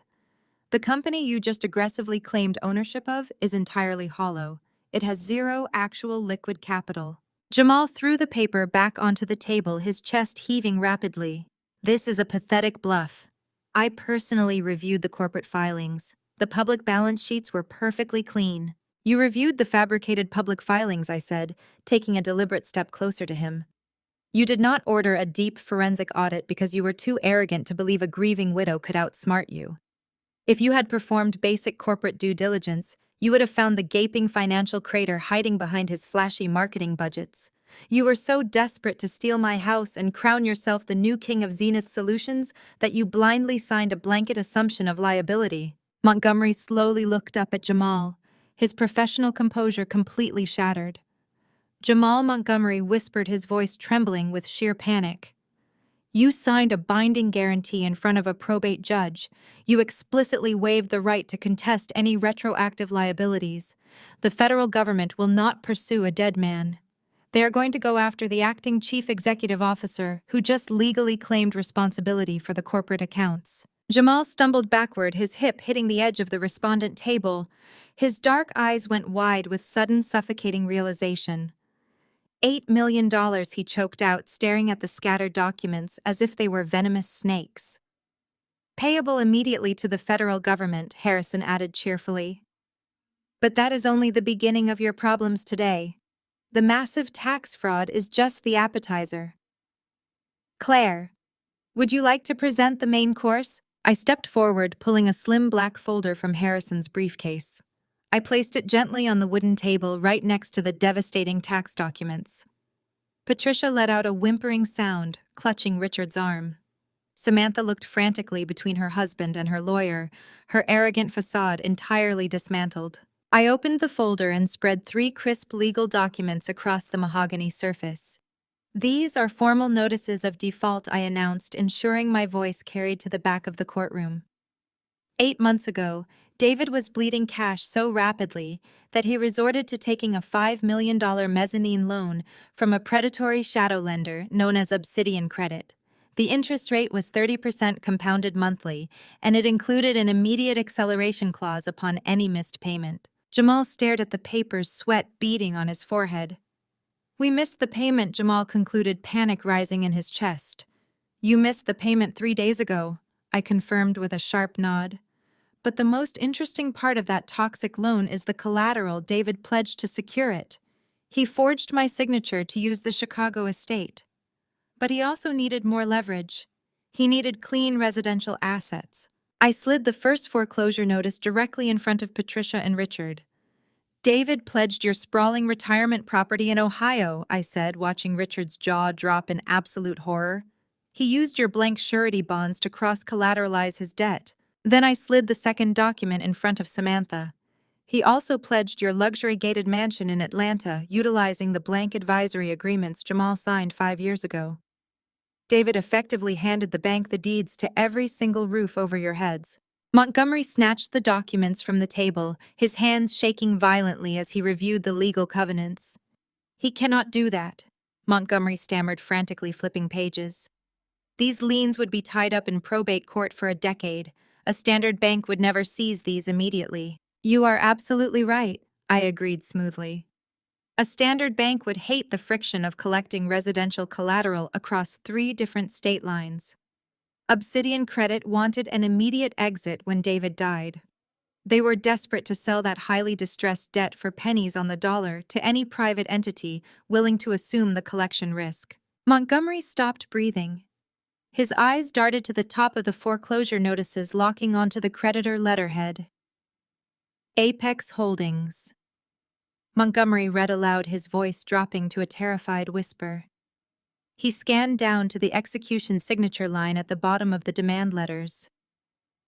The company you just aggressively claimed ownership of is entirely hollow. It has zero actual liquid capital. Jamal threw the paper back onto the table, his chest heaving rapidly. This is a pathetic bluff. I personally reviewed the corporate filings. The public balance sheets were perfectly clean. You reviewed the fabricated public filings, I said, taking a deliberate step closer to him. You did not order a deep forensic audit because you were too arrogant to believe a grieving widow could outsmart you. If you had performed basic corporate due diligence, you would have found the gaping financial crater hiding behind his flashy marketing budgets. You were so desperate to steal my house and crown yourself the new king of Zenith Solutions that you blindly signed a blanket assumption of liability. Montgomery slowly looked up at Jamal, his professional composure completely shattered. Jamal Montgomery whispered, his voice trembling with sheer panic. You signed a binding guarantee in front of a probate judge. You explicitly waived the right to contest any retroactive liabilities. The federal government will not pursue a dead man. They are going to go after the acting chief executive officer who just legally claimed responsibility for the corporate accounts. Jamal stumbled backward, his hip hitting the edge of the respondent table. His dark eyes went wide with sudden suffocating realization. $8 million, he choked out, staring at the scattered documents as if they were venomous snakes. Payable immediately to the federal government, Harrison added cheerfully. But that is only the beginning of your problems today. The massive tax fraud is just the appetizer. Claire, would you like to present the main course? I stepped forward, pulling a slim black folder from Harrison's briefcase. I placed it gently on the wooden table right next to the devastating tax documents. Patricia let out a whimpering sound, clutching Richard's arm. Samantha looked frantically between her husband and her lawyer, her arrogant facade entirely dismantled. I opened the folder and spread 3 crisp legal documents across the mahogany surface. These are formal notices of default, I announced, ensuring my voice carried to the back of the courtroom. 8 months ago, David was bleeding cash so rapidly that he resorted to taking a $5 million mezzanine loan from a predatory shadow lender known as Obsidian Credit. The interest rate was 30% compounded monthly, and it included an immediate acceleration clause upon any missed payment. Jamal stared at the papers, sweat beading on his forehead. We missed the payment, Jamal concluded, panic rising in his chest. You missed the payment 3 days ago, I confirmed with a sharp nod. But the most interesting part of that toxic loan is the collateral David pledged to secure it. He forged my signature to use the Chicago estate. But he also needed more leverage. He needed clean residential assets. I slid the first foreclosure notice directly in front of Patricia and Richard. David pledged your sprawling retirement property in Ohio, I said, watching Richard's jaw drop in absolute horror. He used your blank surety bonds to cross-collateralize his debt. Then I slid the second document in front of Samantha. He also pledged your luxury gated mansion in Atlanta, utilizing the blank advisory agreements Jamal signed 5 years ago. David effectively handed the bank the deeds to every single roof over your heads. Montgomery snatched the documents from the table, his hands shaking violently as he reviewed the legal covenants. He cannot do that, Montgomery stammered, frantically flipping pages. These liens would be tied up in probate court for a decade. A standard bank would never seize these immediately. You are absolutely right, I agreed smoothly. A standard bank would hate the friction of collecting residential collateral across 3 different state lines. Obsidian Credit wanted an immediate exit when David died. They were desperate to sell that highly distressed debt for pennies on the dollar to any private entity willing to assume the collection risk. Montgomery stopped breathing. His eyes darted to the top of the foreclosure notices, locking onto the creditor letterhead. Apex Holdings. Montgomery read aloud, his voice dropping to a terrified whisper. He scanned down to the execution signature line at the bottom of the demand letters.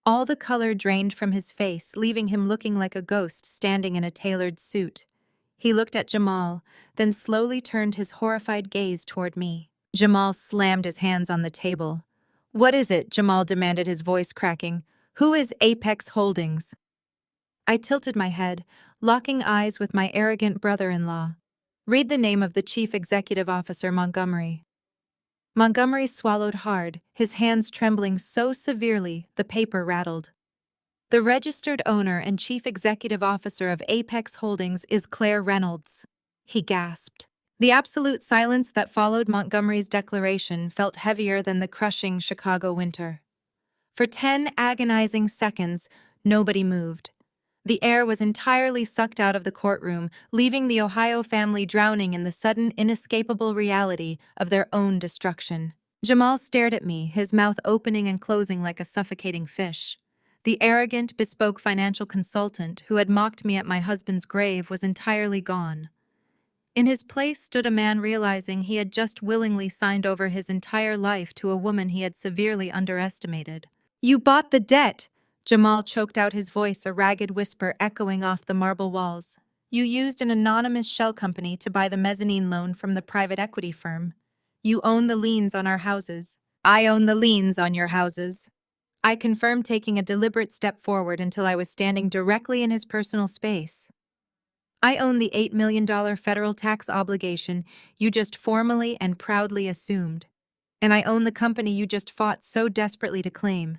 All the color drained from his face, leaving him looking like a ghost standing in a tailored suit. He looked at Jamal, then slowly turned his horrified gaze toward me. Jamal slammed his hands on the table. What is it? Jamal demanded, his voice cracking. Who is Apex Holdings? I tilted my head, locking eyes with my arrogant brother-in-law. Read the name of the chief executive officer, Montgomery. Montgomery swallowed hard, his hands trembling so severely the paper rattled. The registered owner and chief executive officer of Apex Holdings is Claire Reynolds. He gasped. The absolute silence that followed Montgomery's declaration felt heavier than the crushing Chicago winter. For 10 agonizing seconds, nobody moved. The air was entirely sucked out of the courtroom, leaving the Ohio family drowning in the sudden, inescapable reality of their own destruction. Jamal stared at me, his mouth opening and closing like a suffocating fish. The arrogant, bespoke financial consultant who had mocked me at my husband's grave was entirely gone. In his place stood a man realizing he had just willingly signed over his entire life to a woman he had severely underestimated. "You bought the debt!" Jamal choked out, his voice a ragged whisper echoing off the marble walls. "You used an anonymous shell company to buy the mezzanine loan from the private equity firm. You own the liens on our houses. I own the liens on your houses." I confirmed, taking a deliberate step forward until I was standing directly in his personal space. "I own the $8 million federal tax obligation you just formally and proudly assumed. And I own the company you just fought so desperately to claim.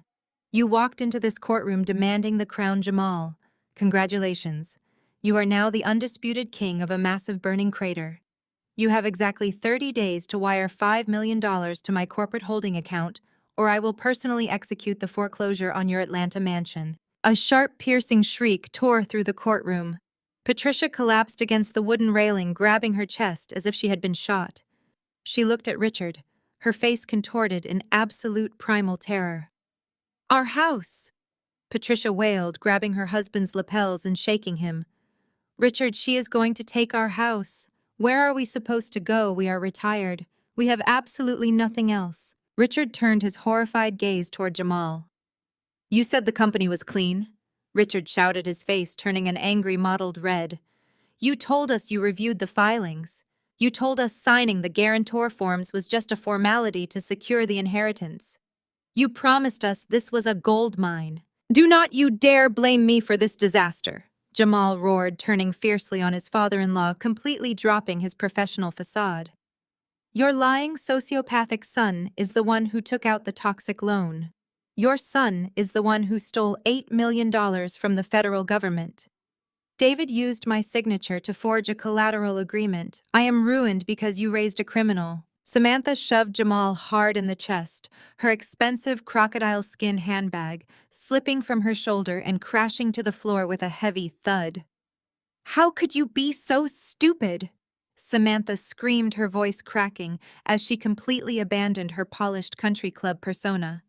You walked into this courtroom demanding the crown, Jamal. Congratulations. You are now the undisputed king of a massive burning crater. You have exactly 30 days to wire $5 million to my corporate holding account, or I will personally execute the foreclosure on your Atlanta mansion." A sharp, piercing shriek tore through the courtroom. Patricia collapsed against the wooden railing, grabbing her chest as if she had been shot. She looked at Richard, her face contorted in absolute primal terror. "Our house!" Patricia wailed, grabbing her husband's lapels and shaking him. "Richard, she is going to take our house. Where are we supposed to go? We are retired. We have absolutely nothing else." Richard turned his horrified gaze toward Jamal. "You said the company was clean?" Richard shouted, his face turning an angry mottled red. "You told us you reviewed the filings. You told us signing the guarantor forms was just a formality to secure the inheritance. You promised us this was a gold mine. Do not you dare blame me for this disaster," Jamal roared, turning fiercely on his father-in-law, completely dropping his professional facade. "Your lying, sociopathic son is the one who took out the toxic loan. Your son is the one who stole $8 million from the federal government. David used my signature to forge a collateral agreement. I am ruined because you raised a criminal." Samantha shoved Jamal hard in the chest, her expensive crocodile skin handbag slipping from her shoulder and crashing to the floor with a heavy thud. "How could you be so stupid?" Samantha screamed, her voice cracking as she completely abandoned her polished country club persona.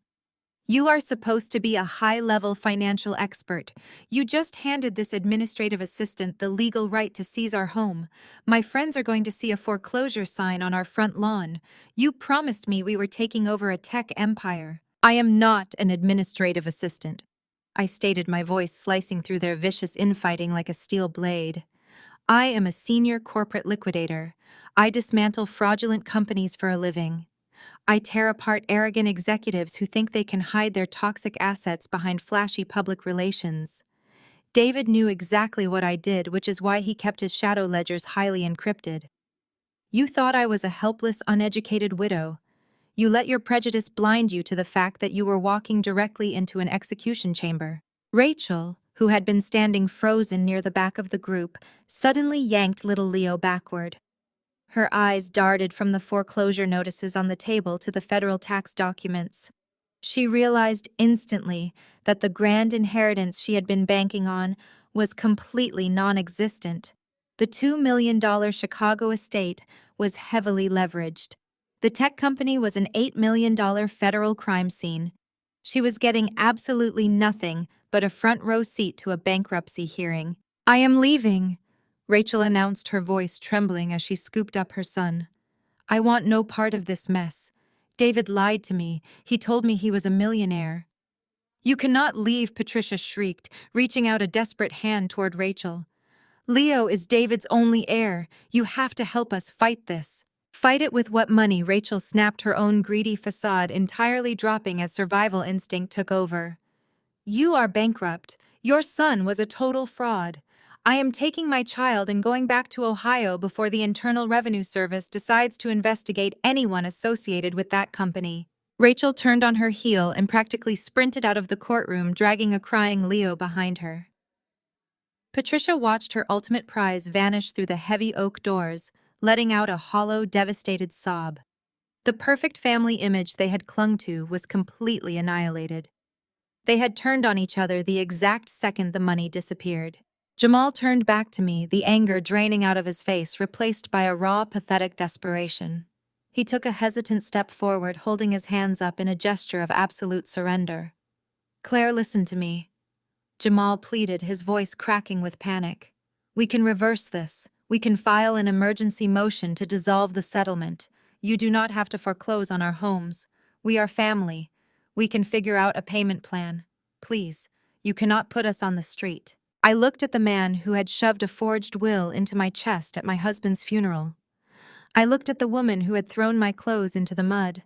"You are supposed to be a high-level financial expert. You just handed this administrative assistant the legal right to seize our home. My friends are going to see a foreclosure sign on our front lawn. You promised me we were taking over a tech empire." "I am not an administrative assistant," I stated, my voice slicing through their vicious infighting like a steel blade. "I am a senior corporate liquidator. I dismantle fraudulent companies for a living. I tear apart arrogant executives who think they can hide their toxic assets behind flashy public relations. David knew exactly what I did, which is why he kept his shadow ledgers highly encrypted. You thought I was a helpless, uneducated widow. You let your prejudice blind you to the fact that you were walking directly into an execution chamber." Rachel, who had been standing frozen near the back of the group, suddenly yanked little Leo backward. Her eyes darted from the foreclosure notices on the table to the federal tax documents. She realized instantly that the grand inheritance she had been banking on was completely non-existent. The $2 million Chicago estate was heavily leveraged. The tech company was an $8 million federal crime scene. She was getting absolutely nothing but a front-row seat to a bankruptcy hearing. "I am leaving," Rachel announced, her voice trembling as she scooped up her son. "I want no part of this mess. David lied to me. He told me he was a millionaire." "You cannot leave," Patricia shrieked, reaching out a desperate hand toward Rachel. "Leo is David's only heir. You have to help us fight this." Fight it with what money? Rachel snapped, her own greedy facade entirely dropping as survival instinct took over. You are bankrupt. Your son was a total fraud. I am taking my child and going back to Ohio before the Internal Revenue Service decides to investigate anyone associated with that company. Rachel turned on her heel and practically sprinted out of the courtroom, dragging a crying Leo behind her. Patricia watched her ultimate prize vanish through the heavy oak doors, letting out a hollow, devastated sob. The perfect family image they had clung to was completely annihilated. They had turned on each other the exact second the money disappeared. Jamal turned back to me, the anger draining out of his face, replaced by a raw, pathetic desperation. He took a hesitant step forward, holding his hands up in a gesture of absolute surrender. "Claire, listen to me," Jamal pleaded, his voice cracking with panic. "We can reverse this. We can file an emergency motion to dissolve the settlement. You do not have to foreclose on our homes. We are family. We can figure out a payment plan. Please, you cannot put us on the street." I looked at the man who had shoved a forged will into my chest at my husband's funeral. I looked at the woman who had thrown my clothes into the mud.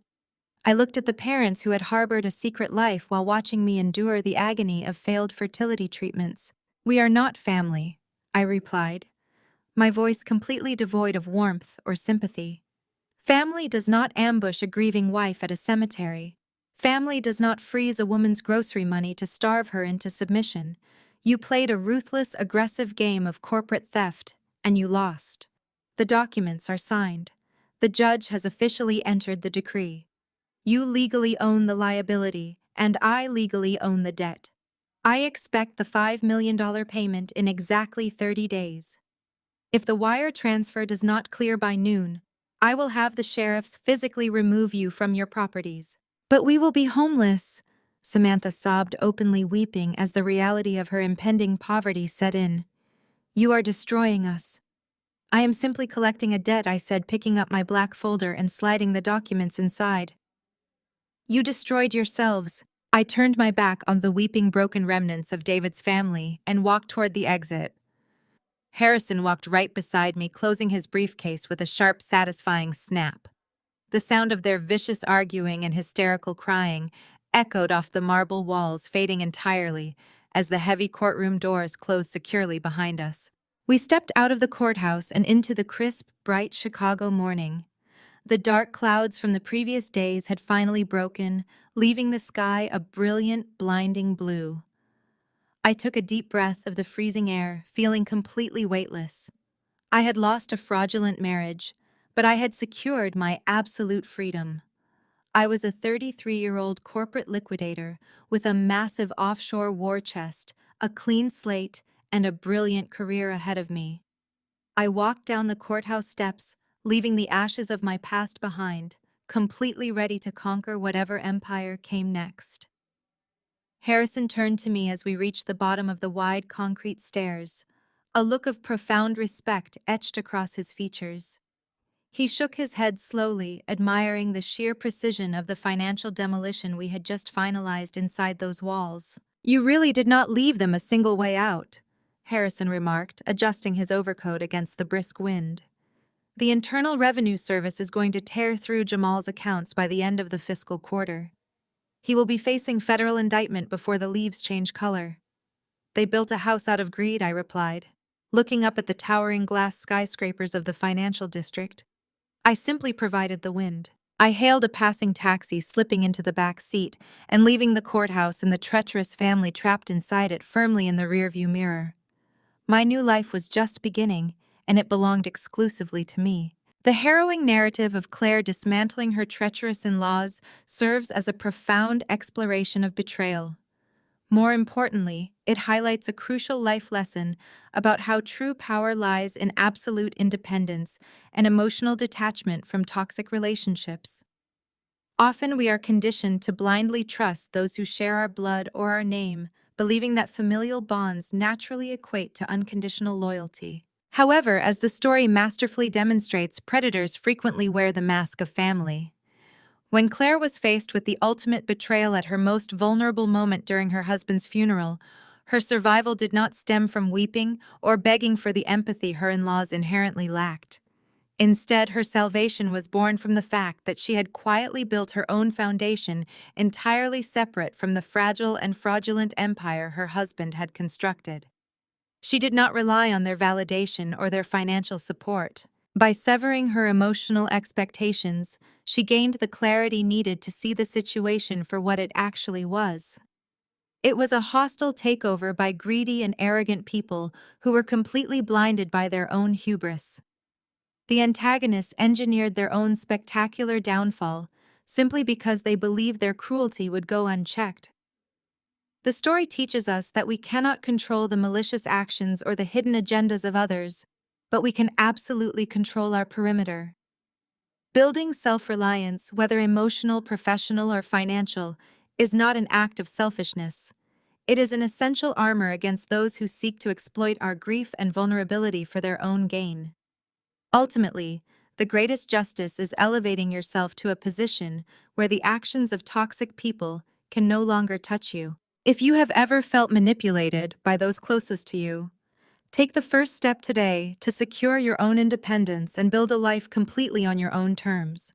I looked at the parents who had harbored a secret life while watching me endure the agony of failed fertility treatments. "We are not family," I replied, my voice completely devoid of warmth or sympathy. Family does not ambush a grieving wife at a cemetery. Family does not freeze a woman's grocery money to starve her into submission. You played a ruthless, aggressive game of corporate theft, and you lost. The documents are signed. The judge has officially entered the decree. You legally own the liability, and I legally own the debt. I expect the $5 million payment in exactly 30 days. If the wire transfer does not clear by noon, I will have the sheriffs physically remove you from your properties. "But we will be homeless," Samantha sobbed, openly weeping as the reality of her impending poverty set in. "You are destroying us." "I am simply collecting a debt," I said, picking up my black folder and sliding the documents inside. "You destroyed yourselves." I turned my back on the weeping, broken remnants of David's family and walked toward the exit. Harrison walked right beside me, closing his briefcase with a sharp, satisfying snap. The sound of their vicious arguing and hysterical crying echoed off the marble walls, fading entirely as the heavy courtroom doors closed securely behind us. We stepped out of the courthouse and into the crisp, bright Chicago morning. The dark clouds from the previous days had finally broken, leaving the sky a brilliant, blinding blue. I took a deep breath of the freezing air, feeling completely weightless. I had lost a fraudulent marriage, but I had secured my absolute freedom. I was a 33-year-old corporate liquidator with a massive offshore war chest, a clean slate, and a brilliant career ahead of me. I walked down the courthouse steps, leaving the ashes of my past behind, completely ready to conquer whatever empire came next. Harrison turned to me as we reached the bottom of the wide concrete stairs, a look of profound respect etched across his features. He shook his head slowly, admiring the sheer precision of the financial demolition we had just finalized inside those walls. "You really did not leave them a single way out," Harrison remarked, adjusting his overcoat against the brisk wind. "The Internal Revenue Service is going to tear through Jamal's accounts by the end of the fiscal quarter. He will be facing federal indictment before the leaves change color." "They built a house out of greed," I replied, looking up at the towering glass skyscrapers of the financial district. "I simply provided the wind." I hailed a passing taxi, slipping into the back seat and leaving the courthouse and the treacherous family trapped inside it firmly in the rearview mirror. My new life was just beginning, and it belonged exclusively to me. The harrowing narrative of Claire dismantling her treacherous in-laws serves as a profound exploration of betrayal. More importantly, it highlights a crucial life lesson about how true power lies in absolute independence and emotional detachment from toxic relationships. Often we are conditioned to blindly trust those who share our blood or our name, believing that familial bonds naturally equate to unconditional loyalty. However, as the story masterfully demonstrates, predators frequently wear the mask of family. When Claire was faced with the ultimate betrayal at her most vulnerable moment during her husband's funeral, her survival did not stem from weeping or begging for the empathy her in-laws inherently lacked. Instead, her salvation was born from the fact that she had quietly built her own foundation entirely separate from the fragile and fraudulent empire her husband had constructed. She did not rely on their validation or their financial support. By severing her emotional expectations, she gained the clarity needed to see the situation for what it actually was. It was a hostile takeover by greedy and arrogant people who were completely blinded by their own hubris. The antagonists engineered their own spectacular downfall simply because they believed their cruelty would go unchecked. The story teaches us that we cannot control the malicious actions or the hidden agendas of others, but we can absolutely control our perimeter. Building self-reliance, whether emotional, professional, or financial, is not an act of selfishness. It is an essential armor against those who seek to exploit our grief and vulnerability for their own gain. Ultimately, the greatest justice is elevating yourself to a position where the actions of toxic people can no longer touch you. If you have ever felt manipulated by those closest to you, take the first step today to secure your own independence and build a life completely on your own terms.